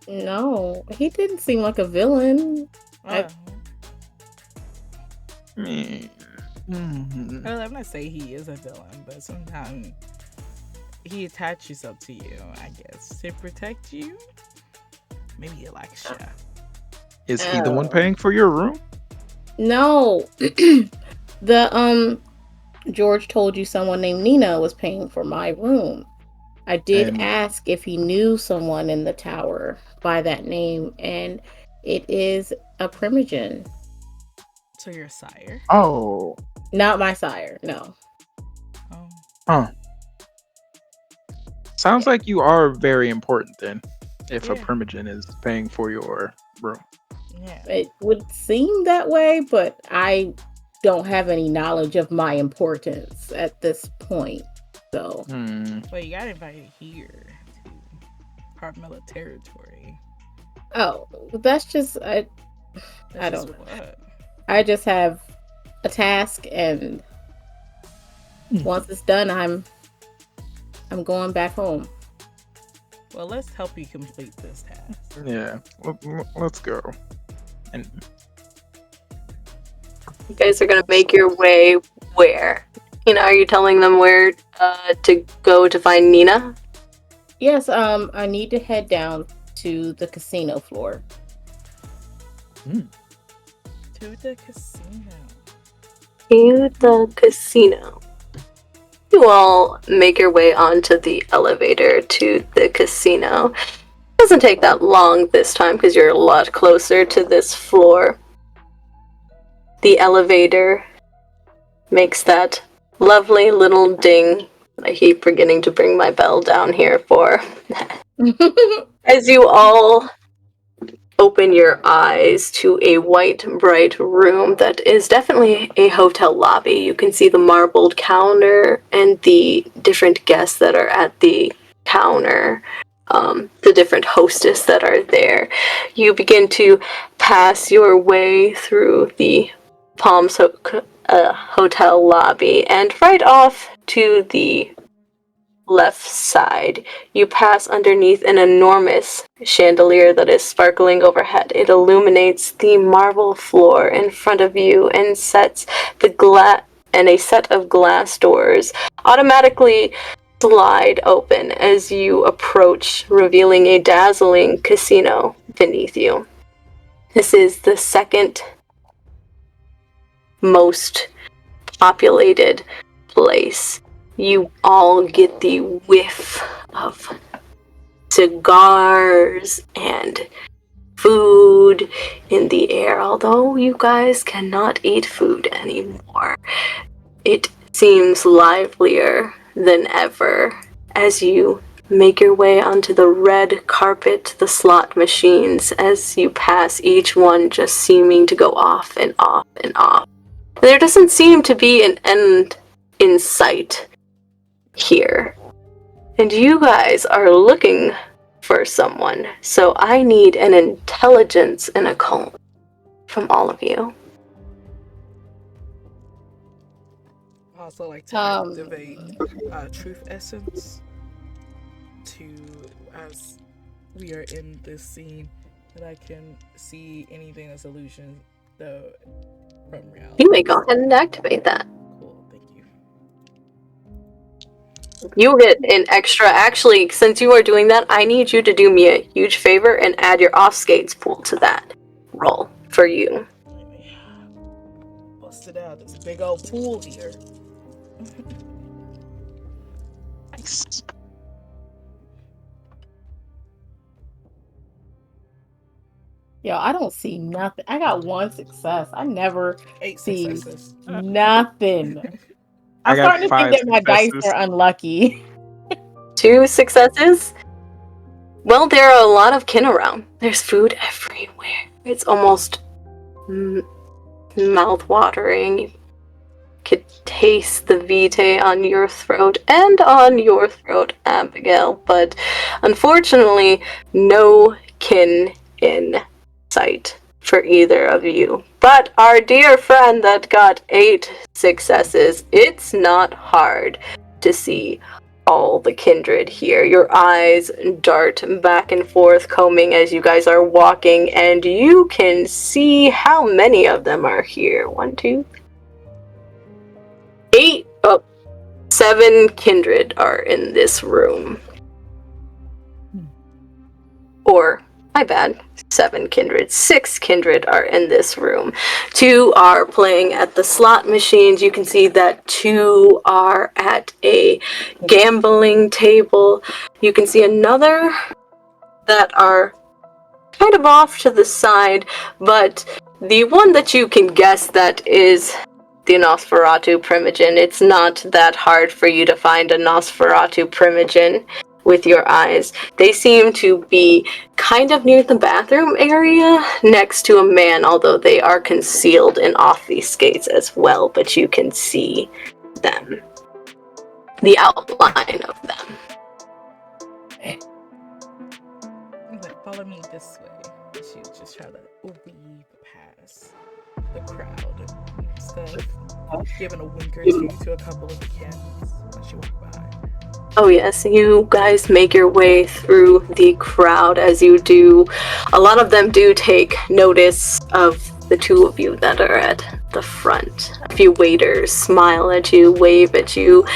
No, he didn't seem like a villain. Well, I'm not saying he is a villain, but sometimes he attaches up to you, I guess, to protect you. Maybe he likes you. Is he the one paying for your room? No. George told you someone named Nina was paying for my room. I did ask if he knew someone in the tower by that name, and it is a Primogen. So you're a sire? Oh. Not my sire, no. Oh. Huh. Sounds like you are very important then, if a Primogen is paying for your room. Yeah. It would seem that way, but I don't have any knowledge of my importance at this point. So, Well, you got invited here to Carmilla territory. Oh, that's just I don't know. What? I just have a task, and once it's done, I'm going back home. Well, let's help you complete this task. Yeah, let's go. And You guys are gonna make your way where? Are you telling them where to go to find Nina? Yes, I need to head down to the casino floor. To the casino. To the casino. You all make your way onto the elevator to the casino. It doesn't take that long this time because you're a lot closer to this floor. The elevator makes that lovely little ding I keep forgetting to bring my bell down here for. As you all open your eyes to a white, bright room that is definitely a hotel lobby. You can see the marbled counter and the different guests that are at the counter, the different hostess that are there. You begin to pass your way through the Palms hotel lobby, and right off to the left side, you pass underneath an enormous chandelier that is sparkling overhead. It illuminates the marble floor in front of you and sets a set of glass doors automatically slide open as you approach, revealing a dazzling casino beneath you. This is the second most populated place. You all get the whiff of cigars and food in the air, although you guys cannot eat food anymore. It seems livelier than ever as you make your way onto the red carpet, the slot machines, as you pass each one just seeming to go off and off and off. There doesn't seem to be an end in sight here. And you guys are looking for someone, so I need an intelligence and a occult from all of you. I also like to activate truth essence as we are in this scene, that I can see anything that's illusion though from reality. You may go ahead and activate that. Cool, thank you. You get an extra. Actually, since you are doing that, I need you to do me a huge favor and add your off skates pool to that roll for you. Bust it out. There's a big old pool here. Nice. Yo, I don't see nothing. I got one success. I never 8 see successes. nothing. I I'm got starting to think 5 that my dice successes. are unlucky. 2 successes? Well, there are a lot of kin around. There's food everywhere. It's almost mouth-watering. You could taste the vitae on your throat and on your throat, Abigail, but unfortunately, no kin in sight for either of you. But our dear friend that got 8 successes, it's not hard to see all the kindred here. Your eyes dart back and forth, combing as you guys are walking, and you can see how many of them are here. 1, 2, 8, 7 kindred are in this room. Or, my bad, 7 kindred. 6 kindred are in this room. 2 are playing at the slot machines. You can see that 2 are at a gambling table. You can see another that are kind of off to the side, but the one that you can guess that is the Nosferatu Primogen. It's not that hard for you to find a Nosferatu Primogen with your eyes. They seem to be kind of near the bathroom area next to a man, although they are concealed and off these skates as well, but you can see them. The outline of them. Like, follow me this way. She was just trying to weave past the crowd and stuff, giving a wink or two to a couple of the candles as she walked by. Oh yes, you guys make your way through the crowd. As you do, a lot of them do take notice of the 2 of you that are at the front. A few waiters smile at you, wave at you.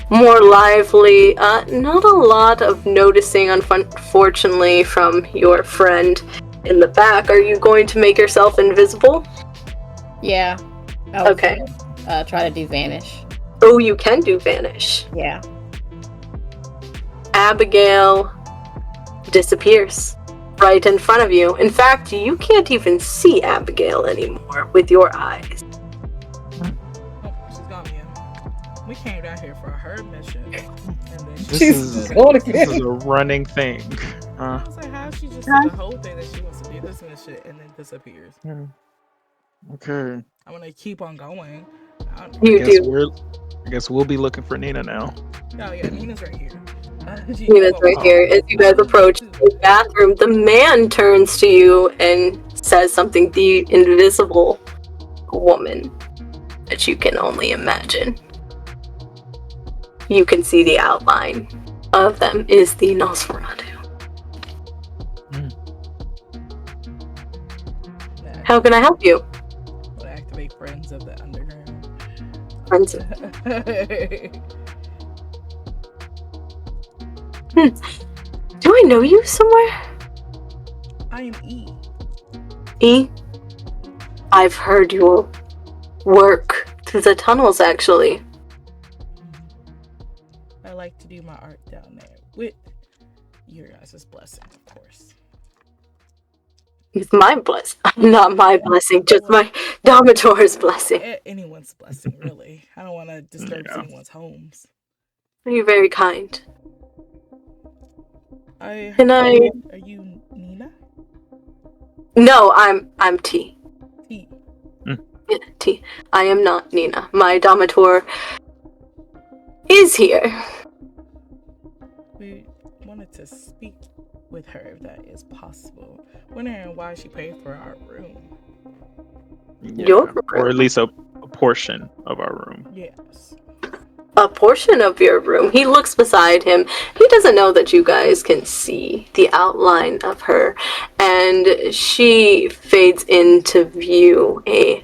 more lively. Not a lot of noticing, unfortunately, from your friend in the back. Are you going to make yourself invisible? Yeah. I was Okay. gonna, try to do vanish. Oh, you can do vanish. Yeah. Abigail disappears right in front of you. In fact, you can't even see Abigail anymore with your eyes. Oh, she's gone again. We came down here for her mission, and then This Jesus. is Lord, this is a running thing. I was like, how she just said the whole thing that she wants to do this mission and then disappears. Okay. I'm gonna keep on going. You I do. guess we'll be looking for Nina now. Oh yeah, Nina's right here. Nina's right here. As you guys approach the bathroom, the man turns to you and says something. The invisible woman that you can only imagine. You can see the outline of them is the Nosferatu. How can I help you? We'll activate Friends of the Underground. Friends. Do I know you somewhere? I am E. E? I've heard your work through the tunnels, actually. I like to do my art down there with your guys' blessing, of course. It's my blessing. Not my blessing, just my Domitor's blessing. Anyone's blessing, really. I don't want to disturb anyone's homes. You're very kind. Are you Nina? No, I'm T. T. Yeah, T. I am not Nina. My Domitor is here. We wanted to speak with her if that is possible. Wondering why she paid for our room. Your room? Or at least a portion of our room. Yes. A portion of your room. He looks beside him. He doesn't know that you guys can see the outline of her. And she fades into view, a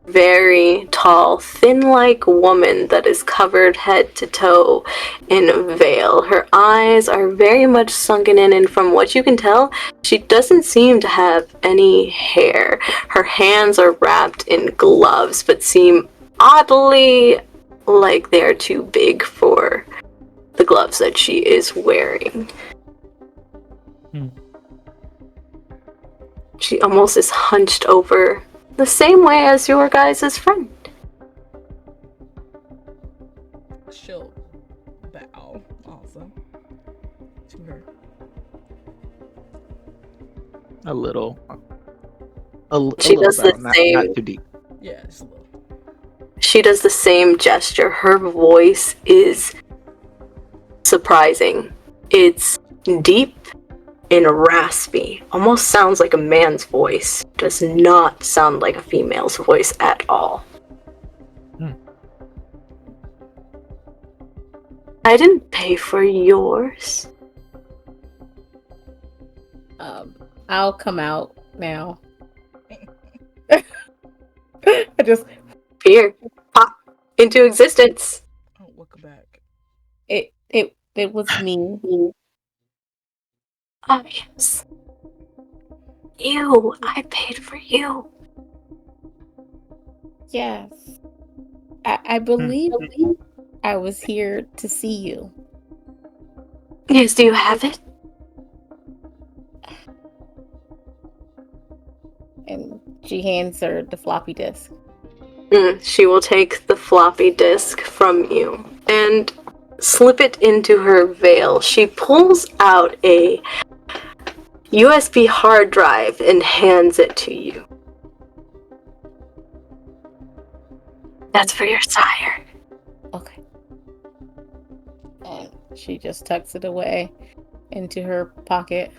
very tall, thin-like woman that is covered head to toe in a veil. Her eyes are very much sunken in, and from what you can tell, she doesn't seem to have any hair. Her hands are wrapped in gloves, but seem oddly like they're too big for the gloves that she is wearing. She almost is hunched over the same way as your guys' friend. She'll bow also to her. A little. She does the same. Not too deep. Yeah, just a little. She does the same gesture. Her voice is surprising. It's deep and raspy. Almost sounds like a man's voice. Does not sound like a female's voice at all. I didn't pay for yours. I'll come out now. I just Here, pop into existence. Oh, welcome back. it was me. Oh, yes. You, I paid for you. Yes. I believe I was here to see you. Yes, do you have it? And she hands her the floppy disk. She will take the floppy disk from you and slip it into her veil. She pulls out a USB hard drive and hands it to you. That's for your sire. Okay. And she just tucks it away into her pocket.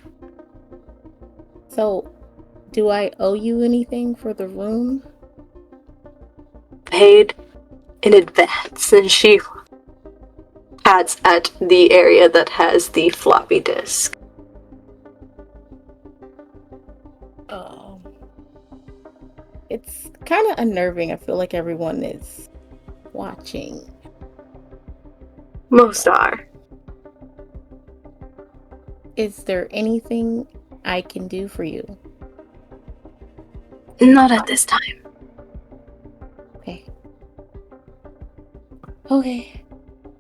So, do I owe you anything for the room? Paid in advance, and she pats at the area that has the floppy disk. It's kind of unnerving. I feel like everyone is watching. Most are. Is there anything I can do for you? Not at this time. Okay. Okay.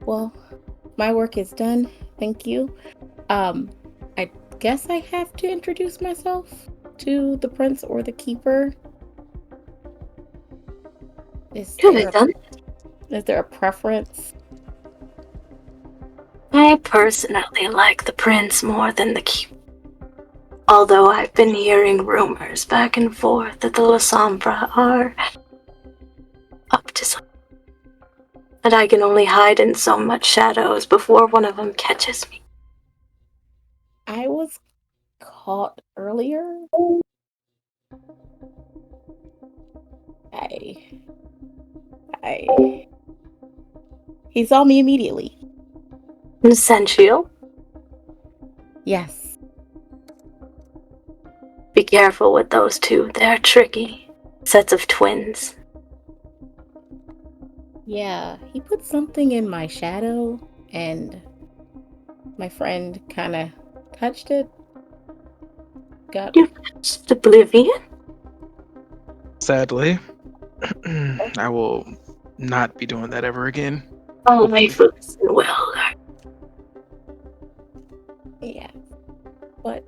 Well, my work is done. Thank you. I guess I have to introduce myself to the prince or the keeper. Is there a preference? I personally like the prince more than the keeper. Although I've been hearing rumors back and forth that the La Sombra are up to something. And I can only hide in so much shadows before one of them catches me. I was caught earlier. He saw me immediately. Essential. Yes. Be careful with those two. They're tricky. Sets of twins. Yeah, he put something in my shadow, and my friend kind of touched it. You touched oblivion? Sadly, I will not be doing that ever again. Oh, lifeless and well. Yeah, but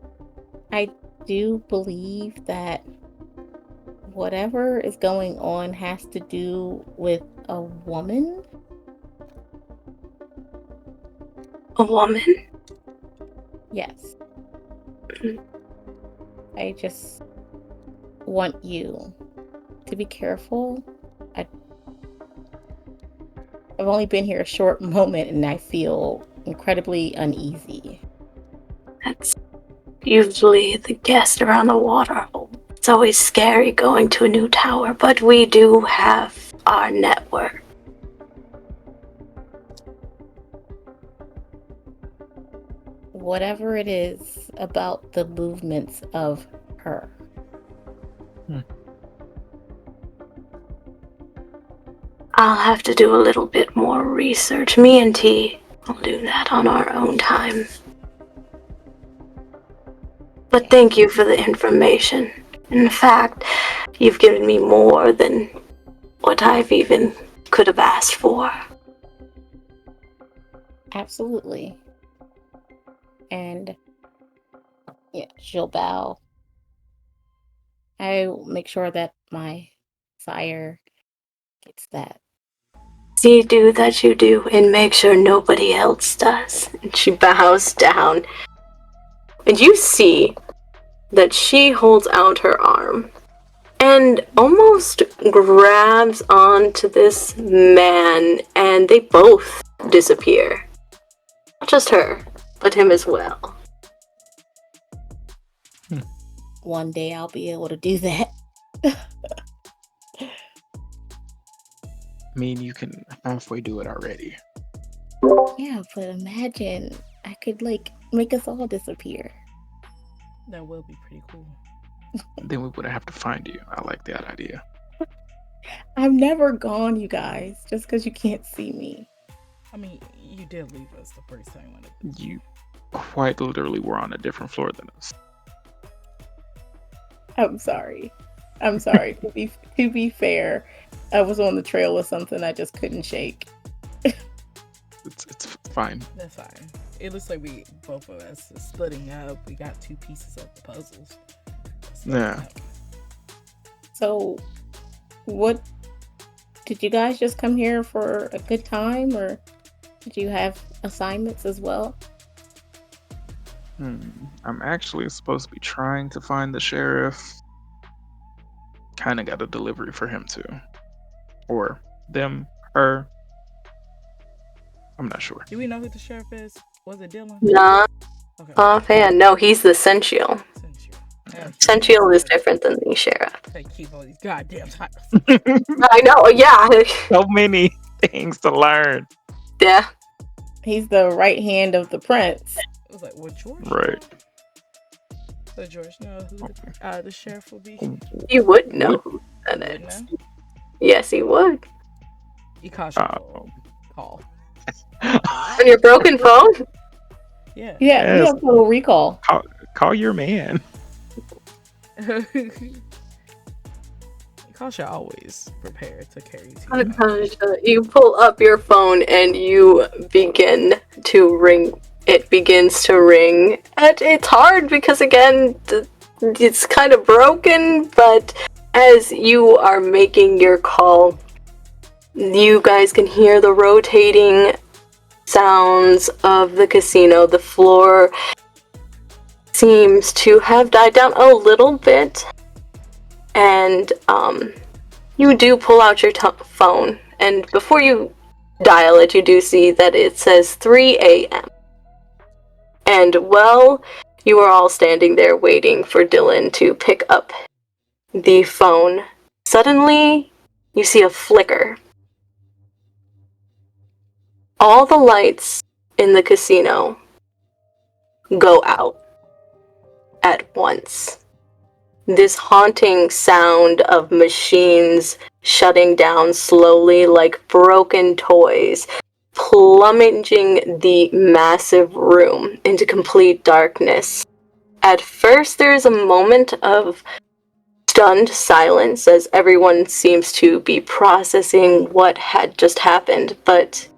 I do believe that whatever is going on has to do with a woman. A woman? Yes. I just want you to be careful. I've only been here a short moment and I feel incredibly uneasy. That's usually the guest around the waterhole. It's always scary going to a new tower, but we do have our network. Whatever it is about the movements of her. I'll have to do a little bit more research. Me and T will do that on our own time. But thank you for the information. In fact, you've given me more than what I've even could have asked for. Absolutely. And yeah, she'll bow. I'll make sure that my sire gets that. See, do that you do, and make sure nobody else does. And she bows down. And you see that she holds out her arm and almost grabs onto this man, and they both disappear. Not just her, but him as well. One day I'll be able to do that. I mean, you can halfway do it already. Yeah, but imagine I could make us all disappear. That will be pretty cool. Then we would have to find you. I like that idea. I've never gone, you guys, just because you can't see me. I mean, you did leave us the first time when You quite literally were on a different floor than us. I'm sorry. to be fair, I was on the trail of something I just couldn't shake. It's fine. That's fine. It looks like we both of us are splitting up. We got two pieces of the puzzles. Yeah. So, what did you guys just come here for a good time, or did you have assignments as well? I'm actually supposed to be trying to find the sheriff. Kind of got a delivery for him too, or them, her. I'm not sure. Do we know who the sheriff is? Was it Dylan? Nah. Okay. Offhand, no, he's the Sential. Sential is different than the sheriff. They keep all these goddamn titles. I know, yeah. So many things to learn. Yeah. He's the right hand of the prince. It was like, well, George. Right. So George know who the sheriff will be. You would know who that is. Yes, he would. Ikasha will call. On your broken phone? Yeah. Yeah, you Yes. have Total Recall. Call your man. Kasha always prepared to carry tea. You pull up your phone and you begin to ring. It begins to ring. And it's hard because, again, it's kind of broken, but as you are making your call, you guys can hear the rotating sounds of the casino. The floor seems to have died down a little bit, and you do pull out your phone, and before you dial it, you do see that it says 3 a.m. And while you are all standing there waiting for Dylan to pick up the phone, suddenly you see a flicker. All the lights in the casino go out at once. This haunting sound of machines shutting down slowly like broken toys, plummeting the massive room into complete darkness. At first, there is a moment of stunned silence as everyone seems to be processing what had just happened, but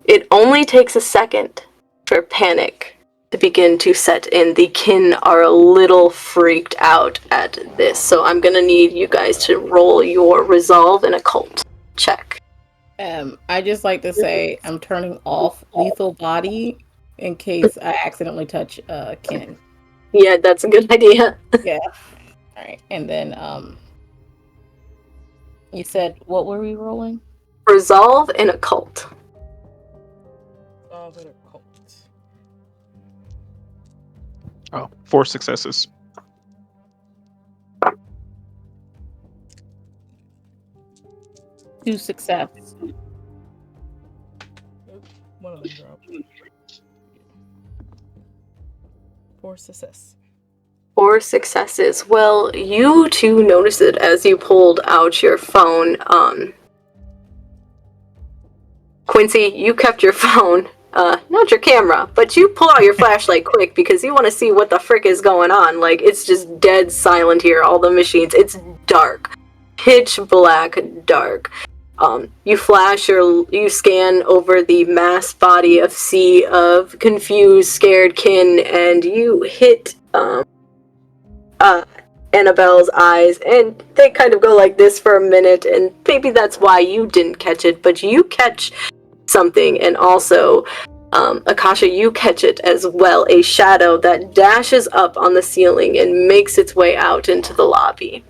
it only takes a second for panic to begin to set in. The kin are a little freaked out at this, so I'm gonna need you guys to roll your resolve and occult check. I just like to say I'm turning off lethal body in case I accidentally touch Ken. Yeah, that's a good idea. Yeah. All right, and then you said what were we rolling? Resolve and occult. Oh, but a cult. Oh, 4 successes. Two success. One of them dropped. 4 success. 4 successes. Well, you two notice it as you pulled out your phone. Quincy, you kept your phone. Not your camera, but you pull out your flashlight quick because you want to see what the frick is going on. Like, it's just dead silent here, all the machines. It's dark. Pitch black dark. You scan over the mass body of sea of confused, scared kin, and you hit, Annabelle's eyes, and they kind of go like this for a minute, and maybe that's why you didn't catch it, but you catch something, and also, Akasha, you catch it as well, a shadow that dashes up on the ceiling and makes its way out into the lobby.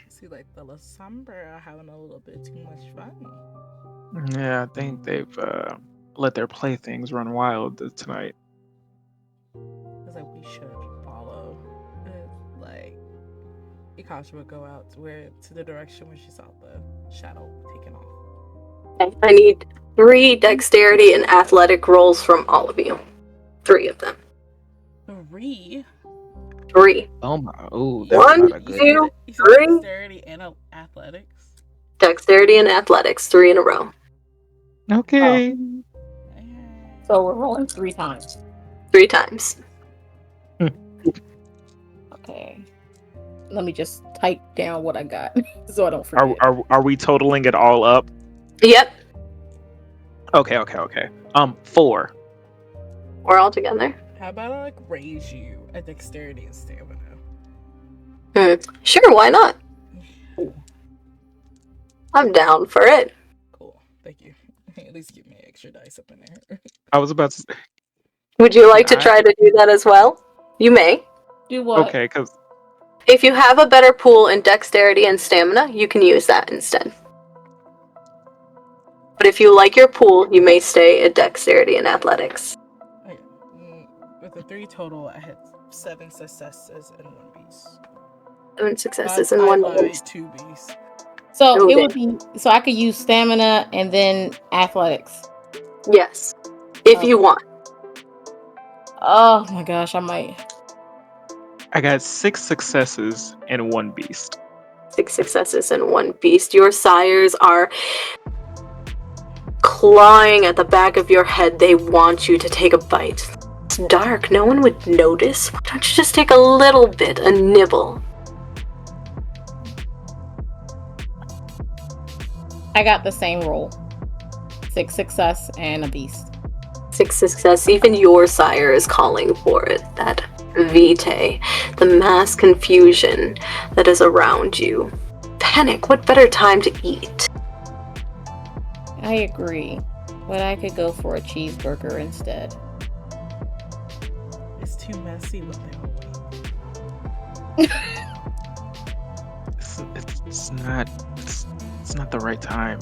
See, like the La Sombra are having a little bit too much fun. Yeah, I think they've let their playthings run wild tonight. It's like we should follow. Like Ikasha would go out to the direction where she saw the shadow taken off. I need 3 dexterity and athletic rolls from all of you. 3 of them. 3. 3. Oh my! Oh, You that's One, not a said- good. two, you said 3. dexterity and athletics. Dexterity and athletics, 3 in a row. Okay. So we're rolling 3 times. 3 times. Okay. Let me just type down what I got so I don't forget. Are we totaling it all up? Yep, Okay. 4. we're all together. How about I like raise you at dexterity and stamina? Sure, why not? I'm down for it. Cool, thank you. At least give me extra dice up in there. I was about to. Would you like to I- try to do that as well? You may. Do what? Okay, because If you have a better pool in dexterity and stamina, you can use that instead. But if you like your pool, you may stay at dexterity and athletics. Okay. With the 3 total, I had 7 successes and 1 beast. 7 successes I and 1 lied, miss. 2 beasts. So Oh, it would be so I could use stamina and then athletics. Yes, if Okay. you want. Oh my gosh, I might. I got 6 successes and 1 beast. 6 successes and 1 beast. Your sires are clawing at the back of your head. They want you to take a bite. It's dark. No one would notice. Why don't you just take a little bit, a nibble? I got the same roll. 6 success and a beast. 6 success. Even your sire is calling for it. That vitae, the mass confusion that is around you. Panic. What better time to eat? I agree, but I could go for a cheeseburger instead. It's too messy what they all want. It's not the right time.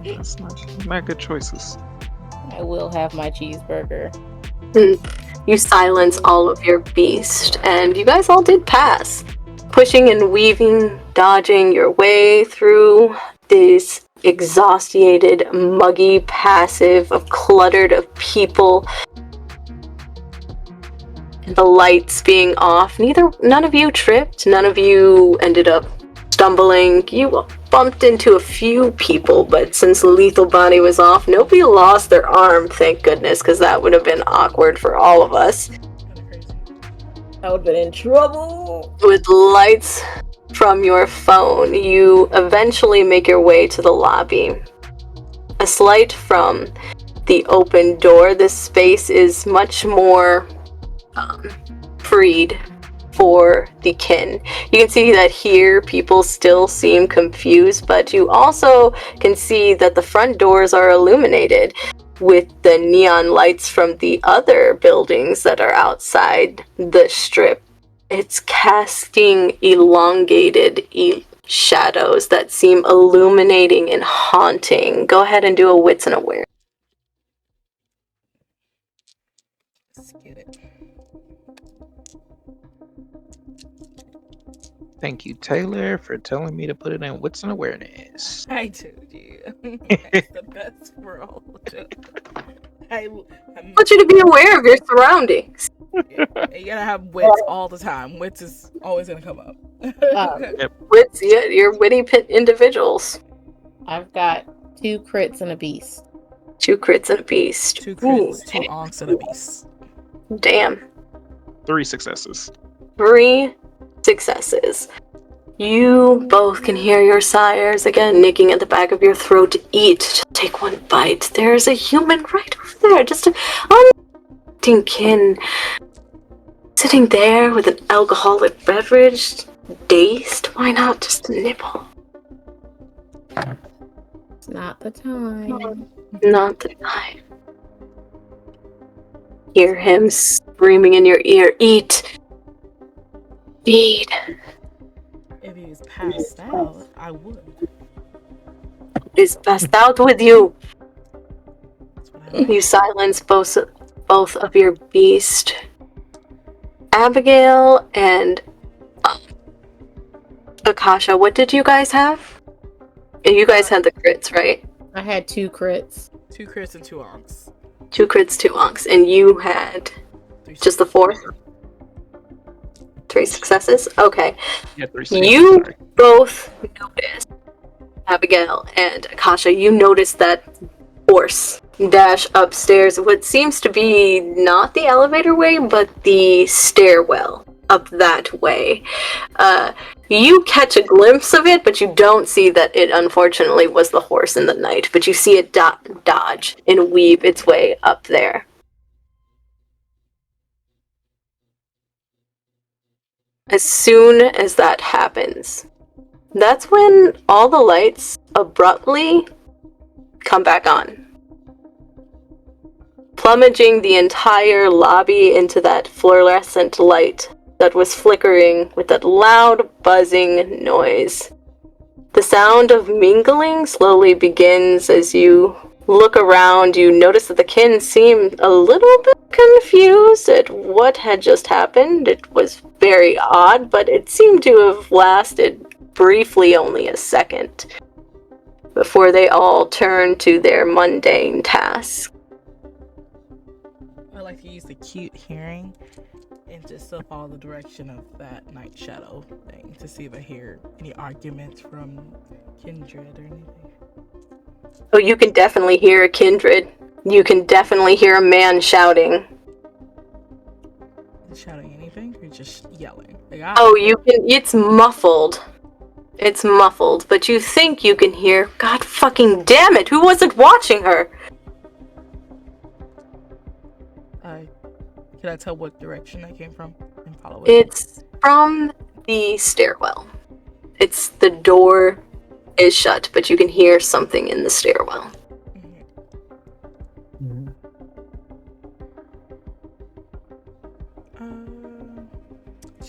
It's not good choices. I will have my cheeseburger. You silence all of your beast, and you guys all did pass. Pushing and weaving, dodging your way through this exhausted, muggy passive of cluttered of people. And the lights being off. None of you tripped, none of you ended up stumbling. You bumped into a few people, but since Lethal Body was off, nobody lost their arm, thank goodness, because that would have been awkward for all of us. Kind of crazy. I would have been in trouble. With lights from your phone, you eventually make your way to the lobby. A slight from the open door, this space is much more freed for the kin. You can see that here people still seem confused, but you also can see that the front doors are illuminated with the neon lights from the other buildings that are outside the strip. It's casting elongated shadows that seem illuminating and haunting. Go ahead and do a wits and awareness. Let's get it. Thank you, Taylor, for telling me to put it in wits and awareness. I told you. It's the best world. I want you to be aware of your surroundings. you gotta have wits all the time. Wits is always gonna come up. Wits, yeah, you're witty individuals. I've got 2 crits and a beast. 2 crits and a beast. 2 crits, 2 onks, and a beast. Damn. 3 successes. 3 successes. You both can hear your sires again nicking at the back of your throat to eat. Just take 1 bite. There's a human right over there. Just a kin sitting there with an alcoholic beverage, dazed. Why not just a nibble? It's not the time. Not the time. Hear him screaming in your ear, eat. Feed. If he was passed out, I would. He's passed out with you. That's what I like. You silence both of your beast. Abigail and Akasha, what did you guys have? You guys had the crits, right? I had 2 crits. 2 crits and 2 onks. 2 crits, 2 onks, and you had 3 just the 4? 3 successes? Okay. Yeah, 3 successes. You Sorry. both noticed, Abigail and Akasha, you noticed that horse dash upstairs, what seems to be not the elevator way, but the stairwell up that way. You catch a glimpse of it, but you don't see that it unfortunately was the horse in the night, but you see it dodge and weave its way up there. As soon as that happens, that's when all the lights abruptly come back on, plummeting the entire lobby into that fluorescent light that was flickering with that loud buzzing noise. The sound of mingling slowly begins as you look around. You notice that the kin seem a little bit confused at what had just happened. It was very odd, but it seemed to have lasted briefly, only a second, before they all turned to their mundane tasks. I like to use the cute hearing and just still follow the direction of that night shadow thing to see if I hear any arguments from kindred or anything. Oh, you can definitely hear a kindred. You can definitely hear a man shouting. Shouting anything or just yelling? Like, Oh, you can. It's muffled. It's muffled, but you think you can hear. God fucking damn it! Who wasn't watching her? Can I tell what direction I came from and follow it? It's from the stairwell. It's the door is shut, but you can hear something in the stairwell.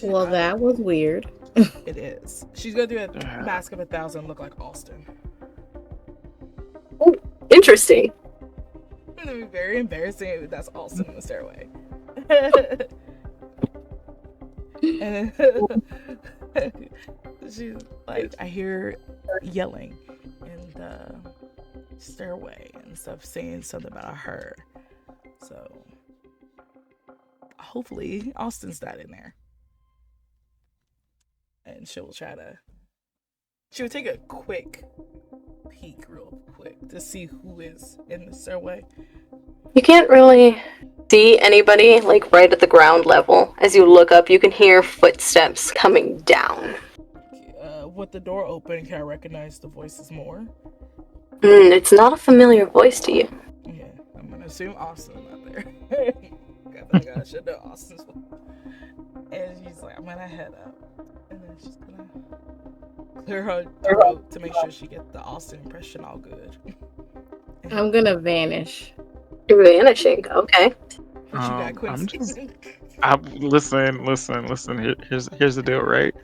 Well, that was weird. It is. She's gonna do a Mask of 1,000 look like Austin. Oh, interesting. It's gonna be very embarrassing if that's Austin in the stairway. And she's like, I hear yelling in the stairway and stuff, saying something about her. So hopefully Austin's not in there. And she'll take a quick peek real quick to see who is in the stairway. You can't really see anybody, like, right at the ground level. As you look up, you can hear footsteps coming down. With the door open, can I recognize the voices more? It's not a familiar voice to you. Yeah, I'm gonna assume Austin's not there. I should know Austin's voice. And she's like, I'm gonna head up. And then she's gonna clear her throat to make sure she gets the Austin impression all good. I'm gonna vanish. You're vanishing, okay. What you got, Quincy? Listen. Here's the deal, right?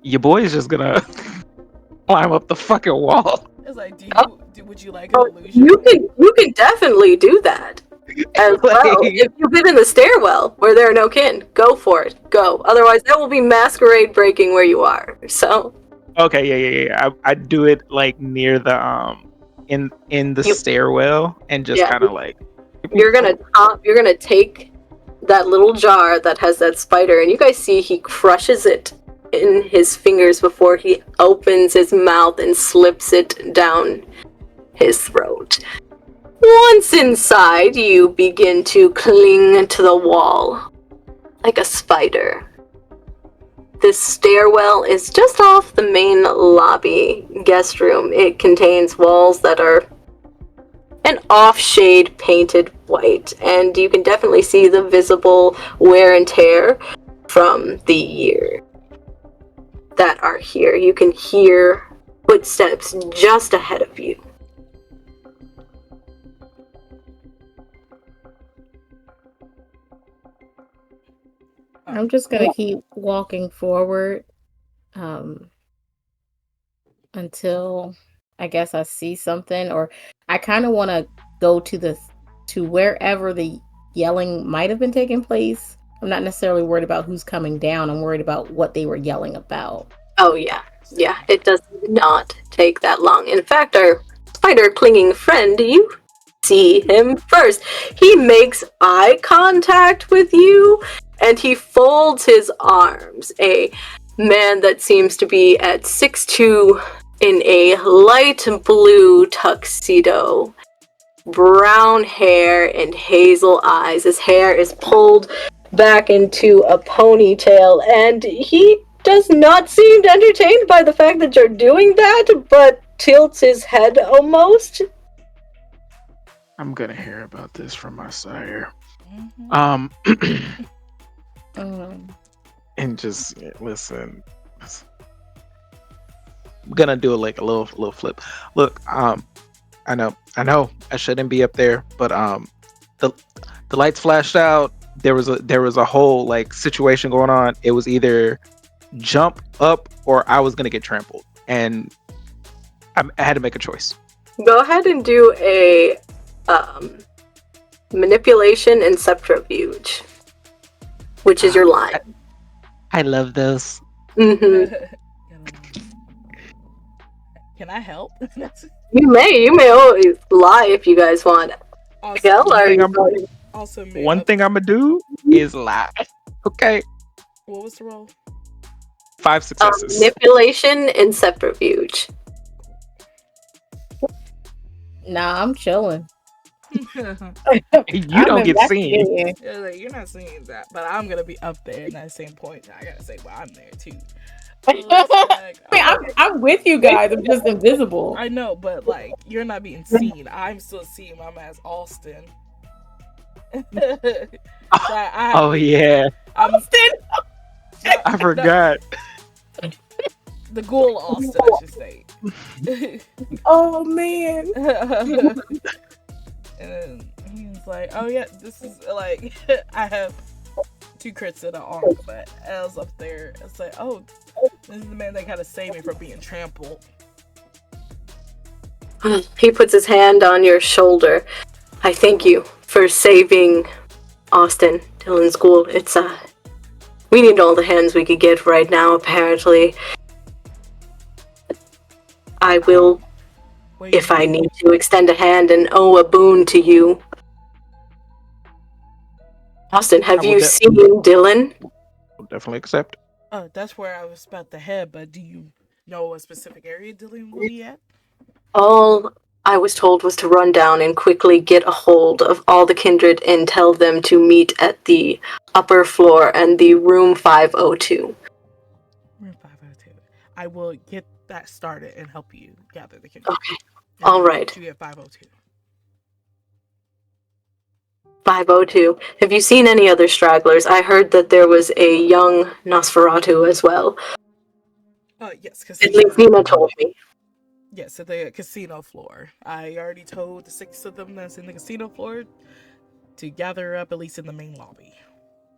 Your boy is just gonna climb up the fucking wall. It's like, would you like an illusion? You can definitely do that as well. If you've been in the stairwell where there are no kin, go for it. Go. Otherwise, that will be masquerade breaking where you are. So. Okay, yeah. I do it like near the in the stairwell and just kind of like. You're gonna take that little jar that has that spider, and you guys see he crushes it in his fingers before he opens his mouth and slips it down his throat. Once inside, you begin to cling to the wall like a spider. This stairwell is just off the main lobby guest room. It contains walls that are an off-shade painted white, and you can definitely see the visible wear and tear from the year that are here. You can hear footsteps just ahead of you. I'm just gonna keep walking forward until I guess I see something, or I kind of want to go to wherever the yelling might have been taking place. I'm not necessarily worried about who's coming down. I'm worried about what they were yelling about. Oh yeah, it does not take that long. In fact, our spider clinging friend, you see him first. He makes eye contact with you, and he folds his arms. A man that seems to be at 6'2", in a light blue tuxedo, brown hair and hazel eyes. His hair is pulled back into a ponytail, and he does not seem entertained by the fact that you're doing that, but tilts his head almost. I'm gonna hear about this from my sire. And just listen. I'm gonna do like a little flip. Look, I know I shouldn't be up there, but the lights flashed out. There was a whole like situation going on. It was either jump up or I was gonna get trampled, and I had to make a choice. Go ahead and do a manipulation and subterfuge, which is your line. I love those. Mm-hmm. Can I help? You may always lie if you guys want. Awesome. Hell, are you Also made One up. thing I'm gonna do is lie. Okay. What was the role? 5 successes. Manipulation and subterfuge. Nah, I'm chilling. You don't get seen. investigating. Yeah, like, you're not seeing that, but I'm gonna be up there in that same point. I gotta say, well, I'm there too. I'm with you guys. I'm just invisible. I know, but like, you're not being seen. I'm still seeing my man's Austin. Oh yeah, Austin. I forgot. The ghoul Austin, I should say. Oh man. And he's like, oh yeah, this is like, I have 2 crits in the arm, but I was up there. It's like, oh, this is the man that kind of saved me from being trampled. He puts his hand on your shoulder. I thank you for saving Austin, Dylan's ghoul. It's, we need all the hands we could get right now, apparently. I will, if I need to, extend a hand and owe a boon to you. Austin, have you seen Dylan? I'll definitely accept. That's where I was about to head, but do you know what specific area Dylan will be at? All I was told was to run down and quickly get a hold of all the kindred and tell them to meet at the upper floor and the room 502. Room 502. I will get that started and help you gather the kindred. Okay. All right. You get 502. 502. Have you seen any other stragglers? I heard that there was a young Nosferatu as well. Yes, At least Nina told me. Yes, at the casino floor. I already told the 6 of them that's in the casino floor to gather up at least in the main lobby.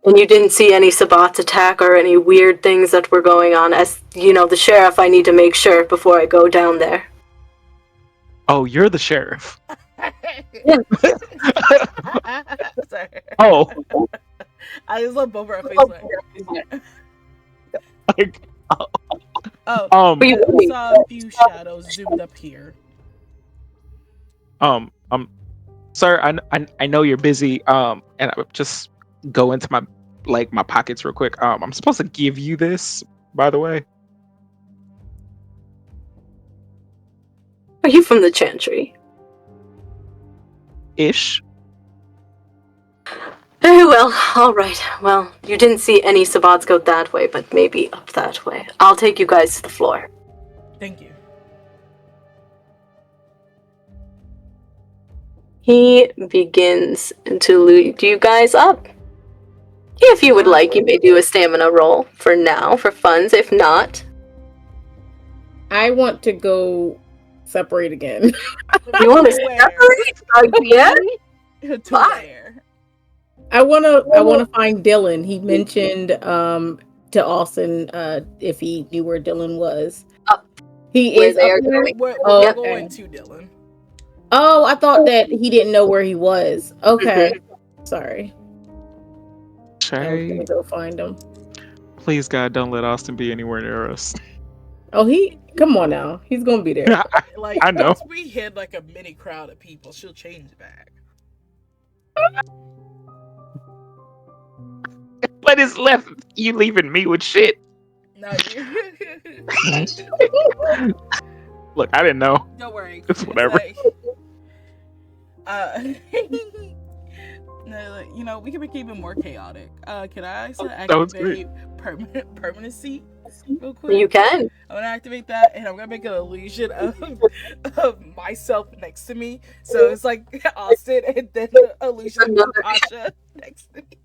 And you didn't see any Sabbats attack or any weird things that were going on? As, you know, the sheriff, I need to make sure before I go down there. Oh, you're the sheriff. Sorry. Oh. I just love over our face Like, I saw a few shadows zoomed up here. Sir, I know you're busy. And I just go into my pockets real quick. I'm supposed to give you this, by the way. Are you from the Chantry? Ish. Very well, alright. Well, you didn't see any Sabbats go that way, but maybe up that way. I'll take you guys to the floor. Thank you. He begins to lead you guys up. If you would like, you may do a stamina roll for now, for funds. If not, I want to go separate again. you want to separate again? To where? I wanna find Dylan. He mentioned to Austin if he knew where Dylan was. He Where is they up are there? going. We're Okay. going to Dylan. Oh, I thought that he didn't know where he was. Okay. Sorry. I was gonna go find him. Please, God, don't let Austin be anywhere near us. Oh, come on now. He's gonna be there. Like, I know. once we hit like a mini crowd of people, she'll change back. What is left? You leaving me with shit? No, Look, I didn't know. don't worry. It's whatever. No, like, you know, we can make it even more chaotic. Can I Sounds activate permanency real quick? You can. I'm gonna activate that, and I'm gonna make an illusion of myself next to me. So it's like Austin, and then the illusion of Natasha next to me.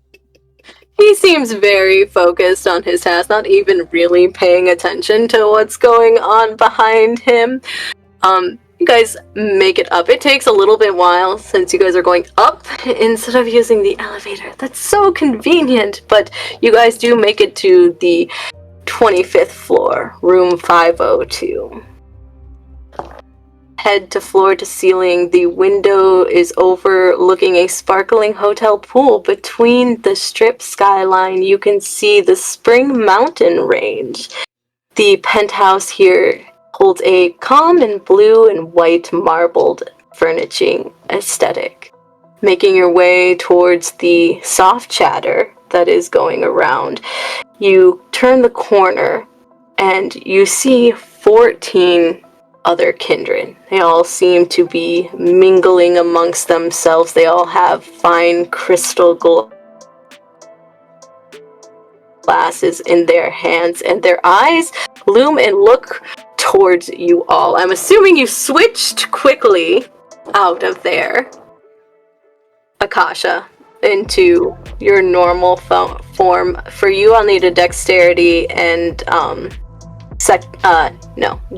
He seems very focused on his task, not even really paying attention to what's going on behind him. You guys make it up. It takes a little bit while since you guys are going up instead of using the elevator. That's so convenient, but you guys do make it to the 25th floor, room 502. Head to floor to ceiling. The window is overlooking a sparkling hotel pool. Between the strip skyline, you can see the Spring Mountain range. The penthouse here holds a calm and blue and white marbled furnishing aesthetic. making your way towards the soft chatter that is going around. You turn the corner and you see 14 other kindred. They all seem to be mingling amongst themselves. They all have fine crystal glasses in their hands, and their eyes loom and look towards you all. I'm assuming you switched quickly out of there, Akasha, into your normal form. For you, I'll need a dexterity and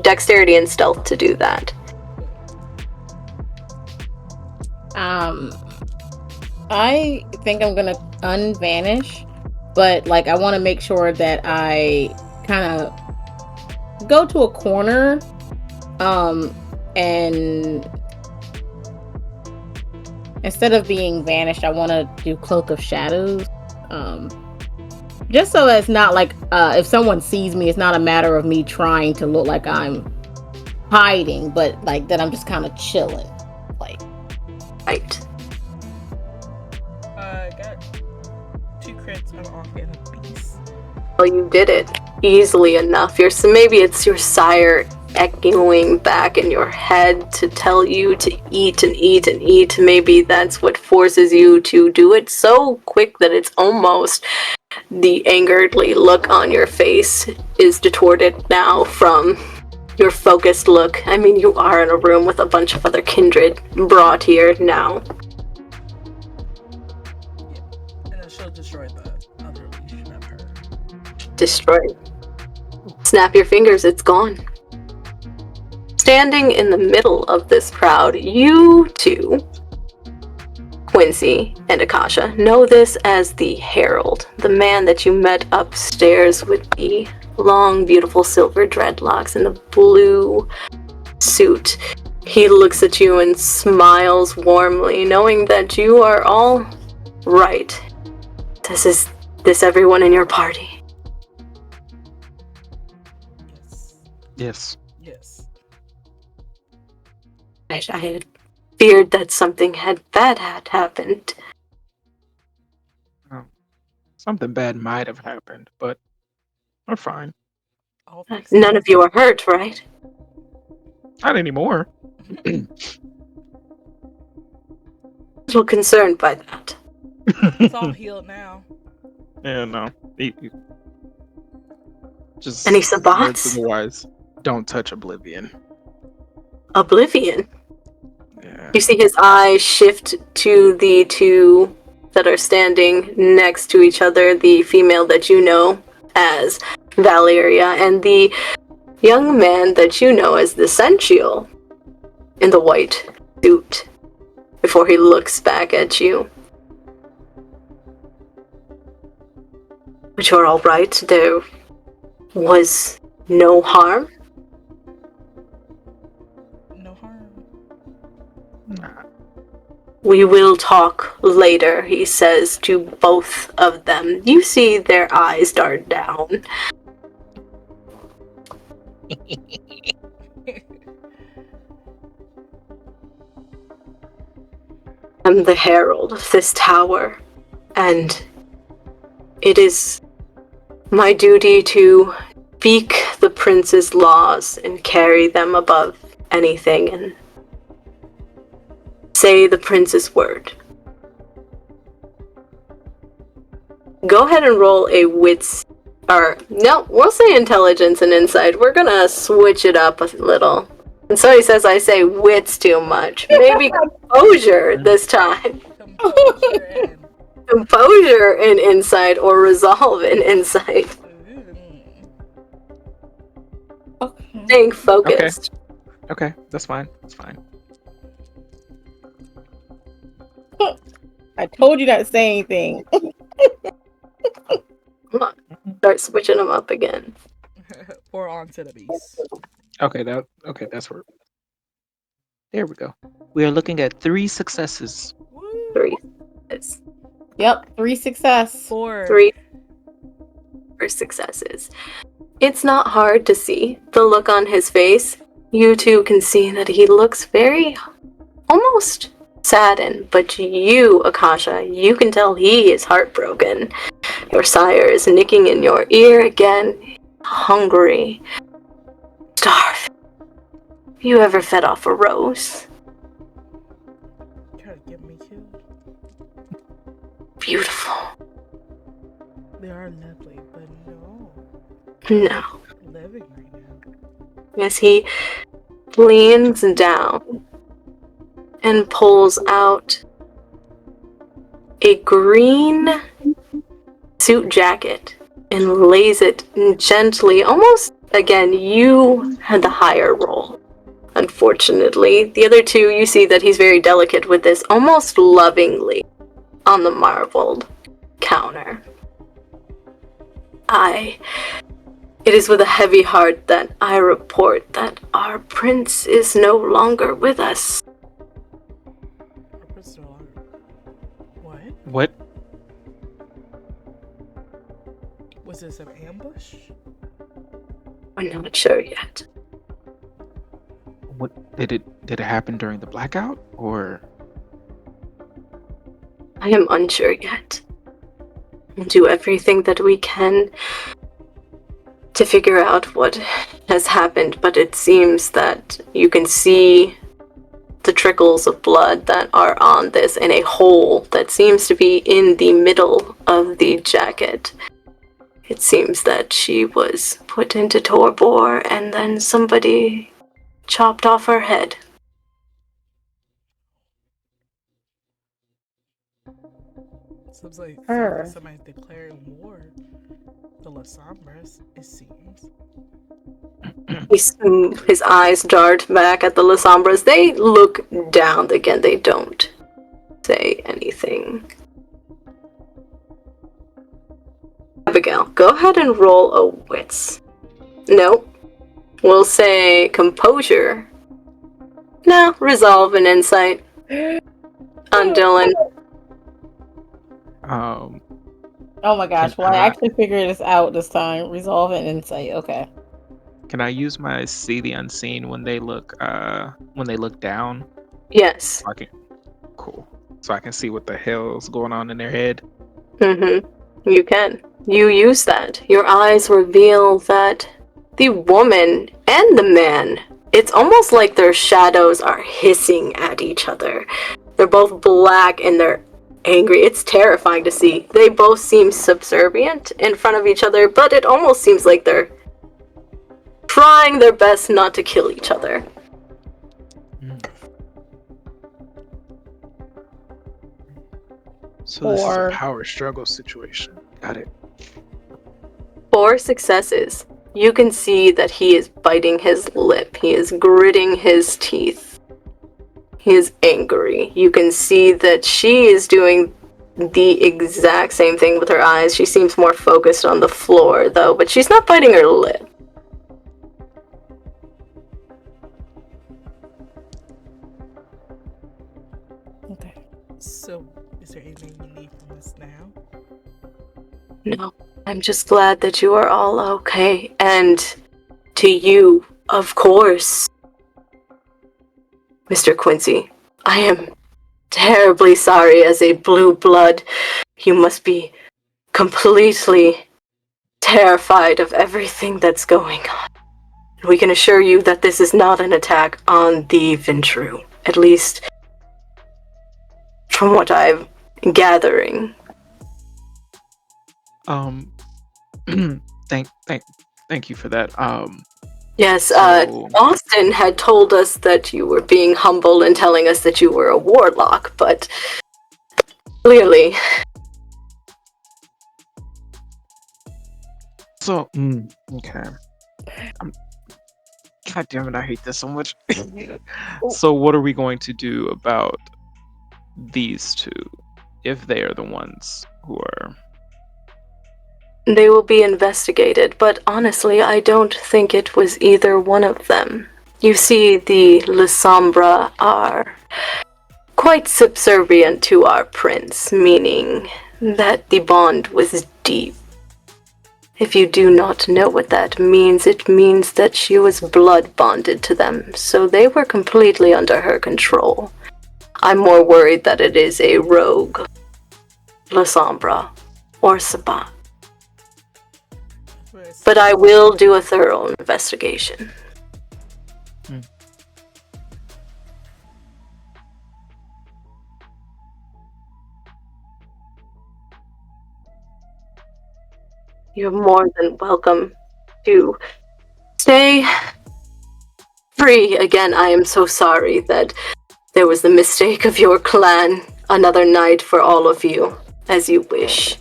dexterity and stealth to do that. I think I'm gonna unvanish, but like I want to make sure that I kind of go to a corner, and instead of being vanished, I want to do Cloak of Shadows, just so it's not like if someone sees me, it's not a matter of me trying to look like I'm hiding, but like that I'm just kind of chilling, like. Right. Got 2 crits, I'm off in a beast. Well, you did it easily enough. Maybe it's your sire echoing back in your head to tell you to eat and eat and eat. Maybe that's what forces you to do it so quick that it's almost the angeredly look on your face is distorted now from your focused look. I mean, you are in a room with a bunch of other kindred brought here now. Yeah. And then she'll destroy the other illusion of her. Destroyed. Snap your fingers, it's gone. Standing in the middle of this crowd, you two, Quincy and Akasha, know this as the Herald, the man that you met upstairs with the long, beautiful silver dreadlocks and the blue suit. He looks at you and smiles warmly, knowing that you are all right. Is this everyone in your party? Yes. Yes. I had feared that something bad had happened. Something bad might have happened, but we're fine. I'll fix it. None of you are hurt, right? Not anymore. A little concerned by that. It's all healed now. Yeah, no. Just Any words sabbats? of the wise. Don't touch Oblivion. Oblivion. Yeah. You see his eyes shift to the two that are standing next to each other, the female that you know as Valeria, and the young man that you know as the Sensual in the white suit, before he looks back at you. But you're all right. There was no harm. No harm. Nah. We will talk later, he says to both of them. You see their eyes dart down. I'm the herald of this tower, and it is my duty to speak the prince's laws and carry them above anything and say the prince's word. Go ahead and roll a wits, or no, we'll say intelligence and insight. We're gonna switch it up a little. And so he says I say wits too much. Maybe composure this time. Composure and insight, or resolve and insight. Okay. Staying focused. Okay, that's fine. That's fine. I told you not to say anything. Come on. Start switching them up again. Pour onto the beast. Okay, that's where. There we go. We are looking at 3 successes. Woo. 3. It's Yep, 3 success. 4. 3 for successes. It's not hard to see the look on his face. You two can see that he looks very, almost saddened, but you, Akasha, you can tell he is heartbroken. Your sire is nicking in your ear again, hungry, starved. You ever fed off a rose? Try to get me killed. Beautiful. They are lovely, but no. No. Living right now. As he leans down and pulls out a green suit jacket and lays it gently, almost, again, you had the higher roll. Unfortunately, the other two, you see that he's very delicate with this, almost lovingly, on the marbled counter. It is with a heavy heart that I report that our prince is no longer with us. What? What? Was this an ambush? We're not sure yet. What did it happen during the blackout, or? I am unsure yet. We'll do everything that we can to figure out what has happened, but it seems that you can see the trickles of blood that are on this in a hole that seems to be in the middle of the jacket. It seems that she was put into Torbor and then somebody chopped off her head. Seems like Her. somebody's declaring war. The Lasombras, it seems. His eyes dart back at the Lasombras. They look down again. They don't say anything. Abigail, go ahead and roll a wits. Nope. We'll say composure. No, resolve and insight. On Dylan. Oh my gosh, Can well, I I- actually figured this out this time. Resolve and insight. Okay. Can I use my see the unseen when they look down? Yes. Cool. So I can see what the hell's going on in their head. You can. You use that. Your eyes reveal that the woman and the man, it's almost like their shadows are hissing at each other. They're both black and they're angry. It's terrifying to see. They both seem subservient in front of each other, but it almost seems like they're trying their best not to kill each other. So this is Or- a power struggle situation. Got it. 4 successes. You can see that he is biting his lip. He is gritting his teeth. He is angry. You can see that she is doing the exact same thing with her eyes. She seems more focused on the floor, though, but she's not biting her lip. Okay. So, is there anything you need from us now? No, I'm just glad that you are all okay. And to you, of course, Mr. Quincy, I am terribly sorry as a blue blood. You must be completely terrified of everything that's going on. We can assure you that this is not an attack on the Ventru, at least from what I'm gathering. Thank you for that. Yes, So- Austin had told us that you were being humble and telling us that you were a warlock, but clearly, So, okay. God damn it, I hate this so much. So what are we going to do about these two, if they are the ones who are... they will be investigated, but honestly, I don't think it was either one of them. You see, the Lasombra are quite subservient to our prince, meaning that the bond was deep. If you do not know what that means, it means that she was blood bonded to them, so they were completely under her control. I'm more worried that it is a rogue, Lasombra, or Sabat. But I will do a thorough investigation. You're more than welcome to stay free. Again, I am so sorry that there was the mistake of your clan. Another night for all of you, as you wish.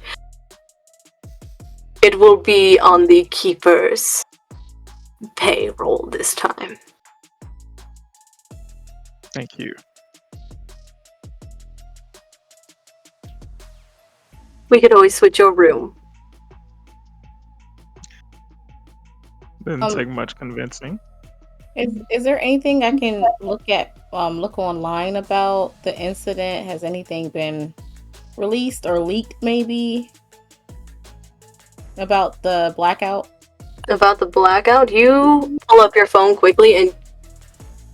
It will be on the Keeper's payroll this time. Thank you. We could always switch your room. Didn't take much convincing. Is there anything I can look online about the incident? Has anything been released or leaked maybe about the blackout? About the blackout, you pull up your phone quickly, and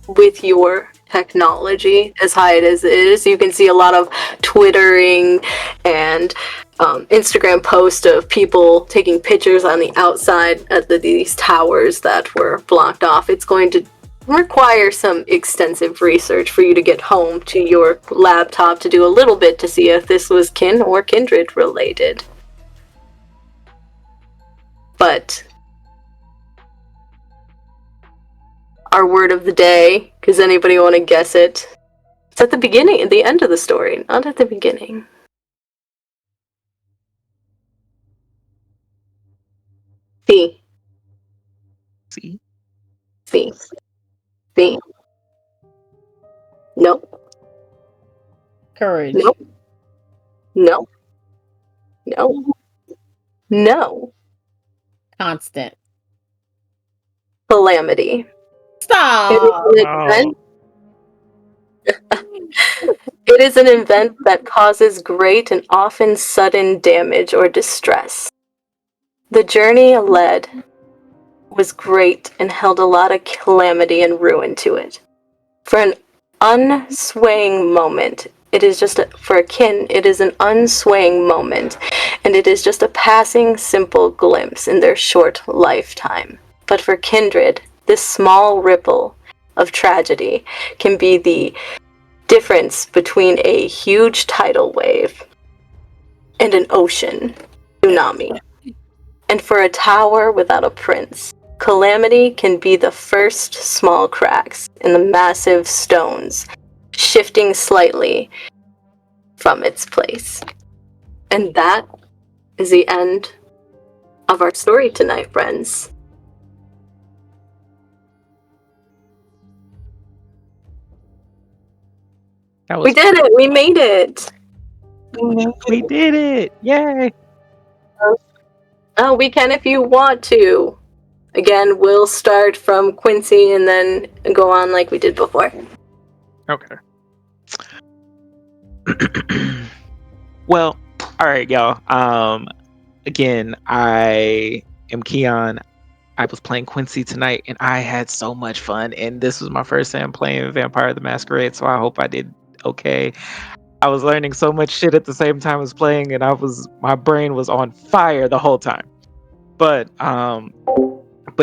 with your technology as high as it is, you can see a lot of twittering and Instagram posts of people taking pictures on the outside of these towers that were blocked off. It's going to require some extensive research for you to get home to your laptop to do a little bit to see if this was kin or kindred related. But our word of the day, does anybody want to guess it? It's at the beginning, at the end of the story, not at the beginning. Fee. See? Fee. Fee. Nope. Courage. Nope. No. No. No. Constant. Calamity. Stop. It is an event that causes great and often sudden damage or distress. The journey led was great and held a lot of calamity and ruin to it. For an unswaying moment, for a kin, it is an unswaying moment, and it is just a passing, simple glimpse in their short lifetime. But for kindred, this small ripple of tragedy can be the difference between a huge tidal wave and an ocean tsunami. And for a tower without a prince, calamity can be the first small cracks in the massive stones, shifting slightly from its place. And that is the end of our story tonight, friends. We did it! We made it! We did it! Yay! Oh, we can if you want to. Again, we'll start from Quincy and then go on like we did before. Okay. Well, all right, y'all. Again, I am Queon. I was playing Quincy tonight, and I had so much fun. And this was my first time playing Vampire the Masqurade, so I hope I did okay. I was learning so much shit at the same time as playing, and my brain was on fire the whole time. But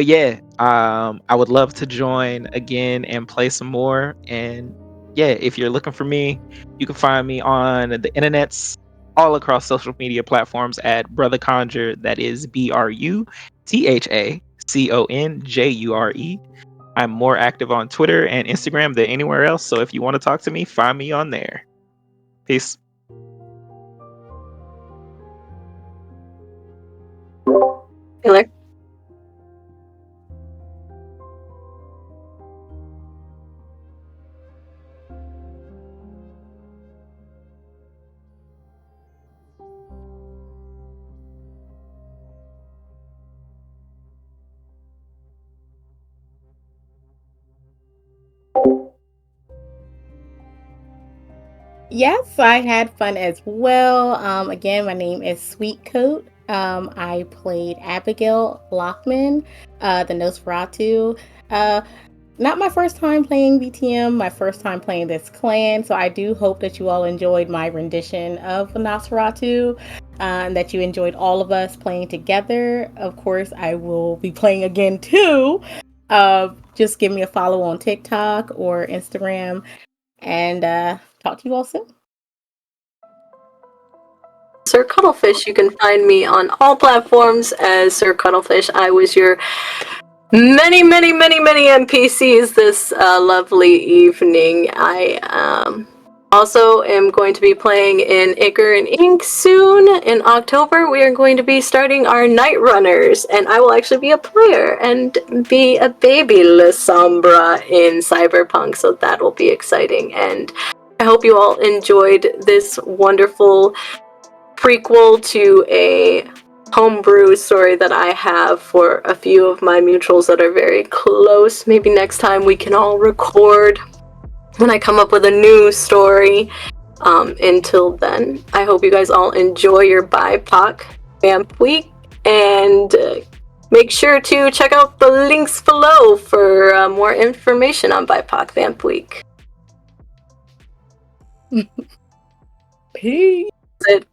yeah, I would love to join again and play some more. And yeah, if you're looking for me, you can find me on the internets all across social media platforms at Brother Conjure. That is BRUTHACONJURE. I'm more active on Twitter and Instagram than anywhere else. So if you want to talk to me, find me on there. Peace. Taylor? Yes, I had fun as well. Again, my name is Sweetcoat. I played Abigail Lockman, the Nosferatu. not my first time playing VTM, my first time playing this clan. So I do hope that you all enjoyed my rendition of Nosferatu, and that you enjoyed all of us playing together. Of course, I will be playing again too. Just give me a follow on TikTok or Instagram, and talk to you all soon. Sir Cuttlefish, you can find me on all platforms as Sir Cuttlefish. I was your many NPCs this lovely evening. I also am going to be playing in Ichor and Ink soon. In October, we are going to be starting our Night Runners, and I will actually be a player and be a baby Lasombra in Cyberpunk, so that will be exciting. And I hope you all enjoyed this wonderful prequel to a homebrew story that I have for a few of my mutuals that are very close. Maybe next time we can all record when I come up with a new story. Until then, I hope you guys all enjoy your BIPOC Vamp Week, and make sure to check out the links below for more information on BIPOC Vamp Week. Peace. That's it.